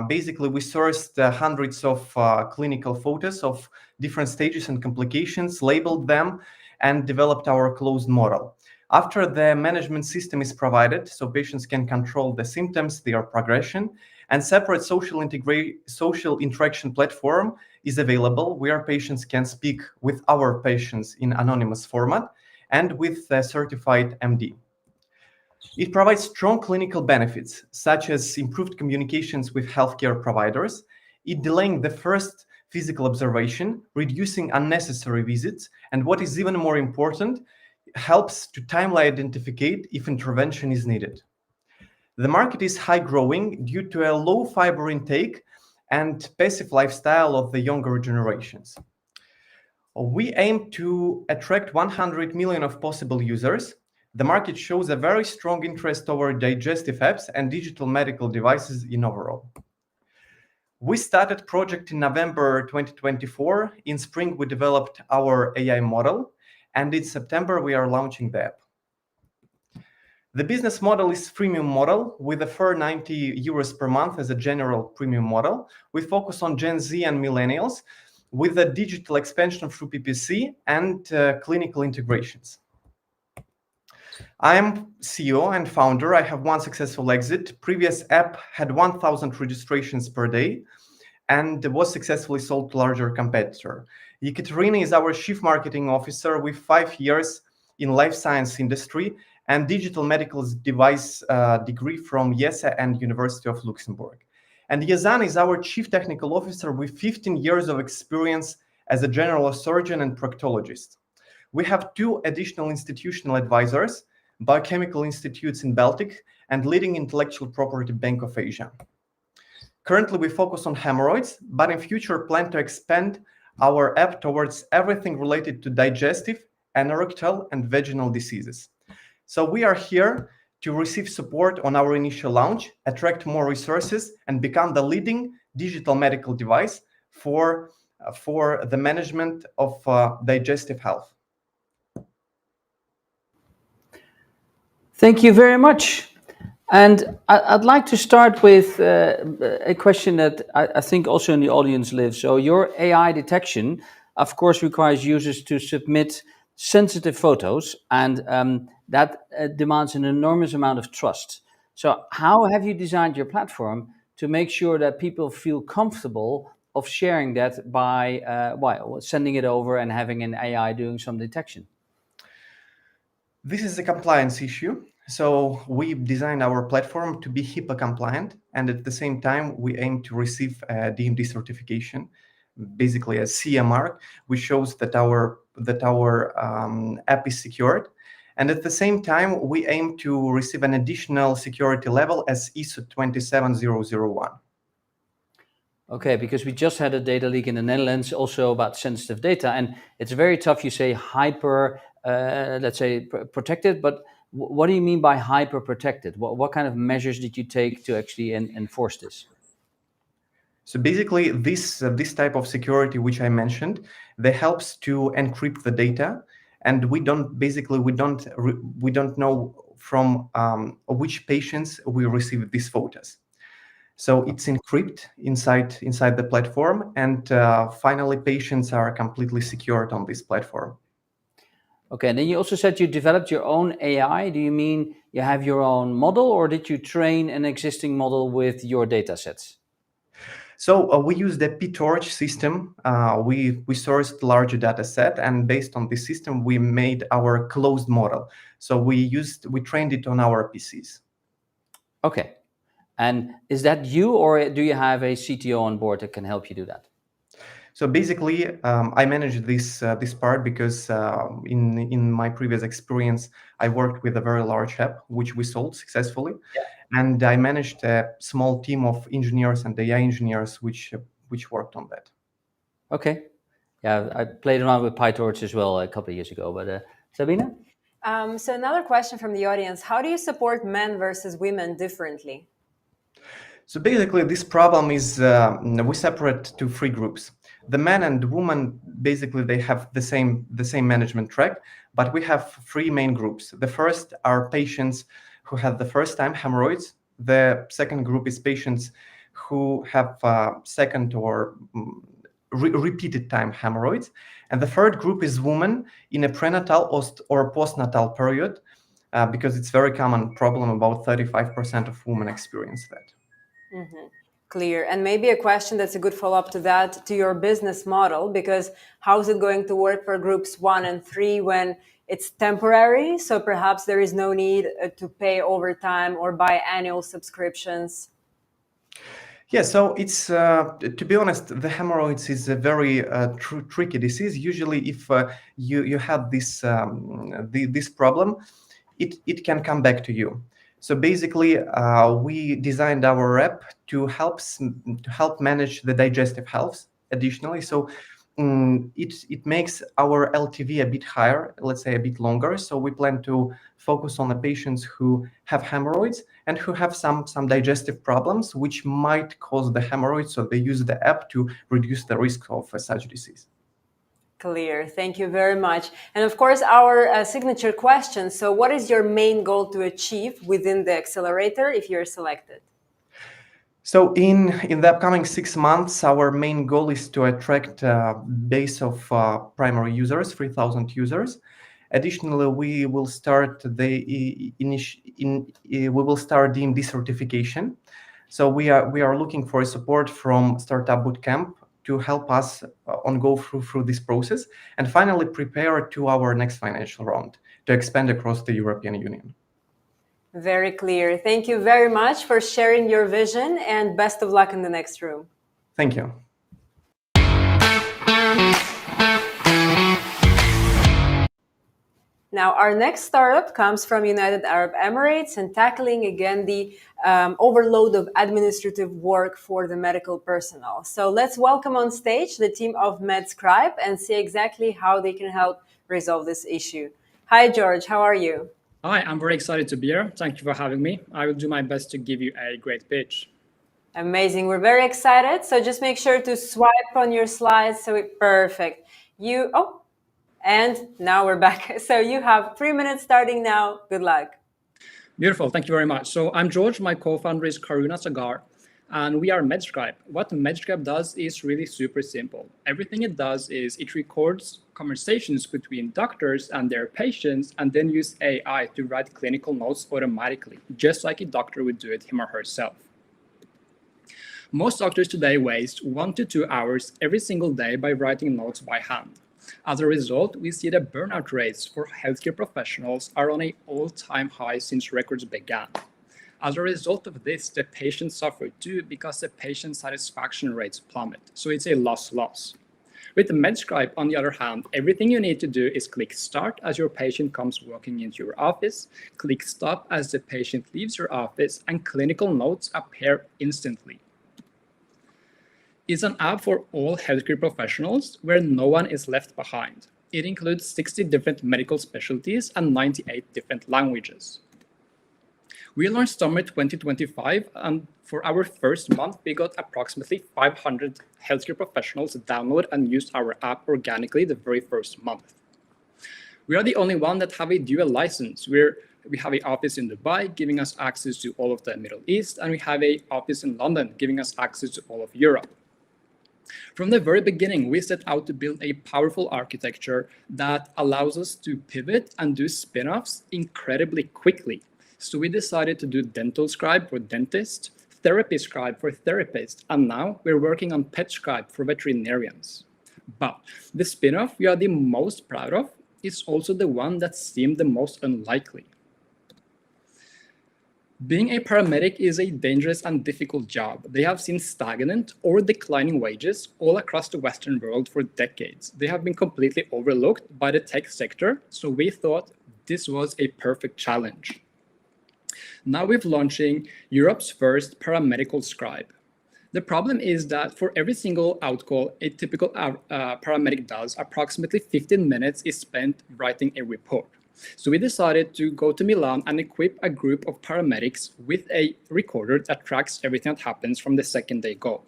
Basically, we sourced hundreds of clinical photos of different stages and complications, labeled them, and developed our closed model. After the management system is provided, so patients can control the symptoms, their progression, and separate social interaction platform is available where patients can speak with our patients in anonymous format and with a certified MD. It provides strong clinical benefits, such as improved communications with healthcare providers, it delaying the first physical observation, reducing unnecessary visits, and what is even more important, helps to timely identify if intervention is needed. The market is high growing due to a low fiber intake and passive lifestyle of the younger generations. We aim to attract 100 million of possible users. The market shows a very strong interest toward digestive apps and digital medical devices in overall. We started project in November 2024. In spring, we developed our AI model, and in September, we are launching the app. The business model is freemium model with a fee 90 euros per month as a general premium model. We focus on Gen Z and millennials with a digital expansion through PPC and clinical integrations. I am CEO and founder. I have one successful exit. Previous app had 1,000 registrations per day and was successfully sold to larger competitor. Ekaterina is our chief marketing officer with 5 years in life science industry and digital medical device degree from IESA and University of Luxembourg. And Yazan is our chief technical officer with 15 years of experience as a general surgeon and proctologist. We have 2 additional institutional advisors, biochemical institutes in Baltic and leading intellectual property Bank of Asia. Currently, we focus on hemorrhoids, but in future plan to expand our app towards everything related to digestive, anorectal, and vaginal diseases. So we are here to receive support on our initial launch, attract more resources, and become the leading digital medical device for the management of digestive health. Thank you very much. And I'd like to start with a question that I think also in the audience lives. So your AI detection, of course, requires users to submit sensitive photos, and that demands an enormous amount of trust. So how have you designed your platform to make sure that people feel comfortable of sharing that by sending it over and having an AI doing some detection? This is a compliance issue. So we designed our platform to be HIPAA compliant, and at the same time, we aim to receive a DMD certification, basically a CE mark, which shows that our app is secured. And at the same time, we aim to receive an additional security level as ISO 27001. Okay, because we just had a data leak in the Netherlands also about sensitive data, and it's very tough. You say hyper, let's say protected, but what do you mean by hyper protected? What kind of measures did you take to actually enforce this? So basically, this type of security which I mentioned, that helps to encrypt the data, and we don't know from which patients we receive these photos. So it's encrypted inside the platform, and finally, patients are completely secured on this platform. Okay, and then you also said you developed your own AI. Do you mean you have your own model, or did you train an existing model with your data sets? So we use the PTorch system. We sourced larger data set, and based on this system, we made our closed model. So we trained it on our PCs. Okay, and is that you, or do you have a CTO on board that can help you do that? So basically, I managed this part because in my previous experience, I worked with a very large app which we sold successfully, and I managed a small team of engineers and AI engineers which worked on that. Okay, yeah, I played around with PyTorch as well a couple of years ago. But Sabina? So another question from the audience: how do you support men versus women differently? So basically, this problem is we separate to three groups. The men and the women, basically, they have the same management track, but we have three main groups. The first are patients who have the first time hemorrhoids. The second group is patients who have second or repeated time hemorrhoids. And the third group is women in a prenatal or postnatal period, because it's very common problem. About 35% of women experience that. Mm-hmm. Clear. And maybe a question that's a good follow-up to that, to your business model, because how is it going to work for groups 1 and 3 when it's temporary? So perhaps there is no need to pay overtime or buy annual subscriptions. Yeah, so it's to be honest, the hemorrhoids is a very tricky disease. Usually, if you have this this problem, it can come back to you. So basically, we designed our app to help manage the digestive health. Additionally, so it makes our LTV a bit higher, let's say a bit longer. So we plan to focus on the patients who have hemorrhoids and who have some digestive problems, which might cause the hemorrhoids. So they use the app to reduce the risk of such disease. Clear. Thank you very much. And of course, our signature question. So what is your main goal to achieve within the accelerator if you're selected? So in the upcoming 6 months, our main goal is to attract a base of primary users, 3,000 users. Additionally, we will start the DMD certification. So we are looking for support from Startup Bootcamp to help us go through this process, and finally prepare to our next financial round to expand across the European Union. Very clear. Thank you very much for sharing your vision, and best of luck in the next room. Thank you. Now, our next startup comes from United Arab Emirates and tackling again the overload of administrative work for the medical personnel. So let's welcome on stage the team of MedScribe and see exactly how they can help resolve this issue. Hi, George. How are you? Hi, I'm very excited to be here. Thank you for having me. I will do my best to give you a great pitch. Amazing. We're very excited. So just make sure to swipe on your slides. Perfect. And now we're back. So you have 3 minutes starting now. Good luck. Beautiful. Thank you very much. So I'm George. My co-founder is Karuna Sagar, and we are MedScribe. What MedScribe does is really super simple. Everything it does is it records conversations between doctors and their patients, and then use AI to write clinical notes automatically, just like a doctor would do it him or herself. Most doctors today waste 1 to 2 hours every single day by writing notes by hand. As a result, we see the burnout rates for healthcare professionals are on an all-time high since records began. As a result of this, the patients suffer too because the patient satisfaction rates plummet. So it's a loss-loss. With the MedScribe, on the other hand, everything you need to do is click Start as your patient comes walking into your office, click Stop as the patient leaves your office, and clinical notes appear instantly. It's an app for all healthcare professionals where no one is left behind. It includes 60 different medical specialties and 98 different languages. We launched summer 2025, and for our first month, we got approximately 500 healthcare professionals download and use our app organically the very first month. We are the only one that have a dual license, where we have an office in Dubai, giving us access to all of the Middle East, and we have an office in London, giving us access to all of Europe. From the very beginning, we set out to build a powerful architecture that allows us to pivot and do spin-offs incredibly quickly. So we decided to do Dental Scribe for dentists, Therapy Scribe for therapists, and now we're working on Pet Scribe for veterinarians. But the spin-off we are the most proud of is also the one that seemed the most unlikely. Being a paramedic is a dangerous and difficult job. They have seen stagnant or declining wages all across the Western world for decades. They have been completely overlooked by the tech sector, so we thought this was a perfect challenge. Now we're launching Europe's first paramedical scribe. The problem is that for every single outcall a typical paramedic does, approximately 15 minutes is spent writing a report. So we decided to go to Milan and equip a group of paramedics with a recorder that tracks everything that happens from the second they go.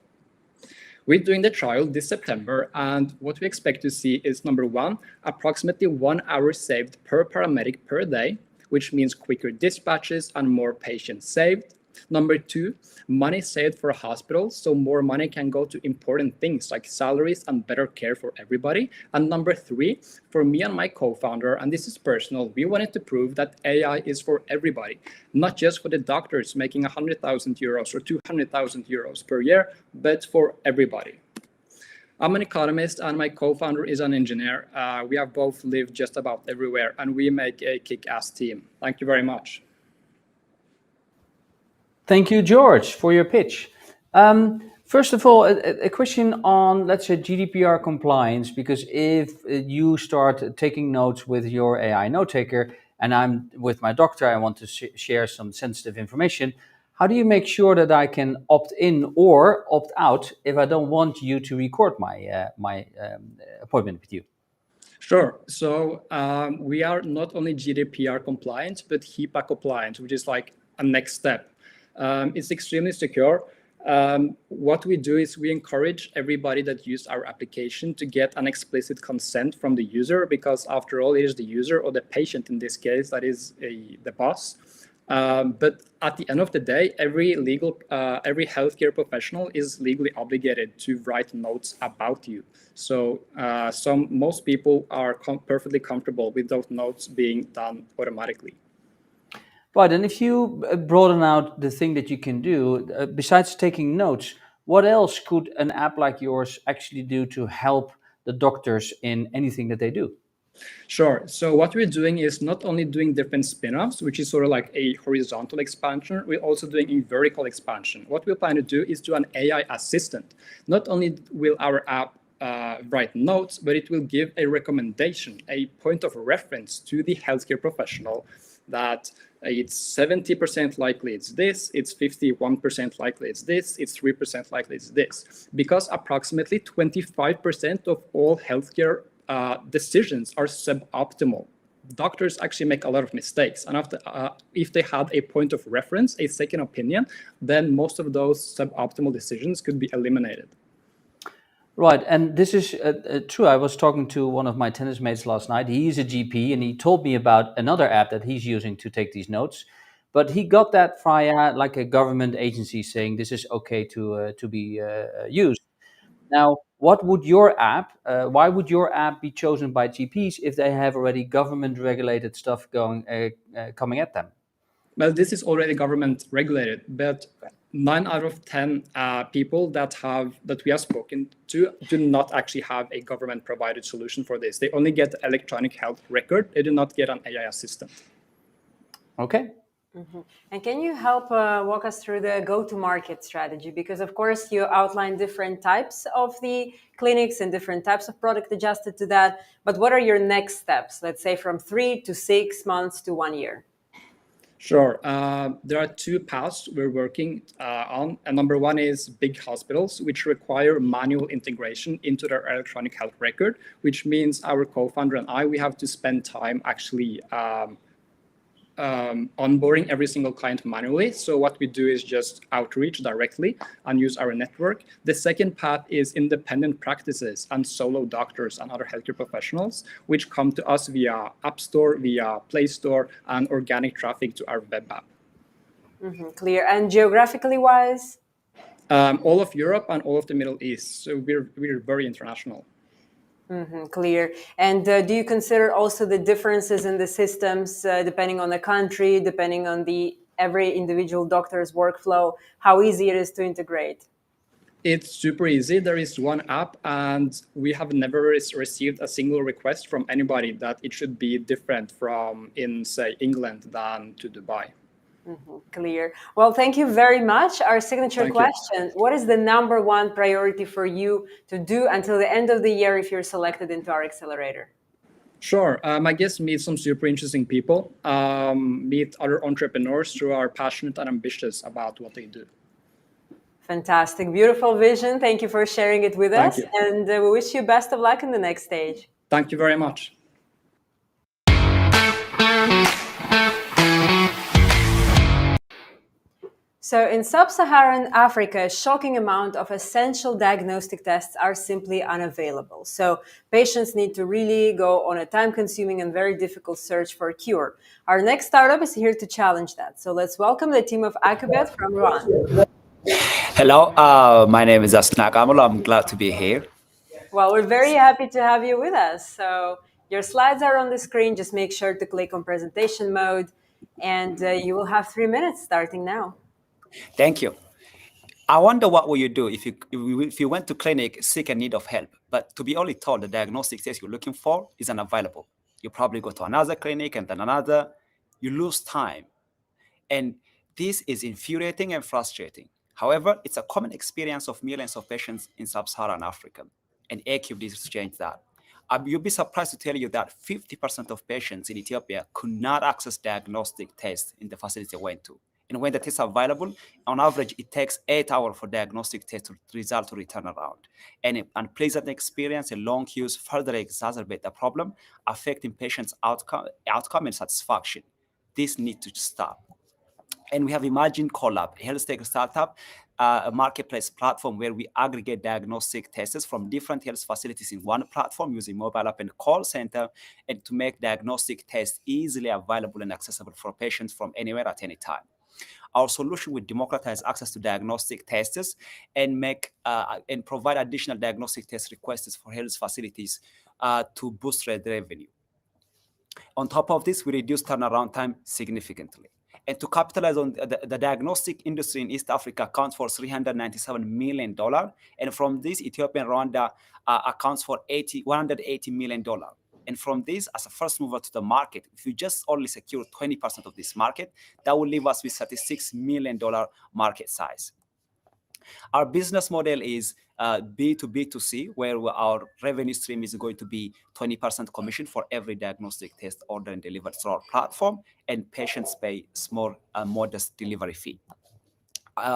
We're doing the trial this September, and what we expect to see is, number one, approximately 1 hour saved per paramedic per day, which means quicker dispatches and more patients saved. Number two, money saved for hospitals, so more money can go to important things like salaries and better care for everybody. And number three, for me and my co-founder, and this is personal, we wanted to prove that AI is for everybody, not just for the doctors making 100,000 euros or 200,000 euros per year, but for everybody. I'm an economist and my co-founder is an engineer. We have both lived just about everywhere and we make a kick-ass team. Thank you very much. Thank you, George, for your pitch. First of all, a question on, let's say, GDPR compliance, because if you start taking notes with your AI note taker and I'm with my doctor, I want to share some sensitive information. How do you make sure that I can opt in or opt out if I don't want you to record my appointment with you? Sure. So we are not only GDPR compliant, but HIPAA compliant, which is like a next step. It's extremely secure. What we do is we encourage everybody that used our application to get an explicit consent from the user, because after all, it is the user or the patient in this case that is the boss. But at the end of the day, every healthcare professional is legally obligated to write notes about you. So most people are perfectly comfortable with those notes being done automatically. Right, and if you broaden out the thing that you can do, besides taking notes, what else could an app like yours actually do to help the doctors in anything that they do? Sure. So what we're doing is not only doing different spin-offs, which is sort of like a horizontal expansion, we're also doing a vertical expansion. What we plan to do is do an AI assistant. Not only will our app write notes, but it will give a recommendation, a point of reference to the healthcare professional that it's 70% likely it's this, it's 51% likely it's this, it's 3% likely it's this. Because approximately 25% of all healthcare decisions are suboptimal. Doctors actually make a lot of mistakes. And if they had a point of reference, a second opinion, then most of those suboptimal decisions could be eliminated. Right, and this is true. I was talking to one of my tennis mates last night. He's a GP, and he told me about another app that he's using to take these notes. But he got that via like a government agency saying this is okay to be used. Now, what would your app? Why would your app be chosen by GPs if they have already government-regulated stuff coming at them? Well, this is already government regulated, but 9 out of 10 people that we have spoken to do not actually have a government provided solution for this. They only get electronic health record. They do not get an AI assistant. Okay. Mm-hmm. And can you help walk us through the go-to-market strategy? Because of course you outline different types of the clinics and different types of product adjusted to that. But what are your next steps? Let's say from 3 to 6 months to 1 year. Sure. There are two paths we're working on. And number one is big hospitals, which require manual integration into their electronic health record, which means our co-founder and we have to spend time actually onboarding every single client manually. So what we do is just outreach directly and use our network. The second path is independent practices and solo doctors and other healthcare professionals, which come to us via App Store, via Play Store, and organic traffic to our web app. Mm-hmm. Clear. And geographically wise? All of Europe and all of the Middle East. So we're very international. Mm-hmm, clear. And do you consider also the differences in the systems depending on the country, depending on every individual doctor's workflow, how easy it is to integrate? It's super easy. There is one app, and we have never received a single request from anybody that it should be different from in, say, England than to Dubai. Mm-hmm, clear. Well, thank you very much. Our signature question, what is the number one priority for you to do until the end of the year if you're selected into our accelerator? Sure. I guess meet some super interesting people, meet other entrepreneurs who are passionate and ambitious about what they do. Fantastic. Beautiful vision. Thank you for sharing it with us. And we wish you best of luck in the next stage. Thank you very much. So in sub-Saharan Africa, a shocking amount of essential diagnostic tests are simply unavailable. So patients need to really go on a time-consuming and very difficult search for a cure. Our next startup is here to challenge that. So let's welcome the team of ACUB from Rwanda. Hello, my name is Asnak Amolo. I'm glad to be here. Well, we're very happy to have you with us. So your slides are on the screen. Just make sure to click on presentation mode, and you will have 3 minutes starting now. Thank you. I wonder what will you do if you went to clinic sick and need of help, but to be only told the diagnostic test you're looking for is unavailable. You probably go to another clinic and then another. You lose time. And this is infuriating and frustrating. However, it's a common experience of millions of patients in sub-Saharan Africa, and ACUB needs to change that. You'll be surprised to tell you that 50% of patients in Ethiopia could not access diagnostic tests in the facility they went to. And when the tests are available, on average, it takes 8 hours for diagnostic test result to return around. And an unpleasant experience and long queues further exacerbate the problem, affecting patients' outcome and satisfaction. This needs to stop. And we have imagined Collab, a health tech startup, a marketplace platform where we aggregate diagnostic tests from different health facilities in one platform using mobile app and call center, and to make diagnostic tests easily available and accessible for patients from anywhere at any time. Our solution will democratize access to diagnostic tests and and provide additional diagnostic test requests for health facilities to boost their revenue. On top of this, we reduce turnaround time significantly. And to capitalize on the diagnostic industry in East Africa accounts for $397 million. And from this, Ethiopia and Rwanda accounts for $180 million. And from this, as a first mover to the market, if you just only secure 20% of this market, that will leave us with $36 million market size. Our business model is B2B2C, where our revenue stream is going to be 20% commission for every diagnostic test ordered and delivered through our platform, and patients pay small, modest delivery fee.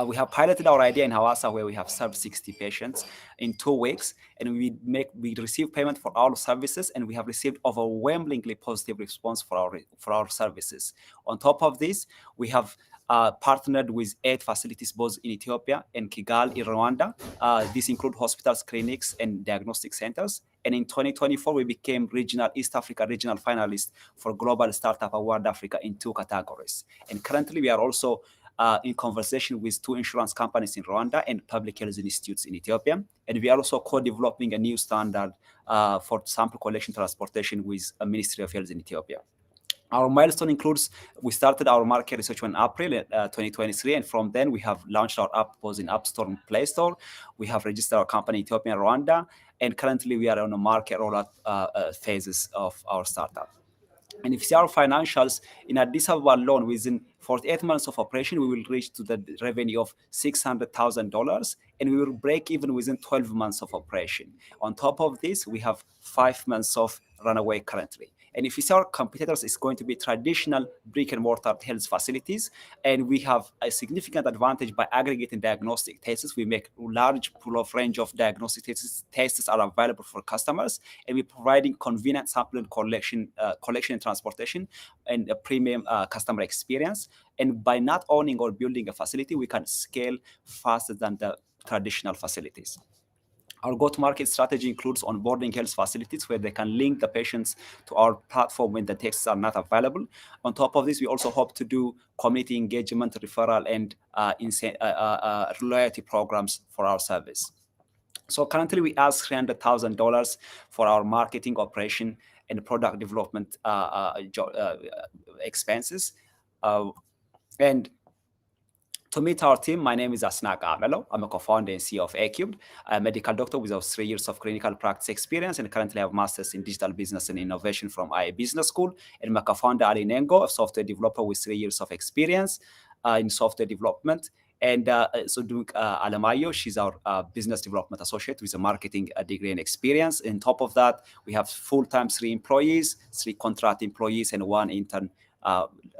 We have piloted our idea in Hawassa, where we have served 60 patients in 2 weeks, and we receive payment for all services, and we have received overwhelmingly positive response for our services. On top of this, we have partnered with 8 facilities both in Ethiopia and Kigali in Rwanda. These include hospitals, clinics, and diagnostic centers. And in 2024, we became East Africa regional finalist for Global Startup Award Africa in 2 categories. And currently, we are also in conversation with 2 insurance companies in Rwanda and public health institutes in Ethiopia. And we are also co-developing a new standard for sample collection transportation with a Ministry of Health in Ethiopia. Our milestone includes we started our market research in April 2023, and from then we have launched our app both in App Store and Play Store. We have registered our company in Ethiopia and Rwanda, and currently we are on the market rollout phases of our startup. And if you see our financials, in Addis Ababa alone, within 48 months of operation, we will reach to the revenue of $600,000, and we will break even within 12 months of operation. On top of this, we have 5 months of runaway currently. And if you see our competitors, it's going to be traditional brick and mortar health facilities. And we have a significant advantage by aggregating diagnostic tests. We make a large pool of range of diagnostic tests. Tests are available for customers, and we're providing convenient sample and collection and transportation and a premium customer experience. And by not owning or building a facility, we can scale faster than the traditional facilities. Our go-to-market strategy includes onboarding health facilities where they can link the patients to our platform when the tests are not available. On top of this, we also hope to do community engagement, referral, and loyalty programs for our service. So currently, we ask $300,000 for our marketing operation and product development expenses. And to meet our team, my name is Asnak Amelo. I'm a co-founder and CEO of ACUB, a medical doctor with over 3 years of clinical practice experience, and currently have masters in digital business and innovation from IA Business School. And my co-founder Ali Nengo, a software developer with 3 years of experience in software development. And so Alamayo, she's our business development associate with a marketing degree and experience. And on top of that, we have full-time 3 employees, 3 contract employees, and 1 intern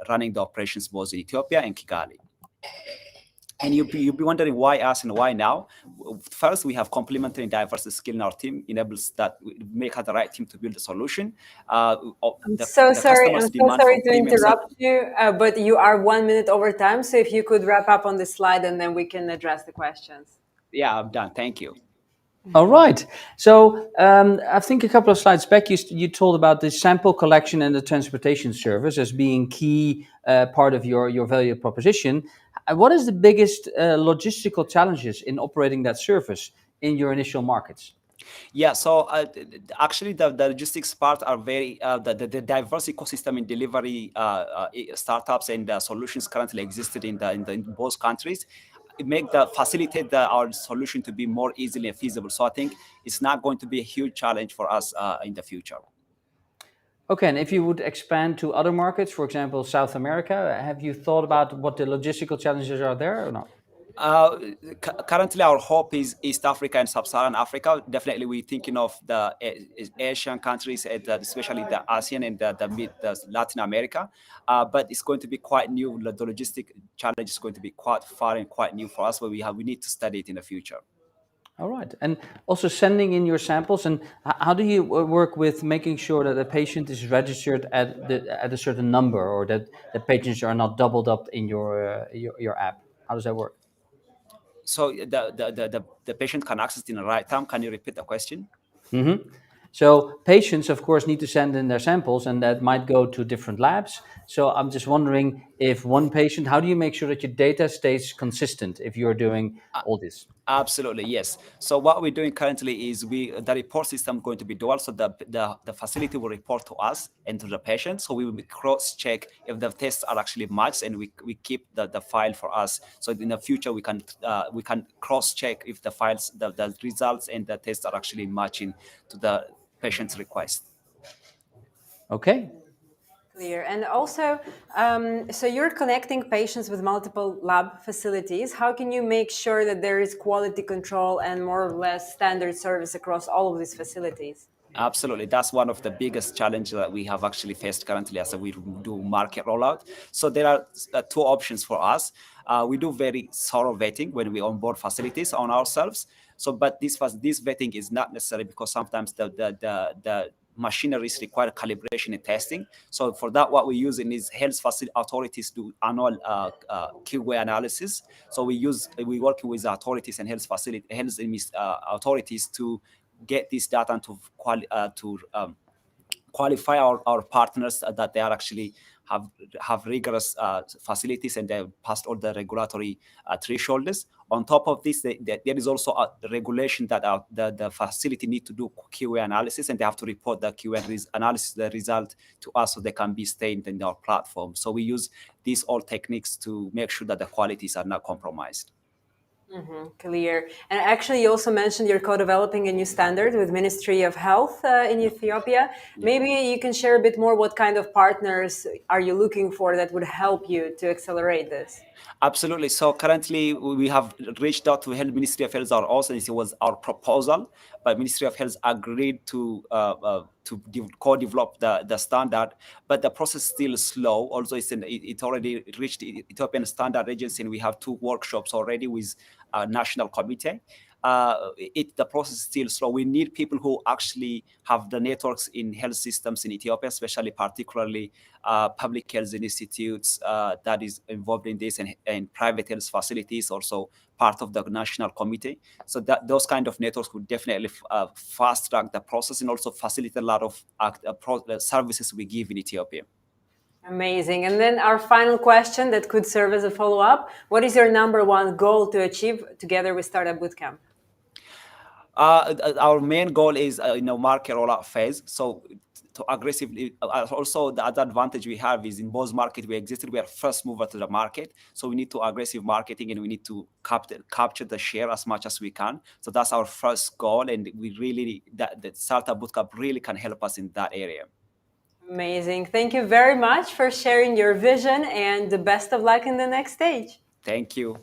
running the operations both in Ethiopia and Kigali. And you'll be wondering why us and why now. First, we have complementary and diverse skill in our team, enables that we make us the right team to build a solution. I'm so sorry to interrupt you, but you are 1 minute over time. So if you could wrap up on the slide, and then we can address the questions. Yeah, I'm done. Thank you. All right. So I think a couple of slides back, you told about the sample collection and the transportation service as being key part of your value proposition. What is the biggest logistical challenges in operating that service in your initial markets? Yeah, so actually the logistics part are very, the diverse ecosystem in delivery startups and solutions currently existed in both countries. It facilitate our solution to be more easily feasible. So I think it's not going to be a huge challenge for us in the future. Okay, and if you would expand to other markets, for example, South America, have you thought about what the logistical challenges are there or not? Currently, our hope is East Africa and Sub-Saharan Africa. Definitely, we're thinking of the Asian countries, especially the ASEAN and the Latin America. But it's going to be quite new. The logistic challenge is going to be quite far and quite new for us, but we need to study it in the future. All right. And also sending in your samples, and how do you work with making sure that a patient is registered at a certain number, or that the patients are not doubled up in your app? How does that work? So the patient can access it in the right time. Can you repeat the question? Mm-hmm. So patients, of course, need to send in their samples, and that might go to different labs. So I'm just wondering, if one patient, how do you make sure that your data stays consistent if you're doing all this? Absolutely, yes. So what we're doing currently is the report system is going to be dual. So the facility will report to us and to the patient. So we will cross-check if the tests are actually matched, and we keep the file for us. So in the future, we can cross-check if the files, the results and the tests are actually matching to the patient's request. Okay. Clear. And also, so you're connecting patients with multiple lab facilities. How can you make sure that there is quality control and more or less standard service across all of these facilities? Absolutely. That's one of the biggest challenges that we have actually faced currently as we do market rollout. So there are 2 options for us. We do very thorough vetting when we onboard facilities on ourselves. So, but this vetting is not necessary because sometimes the machineries require calibration and testing. So for that, what we're using is health facility authorities do annual QA analysis. So we're working with authorities and health authorities to get this data and to qualify our partners that they are actually have rigorous facilities, and they have passed all the regulatory thresholds. On top of this, there is also a regulation that the facility need to do QA analysis, and they have to report the QA analysis, the result, to us, so they can be stayed in our platform. So we use these all techniques to make sure that the qualities are not compromised. Clear. And actually, you also mentioned you're co-developing a new standard with Ministry of Health in Ethiopia. Maybe you can share a bit more. What kind of partners are you looking for that would help you to accelerate this? Absolutely. So currently, we have reached out to Health Ministry of Health. Also, this was our proposal, but Ministry of Health agreed to co-develop the standard. But the process is still slow. Also, it already reached the Ethiopian Standard Agency, and we have 2 workshops already with a national committee. The process is still slow. We need people who actually have the networks in health systems in Ethiopia, especially particularly public health institutes that is involved in this, and private health facilities, also part of the national committee. So those kind of networks would definitely fast track the process and also facilitate a lot of services we give in Ethiopia. Amazing. And then our final question that could serve as a follow-up. What is your #1 goal to achieve together with Startup Bootcamp? Our main goal is market rollout phase. So to aggressively, also the other advantage we have is in both markets we existed, we are first mover to the market. So we need to aggressive marketing, and we need to capture the share as much as we can. So that's our first goal, and we really, the Startup Bootcamp really can help us in that area. Amazing. Thank you very much for sharing your vision, and the best of luck in the next stage. Thank you.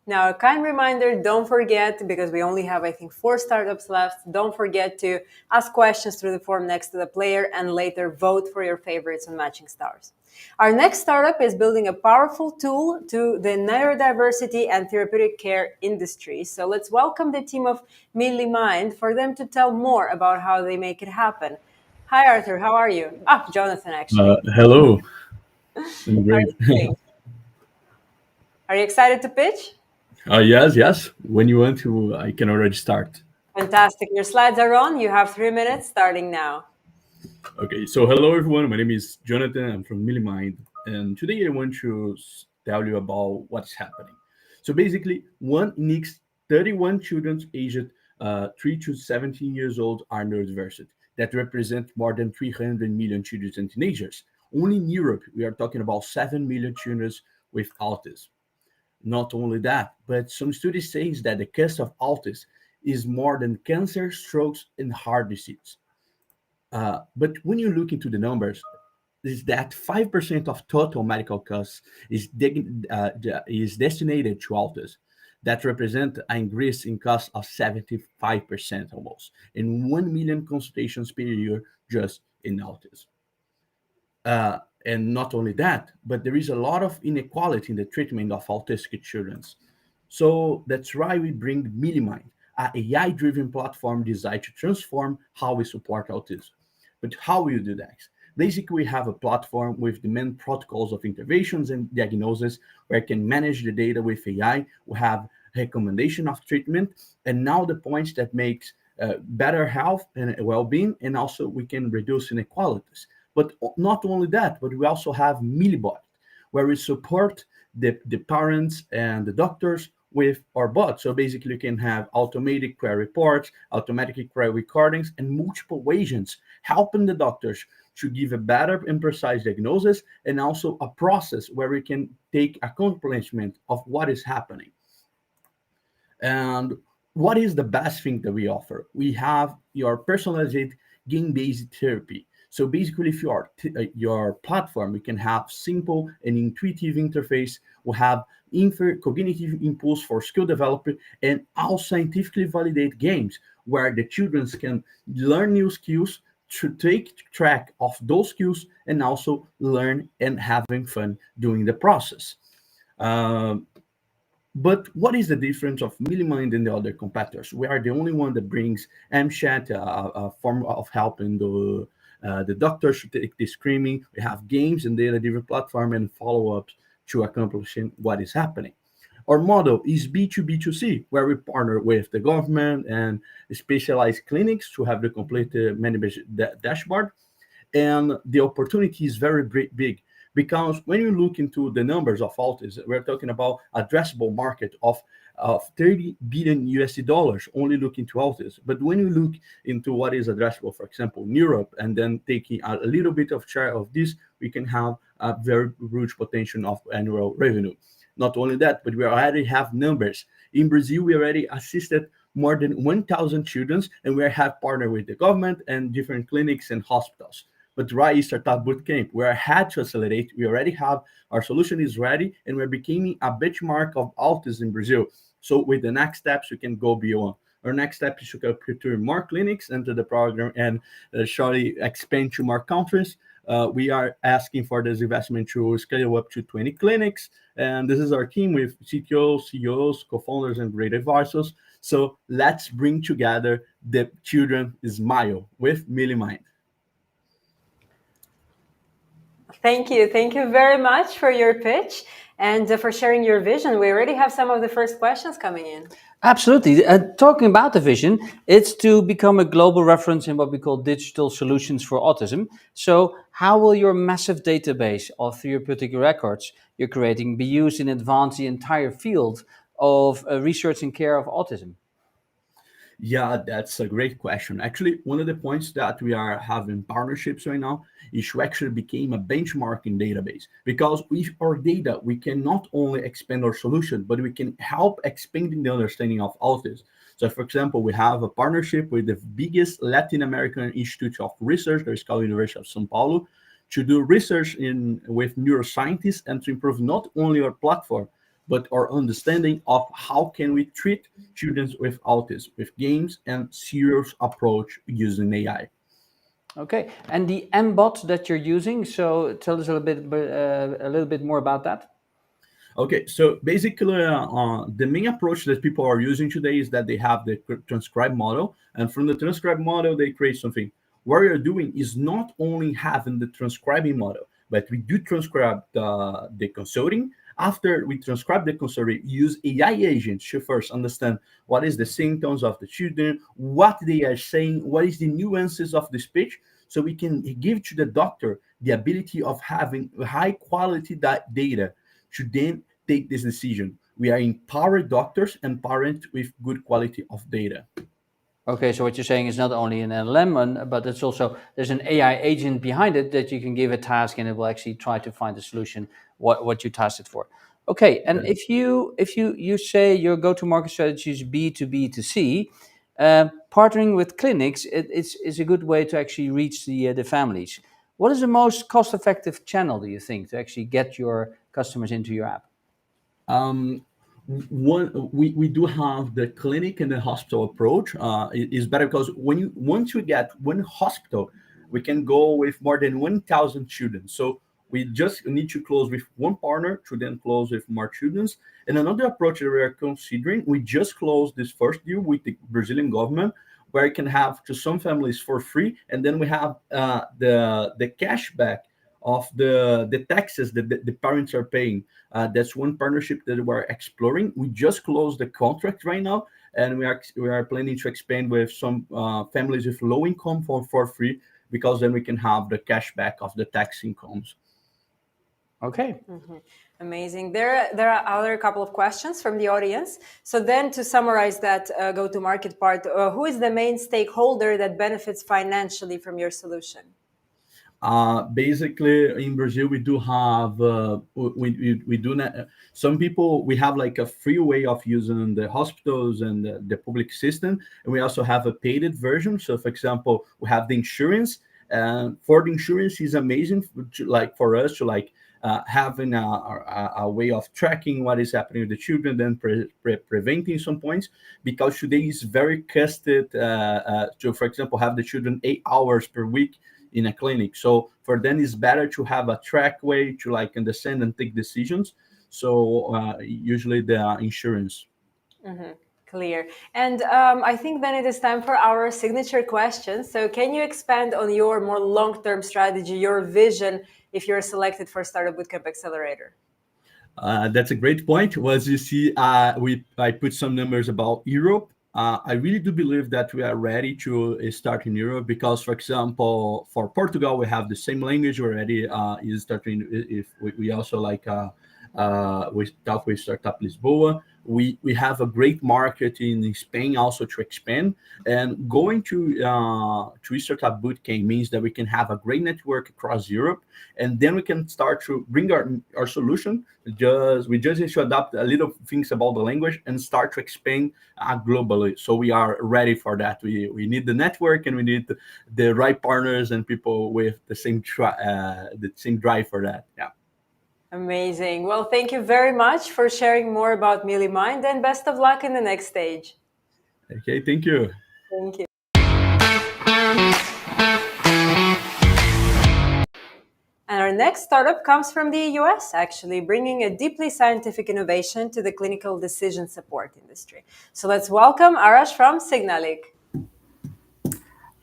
Now, a kind reminder, don't forget, because we only have, I think, 4 startups left, don't forget to ask questions through the form next to the player and later vote for your favorites on Matching Stars. Our next startup is building a powerful tool to the neurodiversity and therapeutic care industry. So let's welcome the team of MilliMind for them to tell more about how they make it happen. Hi, Arthur. How are you? Jonathan, actually. Hello. I'm great. Are you excited to pitch? Yes. When you want to, I can already start. Fantastic. Your slides are on. You have 3 minutes starting now. Okay, so hello everyone. My name is Jonathan. I'm from MilliMind, and today I want to tell you about what's happening. So basically, 1 in each 31 children aged 3 to 17 years old are neurodiverse. That represent more than 300 million children and teenagers. Only in Europe, we are talking about 7 million children with autism. Not only that, but some studies say that the cause of autism is more than cancer, strokes, and heart disease. But when you look into the numbers, is that 5% of total medical costs is destinated to autism. That represents an increase in cost of 75% almost, and 1 million consultations per year just in autism. And not only that, but there is a lot of inequality in the treatment of autistic children. So that's why we bring MilliMind, an AI-driven platform designed to transform how we support autism. But how will you do that? Basically, we have a platform with the main protocols of interventions and diagnosis where I can manage the data with AI. We have recommendation of treatment, and now the points that makes better health and well-being, and also we can reduce inequalities. But not only that, but we also have MilliBot, where we support the parents and the doctors with our bot. So basically, you can have automated care reports, automatic care recordings, and multiple agents helping the doctors to give a better and precise diagnosis, and also a process where we can take accomplishment of what is happening. And what is the best thing that we offer? We have your personalized game-based therapy. So basically, if your platform, you can have simple and intuitive interface. We have cognitive impulse for skill development, and all scientifically validate games where the children can learn new skills, to take track of those skills, and also learn and having fun doing the process. But what is the difference of MilliMind and the other competitors? We are the only one that brings MChat, a form of helping the doctors to take the screening. We have games and data-driven platform and follow-ups to accomplishing what is happening. Our model is B2B2C, where we partner with the government and specialized clinics to have the complete management dashboard. And the opportunity is very big because when you look into the numbers of autism, we're talking about addressable market of 30 billion USD dollars only looking to autism. But when you look into what is addressable, for example, in Europe, and then taking a little bit of share of this, we can have a very huge potential of annual revenue. Not only that, but we already have numbers. In Brazil, we already assisted more than 1,000 children, and we have partnered with the government and different clinics and hospitals. But right Startup Bootcamp, we had to accelerate. We already have our solution is ready, and we're becoming a benchmark of autism in Brazil. So with the next steps, we can go beyond. Our next step is to capture more clinics into the program and shortly expand to more countries. We are asking for this investment to scale up to 20 clinics. And this is our team with CTOs, CEOs, co-founders, and great advisors. So let's bring together the children smile with MilliMind. Thank you. Thank you very much for your pitch and for sharing your vision. We already have some of the first questions coming in. Absolutely. Talking about the vision, it's to become a global reference in what we call digital solutions for autism. So how will your massive database of therapeutic records you're creating be used in advance the entire field of research and care of autism? Yeah, that's a great question. Actually, one of the points that we are having partnerships right now is to actually become a benchmarking database, because with our data, we can not only expand our solution, but we can help expanding the understanding of autism. So for example, we have a partnership with the biggest Latin American Institute of Research, that is called University of São Paulo, to do research with neuroscientists and to improve not only our platform, but our understanding of how can we treat children with autism with games and serious approach using AI. Okay, and the MBot that you're using, so tell us a little bit more about that. Okay, so basically the main approach that people are using today is that they have the transcribe model, and from the transcribe model, they create something. What you're doing is not only having the transcribing model, but we do transcribe the consulting. After we transcribe the consulting, use AI agents to first understand what is the symptoms of the children, what they are saying, what is the nuances of the speech, so we can give to the doctor the ability of having high quality data to then take this decision. We are empowered doctors and parents with good quality of data. Okay, so what you're saying is not only an LLM, but it's also there's an AI agent behind it that you can give a task and it will actually try to find the solution what you tasked it for. Okay, and Yeah. if you say your go-to-market strategy is B2B2C, partnering with clinics is a good way to actually reach the families. What is the most cost-effective channel, do you think, to actually get your customers into your app? We do have the clinic and the hospital approach. It is better because once we get one hospital, we can go with more than 1,000 children. So we just need to close with one partner to then close with more children. And another approach that we are considering, we just closed this first deal with the Brazilian government, where you can have to some families for free, and then we have the cashback of the taxes that the parents are paying. That's one partnership that we're exploring. We just closed the contract right now, and we are planning to expand with some families with low income for free, because then we can have the cashback of the tax incomes. Okay. Mm-hmm. Amazing. There are other couple of questions from the audience. So then to summarize that go-to-market part, who is the main stakeholder that benefits financially from your solution? Basically in Brazil, we do have we do not, some people, we have like a free way of using the hospitals and the public system, and we also have a paid version. So for example, we have the insurance, and for the insurance is amazing for us to having a way of tracking what is happening with the children, then preventing some points, because today is very costed to, for example, have the children 8 hours per week in a clinic. So for them, it's better to have a track way to understand and take decisions. So usually the insurance. Mm-hmm. Clear. And I think then it is time for our signature question. So can you expand on your more long-term strategy, your vision, if you're selected for Startup Bootcamp Accelerator? That's a great point. As you see, I put some numbers about Europe. I really do believe that we are ready to start in Europe because, for example, for Portugal, we have the same language already. Is starting if we also like we talk with Startup Lisboa. We have a great market in Spain also to expand, and going to Startup Bootcamp means that we can have a great network across Europe, and then we can start to bring our solution. We just need to adapt a little things about the language and start to expand globally. So we are ready for that. We need the network, and we need the right partners and people with the same drive for that. Yeah. Amazing. Well, thank you very much for sharing more about MilliMind, and best of luck in the next stage. Okay, thank you. Thank you. And our next startup comes from the US, actually, bringing a deeply scientific innovation to the clinical decision support industry. So let's welcome Arash from Signalik.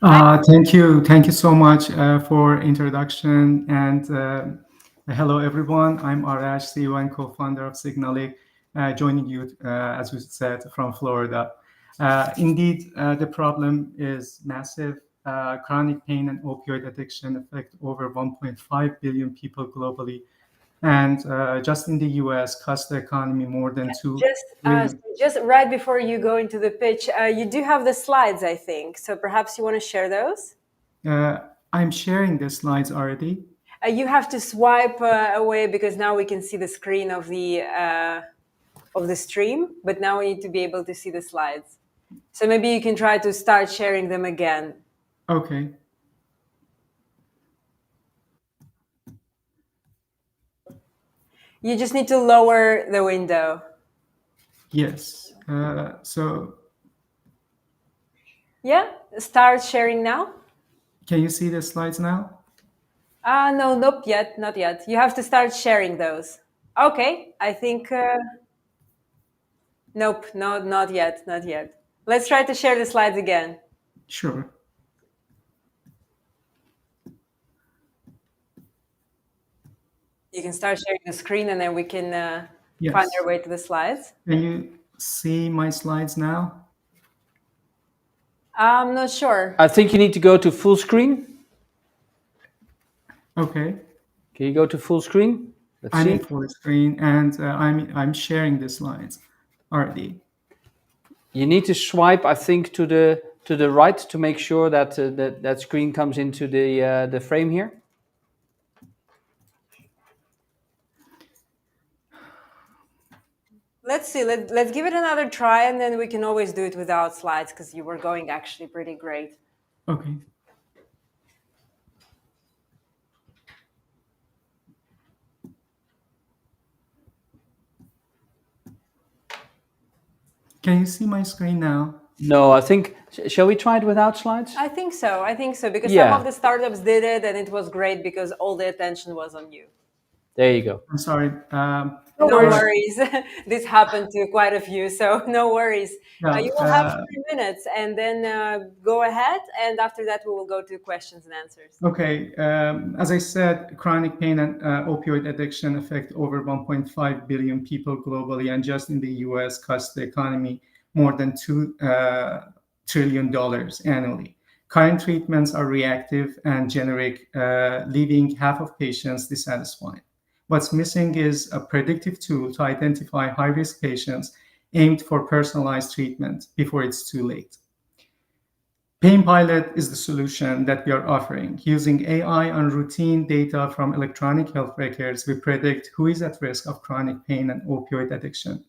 Thank you. Thank you so much for introduction. And hello, everyone. I'm Arash, CEO and co-founder of Signalik, joining you, as we said, from Florida. Indeed, the problem is massive. Chronic pain and opioid addiction affect over 1.5 billion people globally. And just in the US, cost the economy more than $2 billion. Just right before you go into the pitch, you do have the slides, I think. So perhaps you want to share those? I'm sharing the slides already. You have to swipe away because now we can see the screen of the stream, but now we need to be able to see the slides. So maybe you can try to start sharing them again. Okay. You just need to lower the window. Yes. So. Yeah, start sharing now. Can you see the slides now? No, nope, not yet. You have to start sharing those. Okay, I think, nope, no, not yet. Let's try to share the slides again. Sure. You can start sharing the screen and then we can Yes. find our way to the slides. Can you see my slides now? I'm not sure. I think you need to go to full screen. Okay. Can you go to full screen? I'm in full screen, and I'm sharing the slides already. You need to swipe, I think, to the right to make sure that that screen comes into the frame here. Let's see. Let's give it another try, and then we can always do it without slides because you were going actually pretty great. Okay. Can you see my screen now? No, I think, shall we try it without slides? I think so because some of the startups did it and it was great because all the attention was on you. There you go. I'm sorry. No worries. This happened to quite a few, so no worries. Yeah, you will have 3 minutes and then go ahead. And after that, we will go to questions and answers. Okay. As I said, chronic pain and opioid addiction affect over 1.5 billion people globally. And just in the US, cost the economy more than $2 trillion annually. Current treatments are reactive and generic, leaving half of patients dissatisfied. What's missing is a predictive tool to identify high-risk patients aimed for personalized treatment before it's too late. Pain Pilot is the solution that we are offering. Using AI on routine data from electronic health records, we predict who is at risk of chronic pain and opioid addiction.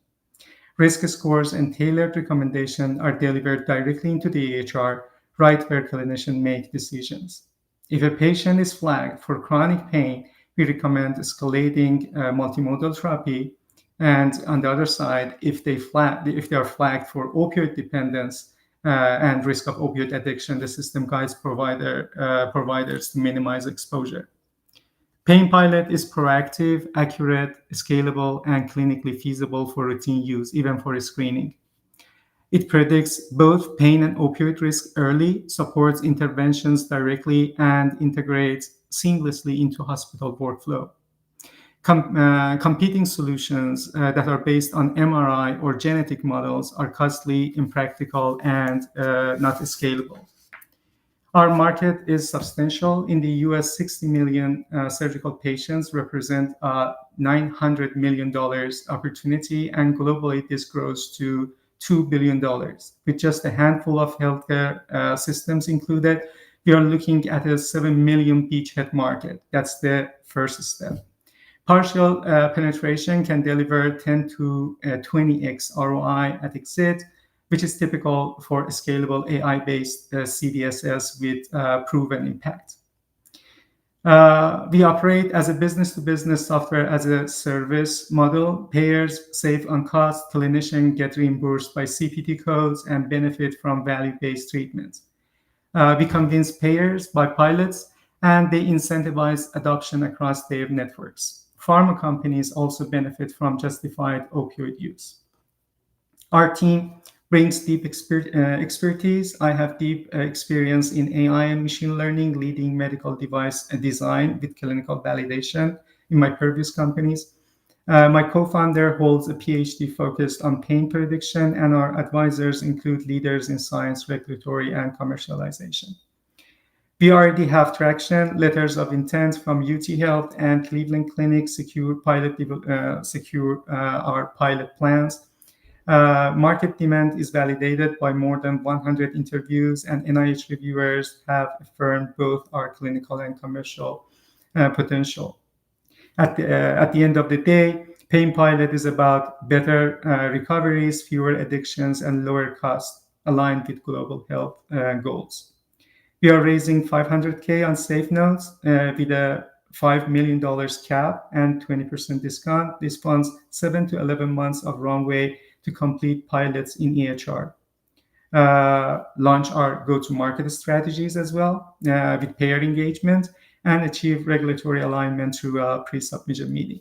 Risk scores and tailored recommendations are delivered directly into the EHR, right where clinicians make decisions. If a patient is flagged for chronic pain, we recommend escalating multimodal therapy. And on the other side, if they are flagged for opioid dependence and risk of opioid addiction, the system guides providers to minimize exposure. Pain Pilot is proactive, accurate, scalable, and clinically feasible for routine use, even for screening. It predicts both pain and opioid risk early, supports interventions directly, and integrates seamlessly into hospital workflow. Competing solutions that are based on MRI or genetic models are costly, impractical, and not scalable. Our market is substantial. In the US, 60 million surgical patients represent a $900 million opportunity, and globally this grows to $2 billion. With just a handful of healthcare systems included, we are looking at a 7 million beachhead market. That's the first step. Partial penetration can deliver 10 to 20x ROI at exit, which is typical for a scalable AI-based CDSS with proven impact. We operate as a business-to-business software as a service model. Payers save on costs, clinicians get reimbursed by CPT codes and benefit from value-based treatments. We convince payers by pilots, and they incentivize adoption across their networks. Pharma companies also benefit from justified opioid use. Our team brings deep expertise. I have deep experience in AI and machine learning, leading medical device design with clinical validation in my previous companies. My co-founder holds a PhD focused on pain prediction, and our advisors include leaders in science, regulatory, and commercialization. We already have traction, letters of intent from UT Health and Cleveland Clinic secure our pilot plans. Market demand is validated by more than 100 interviews, and NIH reviewers have affirmed both our clinical and commercial potential. At the end of the day, Pain Pilot is about better recoveries, fewer addictions, and lower costs aligned with global health goals. We are raising $500K on safe notes with a $5 million cap and 20% discount. This funds 7 to 11 months of runway to complete pilots in EHR. Launch our go-to-market strategies as well with payer engagement, and achieve regulatory alignment through a pre-submission meeting.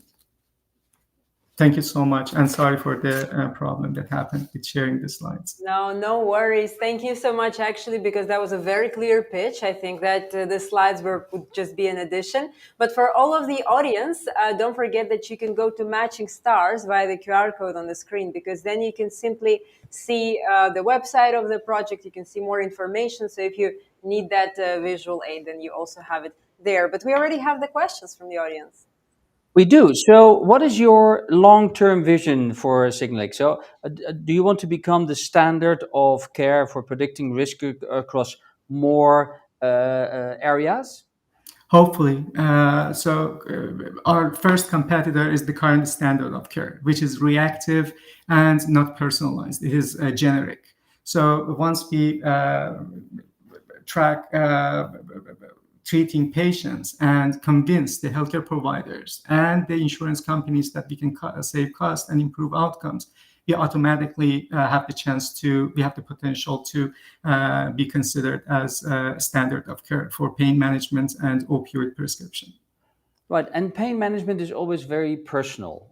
Thank you so much, and sorry for the problem that happened with sharing the slides. No worries. Thank you so much, actually, because that was a very clear pitch. I think that the slides would just be an addition. But for all of the audience, don't forget that you can go to Matching Stars via the QR code on the screen, because then you can simply see the website of the project. You can see more information. So if you need that visual aid, then you also have it there. But we already have the questions from the audience. We do. So what is your long-term vision for Signalik? So do you want to become the standard of care for predicting risk across more areas? Hopefully. Our first competitor is the current standard of care, which is reactive and not personalized. It is generic. So once we track treating patients and convince the healthcare providers and the insurance companies that we can save costs and improve outcomes, we automatically have the potential to be considered as a standard of care for pain management and opioid prescription. Right, and pain management is always very personal.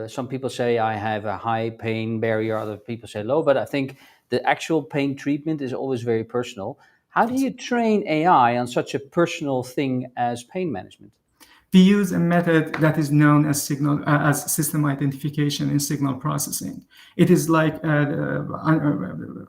Some people say I have a high pain barrier, other people say low, but I think the actual pain treatment is always very personal. How do you train AI on such a personal thing as pain management? We use a method that is known as system identification in signal processing. It is like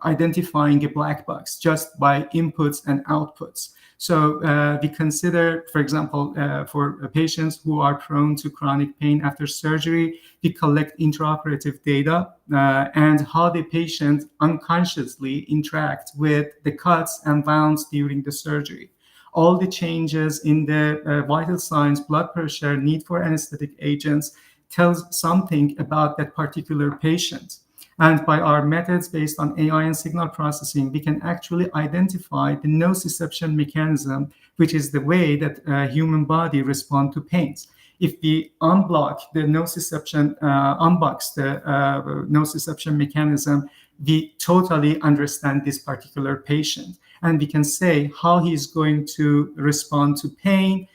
identifying a black box just by inputs and outputs. So we consider, for example, for patients who are prone to chronic pain after surgery, we collect intraoperative data and how the patient unconsciously interact with the cuts and wounds during the surgery. All the changes in the vital signs, blood pressure, need for anesthetic agents tells something about that particular patient. And by our methods based on AI and signal processing, we can actually identify the nociception mechanism, which is the way that human body responds to pains. If we unbox the nociception mechanism, we totally understand this particular patient. And we can say how he's going to respond to pain.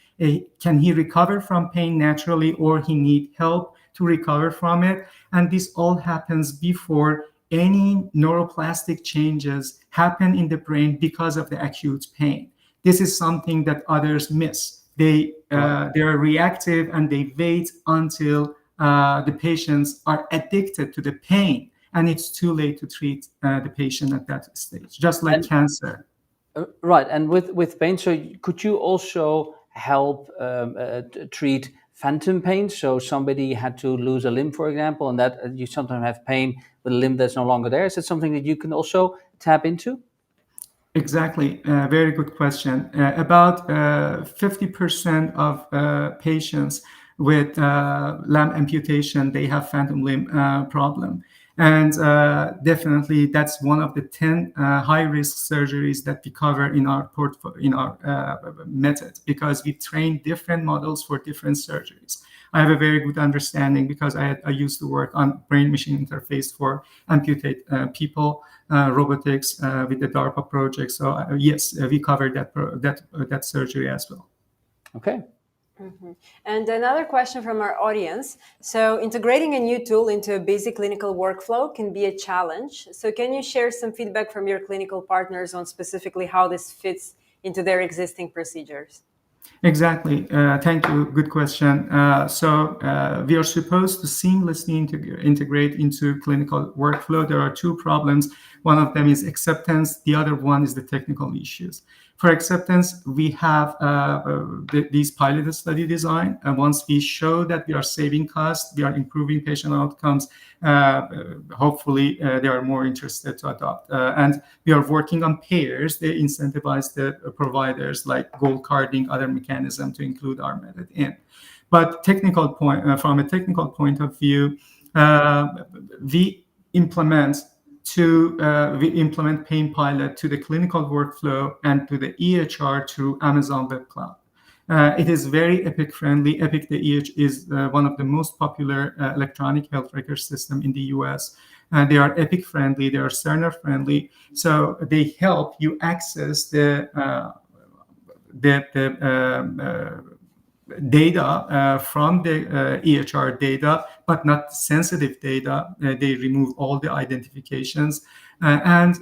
Can he recover from pain naturally, or he need help to recover from it? And this all happens before any neuroplastic changes happen in the brain because of the acute pain. This is something that others miss. they are reactive and they wait until the patients are addicted to the pain, and it's too late to treat the patient at that stage, just like cancer. Right, and with pain, so could you also help treat phantom pain? So somebody had to lose a limb, for example, and that you sometimes have pain with a limb that's no longer there. Is it something that you can also tap into? Exactly. Very good question. About 50% of patients with limb amputation, they have phantom limb problem. And definitely that's one of the 10 high-risk surgeries that we cover in our method, because we train different models for different surgeries. I have a very good understanding because I used to work on brain-machine interface for amputate people, robotics with the DARPA project. So yes, we covered that surgery as well. Okay. Mm-hmm. And another question from our audience. So integrating a new tool into a busy clinical workflow can be a challenge. So can you share some feedback from your clinical partners on specifically how this fits into their existing procedures? Exactly. Thank you. Good question. So we are supposed to seamlessly integrate into clinical workflow. There are two problems. One of them is acceptance. The other one is the technical issues. For acceptance, we have these pilot study design. And once we show that we are saving costs, we are improving patient outcomes, hopefully they are more interested to adopt. And we are working on payers. They incentivize the providers like gold carding, other mechanism to include our method in. But from a technical point of view, we implement Pain Pilot to the clinical workflow and to the EHR through Amazon Web Cloud. It is very Epic friendly. Epic, the EH, is one of the most popular electronic health record system in the US. They are Epic friendly, they are Cerner friendly. So they help you access the data from the EHR data, but not sensitive data. They remove all the identifications, and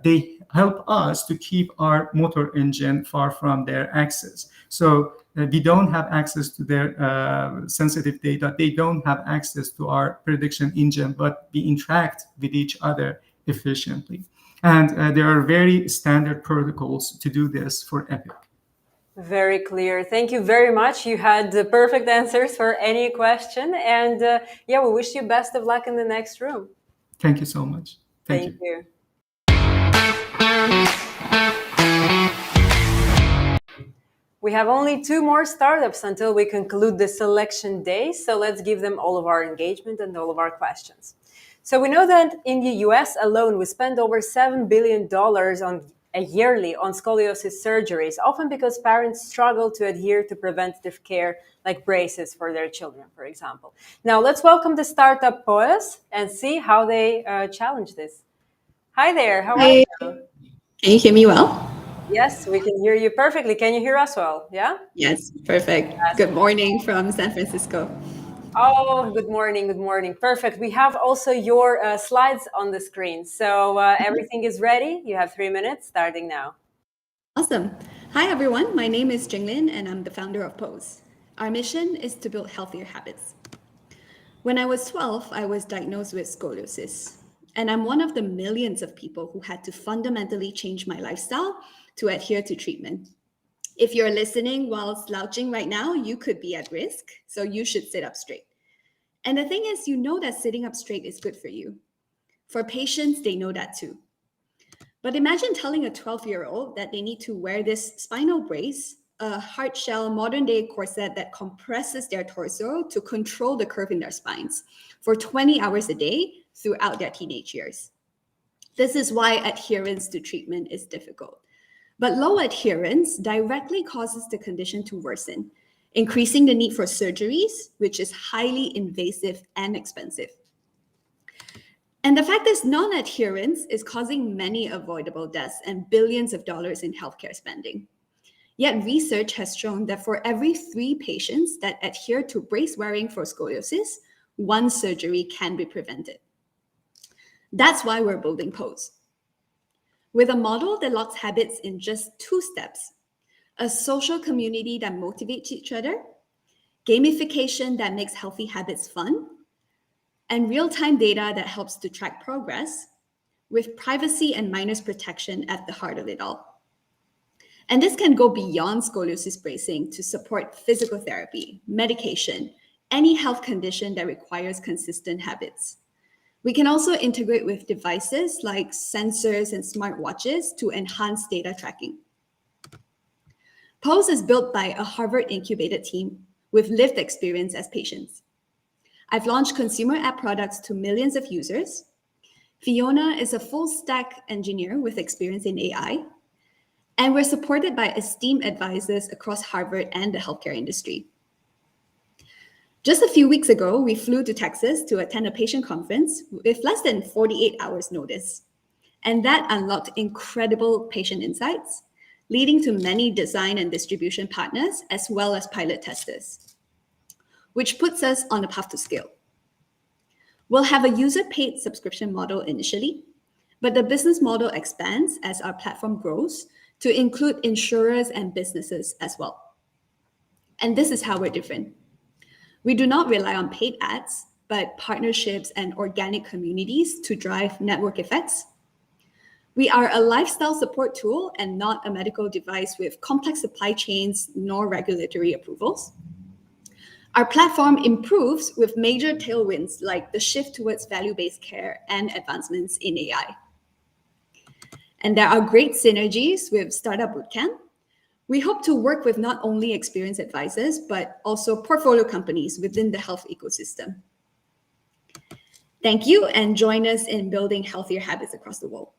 they help us to keep our motor engine far from their access. So we don't have access to their sensitive data. They don't have access to our prediction engine, but we interact with each other efficiently. And there are very standard protocols to do this for Epic. Very clear. Thank you very much. You had the perfect answers for any question. And yeah, we wish you best of luck in the next room. Thank you so much. Thank you. We have only 2 more startups until we conclude the selection day. So let's give them all of our engagement and all of our questions. So we know that in the US alone, we spend over $7 billion yearly on scoliosis surgeries, often because parents struggle to adhere to preventative care like braces for their children, for example. Now, let's welcome the startup Poes and see how they challenge this. Hi there, how are you? Can you hear me well? Yes, we can hear you perfectly. Can you hear us well? Yeah? Yes, perfect. Yes. Good morning from San Francisco. Oh, good morning, good morning. Perfect. We have also your slides on the screen. So everything is ready. You have 3 minutes starting now. Awesome. Hi, everyone. My name is Jinglin, and I'm the founder of Pose. Our mission is to build healthier habits. When I was 12, I was diagnosed with scoliosis, and I'm one of the millions of people who had to fundamentally change my lifestyle to adhere to treatment. If you're listening while slouching right now, you could be at risk, so you should sit up straight. And the thing is, you know that sitting up straight is good for you. For patients, they know that too. But imagine telling a 12-year-old that they need to wear this spinal brace, a hard shell modern-day corset that compresses their torso to control the curve in their spines for 20 hours a day throughout their teenage years. This is why adherence to treatment is difficult. But low adherence directly causes the condition to worsen, increasing the need for surgeries, which is highly invasive and expensive. And the fact is, non-adherence is causing many avoidable deaths and billions of dollars in healthcare spending. Yet research has shown that for every 3 patients that adhere to brace wearing for scoliosis, 1 surgery can be prevented. That's why we're building Pose. With a model that locks habits in just 2 steps, a social community that motivates each other, gamification that makes healthy habits fun, and real-time data that helps to track progress, with privacy and minors protection at the heart of it all. And this can go beyond scoliosis bracing to support physical therapy, medication, any health condition that requires consistent habits. We can also integrate with devices like sensors and smartwatches to enhance data tracking. Pose is built by a Harvard-incubated team with lived experience as patients. I've launched consumer app products to millions of users. Fiona is a full-stack engineer with experience in AI. And we're supported by esteemed advisors across Harvard and the healthcare industry. Just a few weeks ago, we flew to Texas to attend a patient conference with less than 48 hours notice. And that unlocked incredible patient insights, leading to many design and distribution partners, as well as pilot testers, which puts us on the path to scale. We'll have a user-paid subscription model initially, but the business model expands as our platform grows to include insurers and businesses as well. And this is how we're different. We do not rely on paid ads, but partnerships and organic communities to drive network effects. We are a lifestyle support tool and not a medical device with complex supply chains nor regulatory approvals. Our platform improves with major tailwinds like the shift towards value-based care and advancements in AI. And there are great synergies with Startup Bootcamp. We hope to work with not only experienced advisors, but also portfolio companies within the health ecosystem. Thank you, and join us in building healthier habits across the world.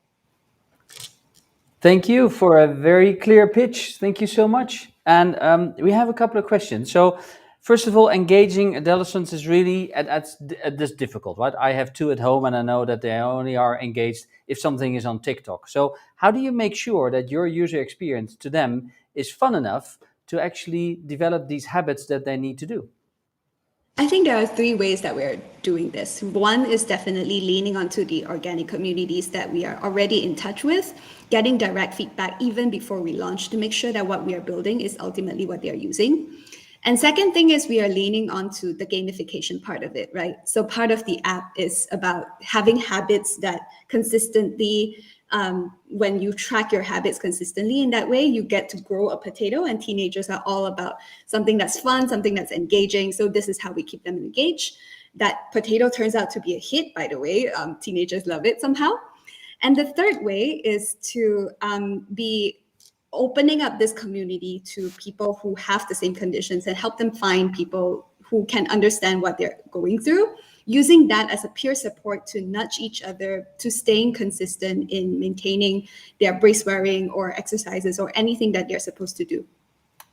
Thank you for a very clear pitch. Thank you so much. And we have a couple of questions. So first of all, engaging adolescents is really that's difficult, right? I have 2 at home, and I know that they only are engaged if something is on TikTok. So how do you make sure that your user experience to them is fun enough to actually develop these habits that they need to do? I think there are 3 ways that we're doing this. One is definitely leaning onto the organic communities that we are already in touch with, getting direct feedback even before we launch to make sure that what we are building is ultimately what they're using. And second thing is we are leaning onto the gamification part of it, right? So part of the app is about having habits that consistently, when you track your habits consistently in that way, you get to grow a potato, and teenagers are all about something that's fun, something that's engaging. So this is how we keep them engaged. That potato turns out to be a hit, by the way. Teenagers love it somehow. And the third way is to be opening up this community to people who have the same conditions and help them find people who can understand what they're going through, using that as a peer support to nudge each other to staying consistent in maintaining their brace wearing or exercises or anything that they're supposed to do.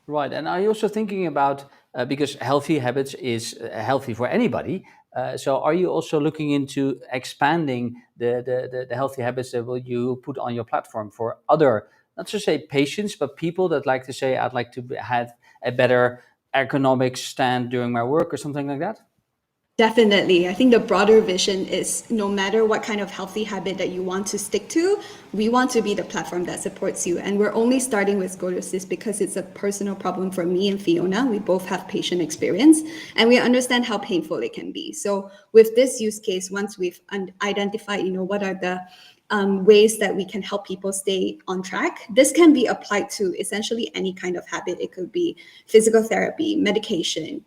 Right, and are you also thinking about, because healthy habits is healthy for anybody, so are you also looking into expanding the healthy habits that will you put on your platform for other, not to say patients, but people that like to say, I'd like to have a better ergonomic stand during my work or something like that? Definitely. I think the broader vision is no matter what kind of healthy habit that you want to stick to, we want to be the platform that supports you. And we're only starting with scoliosis because it's a personal problem for me and Fiona. We both have patient experience and we understand how painful it can be. So with this use case, once we've identified, what are the ways that we can help people stay on track, this can be applied to essentially any kind of habit. It could be physical therapy, medication,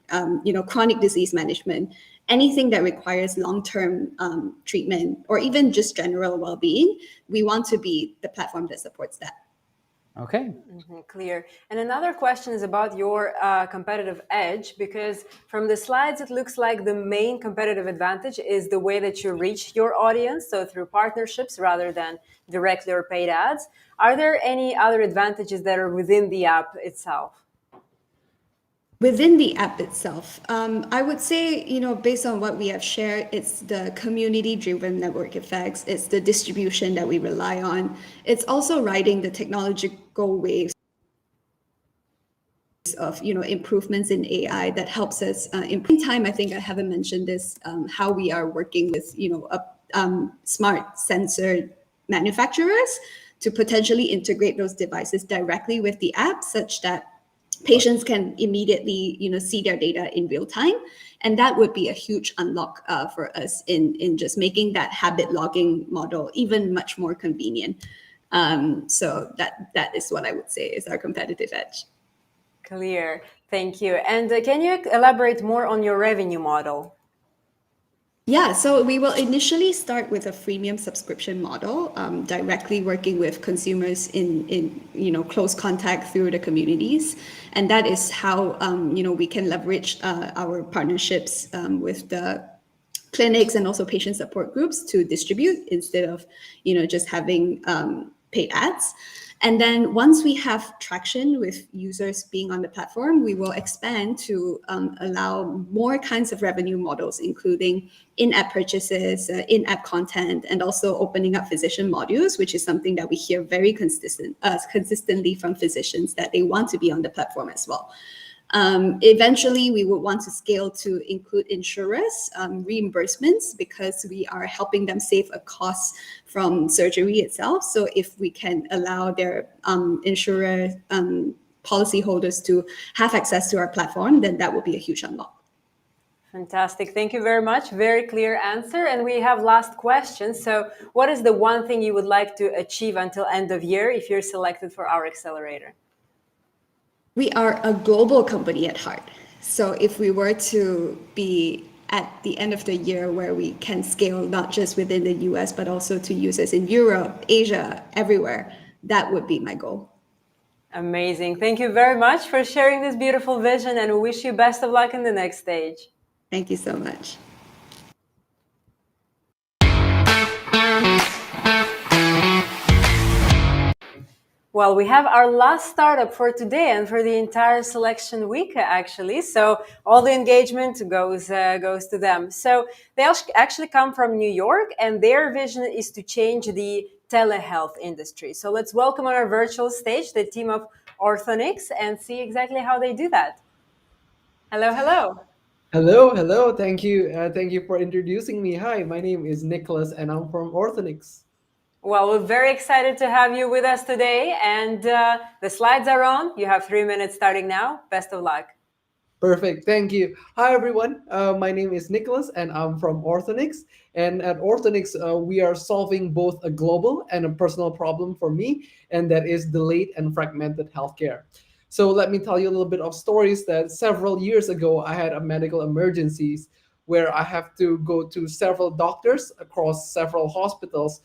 chronic disease management, anything that requires long-term treatment, or even just general well-being. We want to be the platform that supports that. Okay. Clear. And another question is about your competitive edge, because from the slides, it looks like the main competitive advantage is the way that you reach your audience, so through partnerships rather than directly or paid ads. Are there any other advantages that are within the app itself? Within the app itself, I would say, based on what we have shared, it's the community-driven network effects, it's the distribution that we rely on. It's also riding the technological waves of, improvements in AI that helps us improve time. I think I haven't mentioned this, how we are working with, smart sensor manufacturers to potentially integrate those devices directly with the app, such that patients can immediately, see their data in real time. And that would be a huge unlock for us in just making that habit logging model even much more convenient. So that is what I would say is our competitive edge. Clear. Thank you. And can you elaborate more on your revenue model? Yeah, so we will initially start with a freemium subscription model, directly working with consumers in close contact through the communities, and that is how we can leverage our partnerships with the clinics and also patient support groups to distribute instead of just having paid ads. And then once we have traction with users being on the platform, we will expand to allow more kinds of revenue models, including in-app purchases, in-app content, and also opening up physician modules, which is something that we hear very consistently from physicians that they want to be on the platform as well. Eventually, we would want to scale to include insurers, reimbursements, because we are helping them save a cost from surgery itself. So if we can allow their insurer policyholders to have access to our platform, then that will be a huge unlock. Fantastic. Thank you very much. Very clear answer. And we have last question. So what is the one thing you would like to achieve until end of year if you're selected for our accelerator? We are a global company at heart. So if we were to be at the end of the year where we can scale not just within the US, but also to users in Europe, Asia, everywhere, that would be my goal. Amazing. Thank you very much for sharing this beautiful vision, and we wish you best of luck in the next stage. Thank you so much. Well, we have our last startup for today and for the entire selection week, actually. So all the engagement goes to them. So they actually come from New York, and their vision is to change the telehealth industry. So let's welcome on our virtual stage the team of Orthonics and see exactly how they do that. Hello, hello. Hello. Thank you for introducing me. Hi, my name is Nicholas, and I'm from Orthonics. Well, we're very excited to have you with us today, and the slides are on. You have 3 minutes starting now. Best of luck. Perfect. Thank you. Hi, everyone. My name is Nicholas, and I'm from Orthonics. And at Orthonics, we are solving both a global and a personal problem for me, and that is delayed and fragmented healthcare. So let me tell you a little bit of stories that several years ago, I had a medical emergencies where I have to go to several doctors across several hospitals,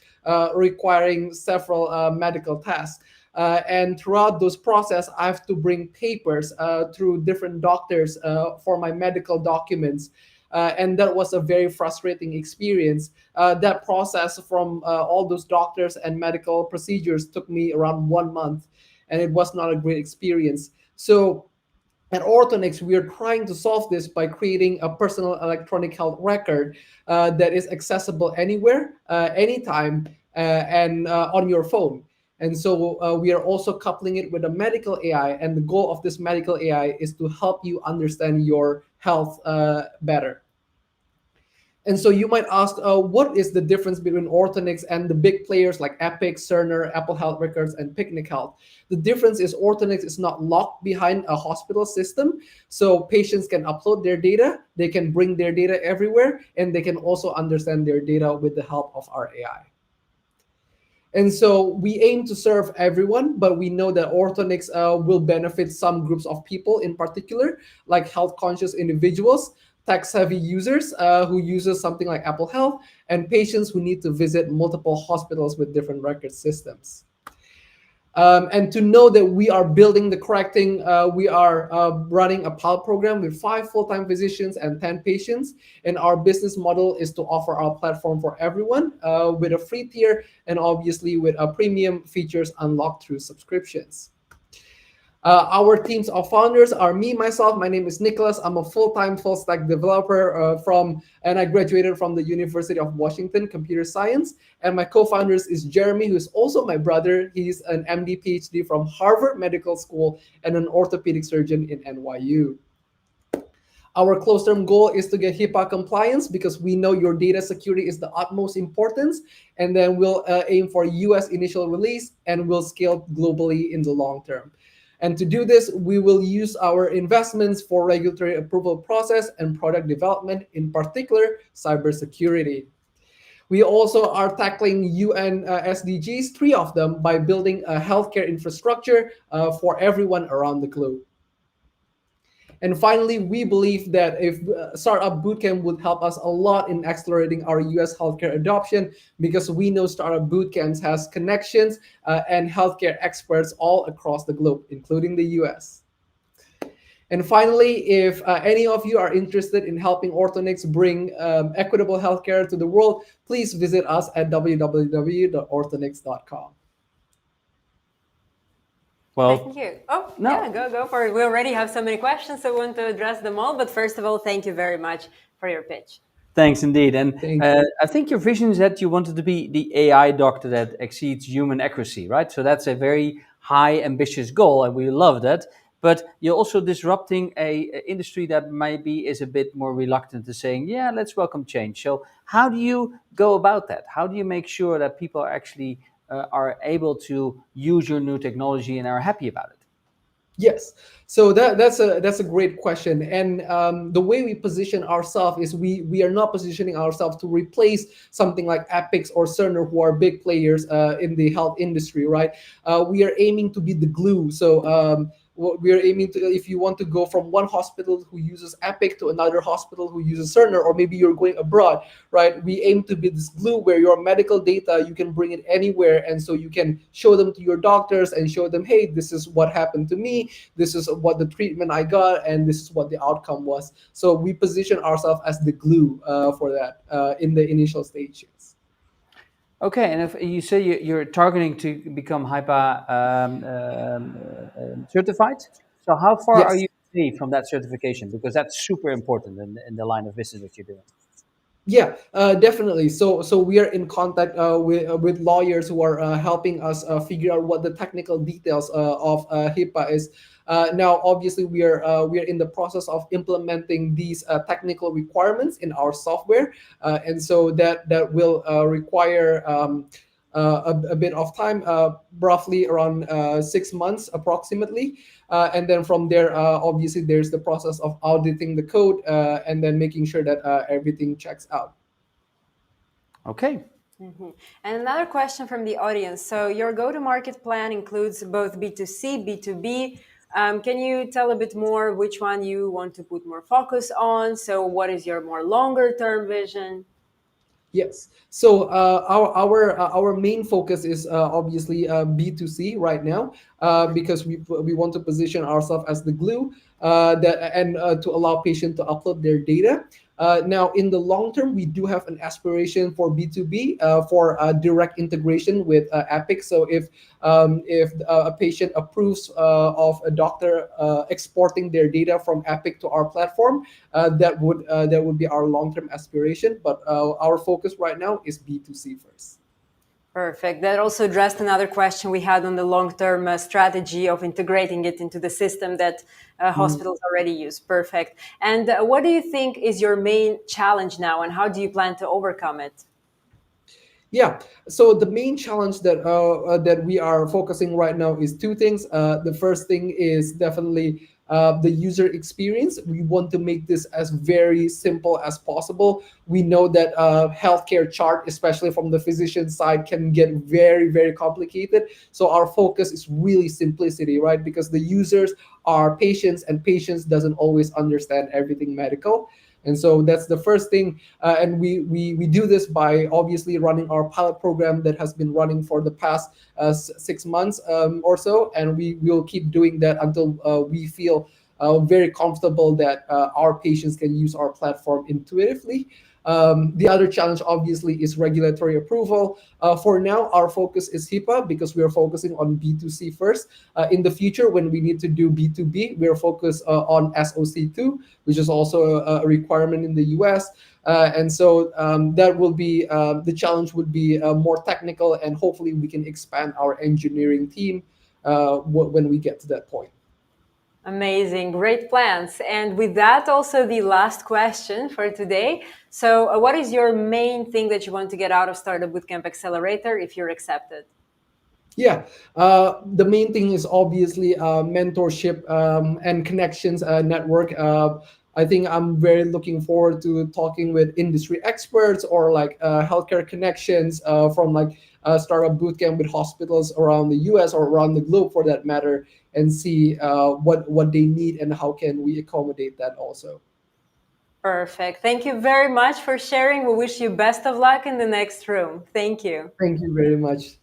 requiring several medical tests. And throughout those process, I have to bring papers through different doctors for my medical documents. And that was a very frustrating experience. That process from all those doctors and medical procedures took me around 1 month, and it was not a great experience. So at Orthonics, we are trying to solve this by creating a personal electronic health record that is accessible anywhere, anytime, and on your phone. And so we are also coupling it with a medical AI. And the goal of this medical AI is to help you understand your health better. And so you might ask, what is the difference between Orthonics and the big players like Epic, Cerner, Apple Health Records, and Picnic Health? The difference is Orthonics is not locked behind a hospital system. So patients can upload their data, they can bring their data everywhere, and they can also understand their data with the help of our AI. And so we aim to serve everyone, but we know that Orthonics will benefit some groups of people in particular, like health-conscious individuals, tech-savvy users who uses something like Apple Health, and patients who need to visit multiple hospitals with different record systems. And to know that we are building the correct thing, we are running a pilot program with 5 full-time physicians and 10 patients. And our business model is to offer our platform for everyone with a free tier and obviously with premium features unlocked through subscriptions. Our teams of founders are me, myself. My name is Nicholas. I'm a full-time full-stack developer and I graduated from the University of Washington, computer science. And my co-founders is Jeremy, who is also my brother. He's an MD, PhD from Harvard Medical School and an orthopedic surgeon in NYU. Our close-term goal is to get HIPAA compliance because we know your data security is the utmost importance. And then we'll aim for US initial release, and we'll scale globally in the long term. And to do this, we will use our investments for regulatory approval process and product development, in particular, cybersecurity. We also are tackling UN SDGs, 3 of them, by building a healthcare infrastructure for everyone around the globe. And finally, we believe that if Startup Bootcamp would help us a lot in accelerating our US healthcare adoption, because we know Startup Bootcamps has connections and healthcare experts all across the globe, including the US. And finally, if any of you are interested in helping Orthonics bring equitable healthcare to the world, please visit us at www.orthonics.com. Well, thank you. Oh, no. Yeah, go for it. We already have so many questions, so we want to address them all. But first of all, thank you very much for your pitch. Thanks indeed. And I think your vision is that you wanted to be the AI doctor that exceeds human accuracy, right? So that's a very high, ambitious goal, and we love that. But you're also disrupting a industry that maybe is a bit more reluctant to saying, yeah, let's welcome change. So how do you go about that? How do you make sure that people are actually are able to use your new technology and are happy about it? Yes, so that's a great question, and the way we position ourselves is we are not positioning ourselves to replace something like Epic or Cerner, who are big players in the health industry, right? We are aiming to be the glue. So we are aiming to, if you want to go from one hospital who uses Epic to another hospital who uses Cerner, or maybe you're going abroad, right? We aim to be this glue where your medical data, you can bring it anywhere, and so you can show them to your doctors and show them, hey, this is what happened to me, this is what the treatment I got, and this is what the outcome was. So we position ourselves as the glue for that in the initial stages. Okay, and if you say you're targeting to become HIPAA certified, so how far are you from that certification? Because that's super important in the line of business that you're doing. Yeah, definitely. So we are in contact with lawyers who are helping us figure out what the technical details of HIPAA is. Now, obviously, we are in the process of implementing these technical requirements in our software, and so that will require a bit of time, roughly around 6 months approximately. And then from there, obviously, there's the process of auditing the code and then making sure that everything checks out. Okay. Mm-hmm. And another question from the audience. So your go-to-market plan includes both B2C, B2B. Can you tell a bit more which one you want to put more focus on? So what is your more longer-term vision? Yes. So our main focus is obviously B2C right now because we want to position ourselves as the glue to allow patients to upload their data. Now, in the long term, we do have an aspiration for B2B for direct integration with Epic. So if a patient approves of a doctor exporting their data from Epic to our platform, that would be our long-term aspiration. But our focus right now is B2C first. Perfect. That also addressed another question we had on the long-term strategy of integrating it into the system that hospitals already use. Perfect. And what do you think is your main challenge now, and how do you plan to overcome it? Yeah, so the main challenge that we are focusing right now is 2 things. The first thing is definitely the user experience. We want to make this as very simple as possible. We know that healthcare chart, especially from the physician side, can get very, very complicated. So our focus is really simplicity, right? Because the users are patients, and patients doesn't always understand everything medical. And so that's the first thing. And we do this by obviously running our pilot program that has been running for the past 6 months or so. And we will keep doing that until we feel very comfortable that our patients can use our platform intuitively. The other challenge, obviously, is regulatory approval. For now, our focus is HIPAA because we are focusing on B2C first. In the future, when we need to do B2B, we are focused on SOC2, which is also a requirement in the US. And so that will be, the challenge would be more technical, and hopefully we can expand our engineering team when we get to that point. Amazing, great plans. And with that, also the last question for today. So what is your main thing that you want to get out of Startup Bootcamp Accelerator if you're accepted? Yeah, the main thing is obviously mentorship and connections network. I think I'm very looking forward to talking with industry experts or like healthcare connections from like startup bootcamp with hospitals around the US or around the globe for that matter, and see what they need and how can we accommodate that also. Perfect. Thank you very much for sharing. We wish you best of luck in the next room. Thank you. Thank you very much.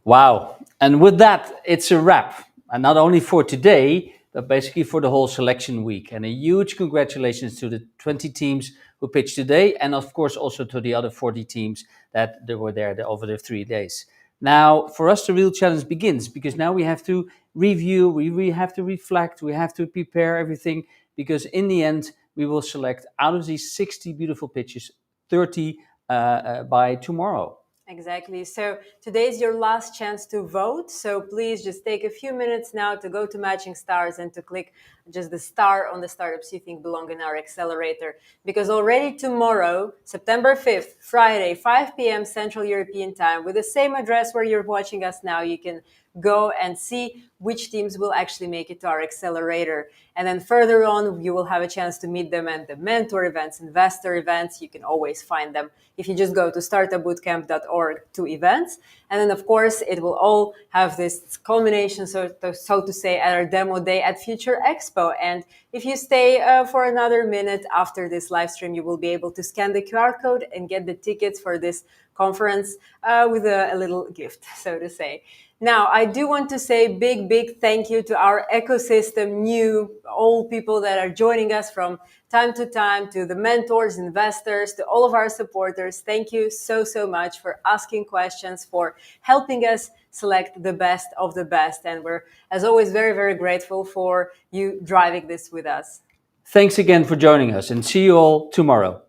Wow. And with that, it's a wrap. And not only for today, but basically for the whole selection week. And a huge congratulations to the 20 teams who pitched today. And of course, also to the other 40 teams that were there over the 3 days. Now, for us, the real challenge begins because now we have to review, we have to reflect, we have to prepare everything. Because in the end, we will select out of these 60 beautiful pitches, 30 by tomorrow. Exactly. So today is your last chance to vote. So please just take a few minutes now to go to Matching Stars and to click just the star on the startups you think belong in our accelerator. Because already tomorrow, September 5th, Friday, 5 p.m. Central European Time, with the same address where you're watching us now, you can go and see which teams will actually make it to our accelerator. And then further on, you will have a chance to meet them at the mentor events, investor events. You can always find them if you just go to startupbootcamp.org to events. And then, of course, it will all have this culmination, so to say, at our demo day at Future Expo. And if you stay for another minute after this live stream, you will be able to scan the QR code and get the tickets for this conference with a little gift, so to say. Now, I do want to say big thank you to our ecosystem, new, old people that are joining us from time to time, to the mentors, investors, to all of our supporters. Thank you so much for asking questions, for helping us select the best of the best. And we're, as always, very grateful for you driving this with us. Thanks again for joining us and see you all tomorrow.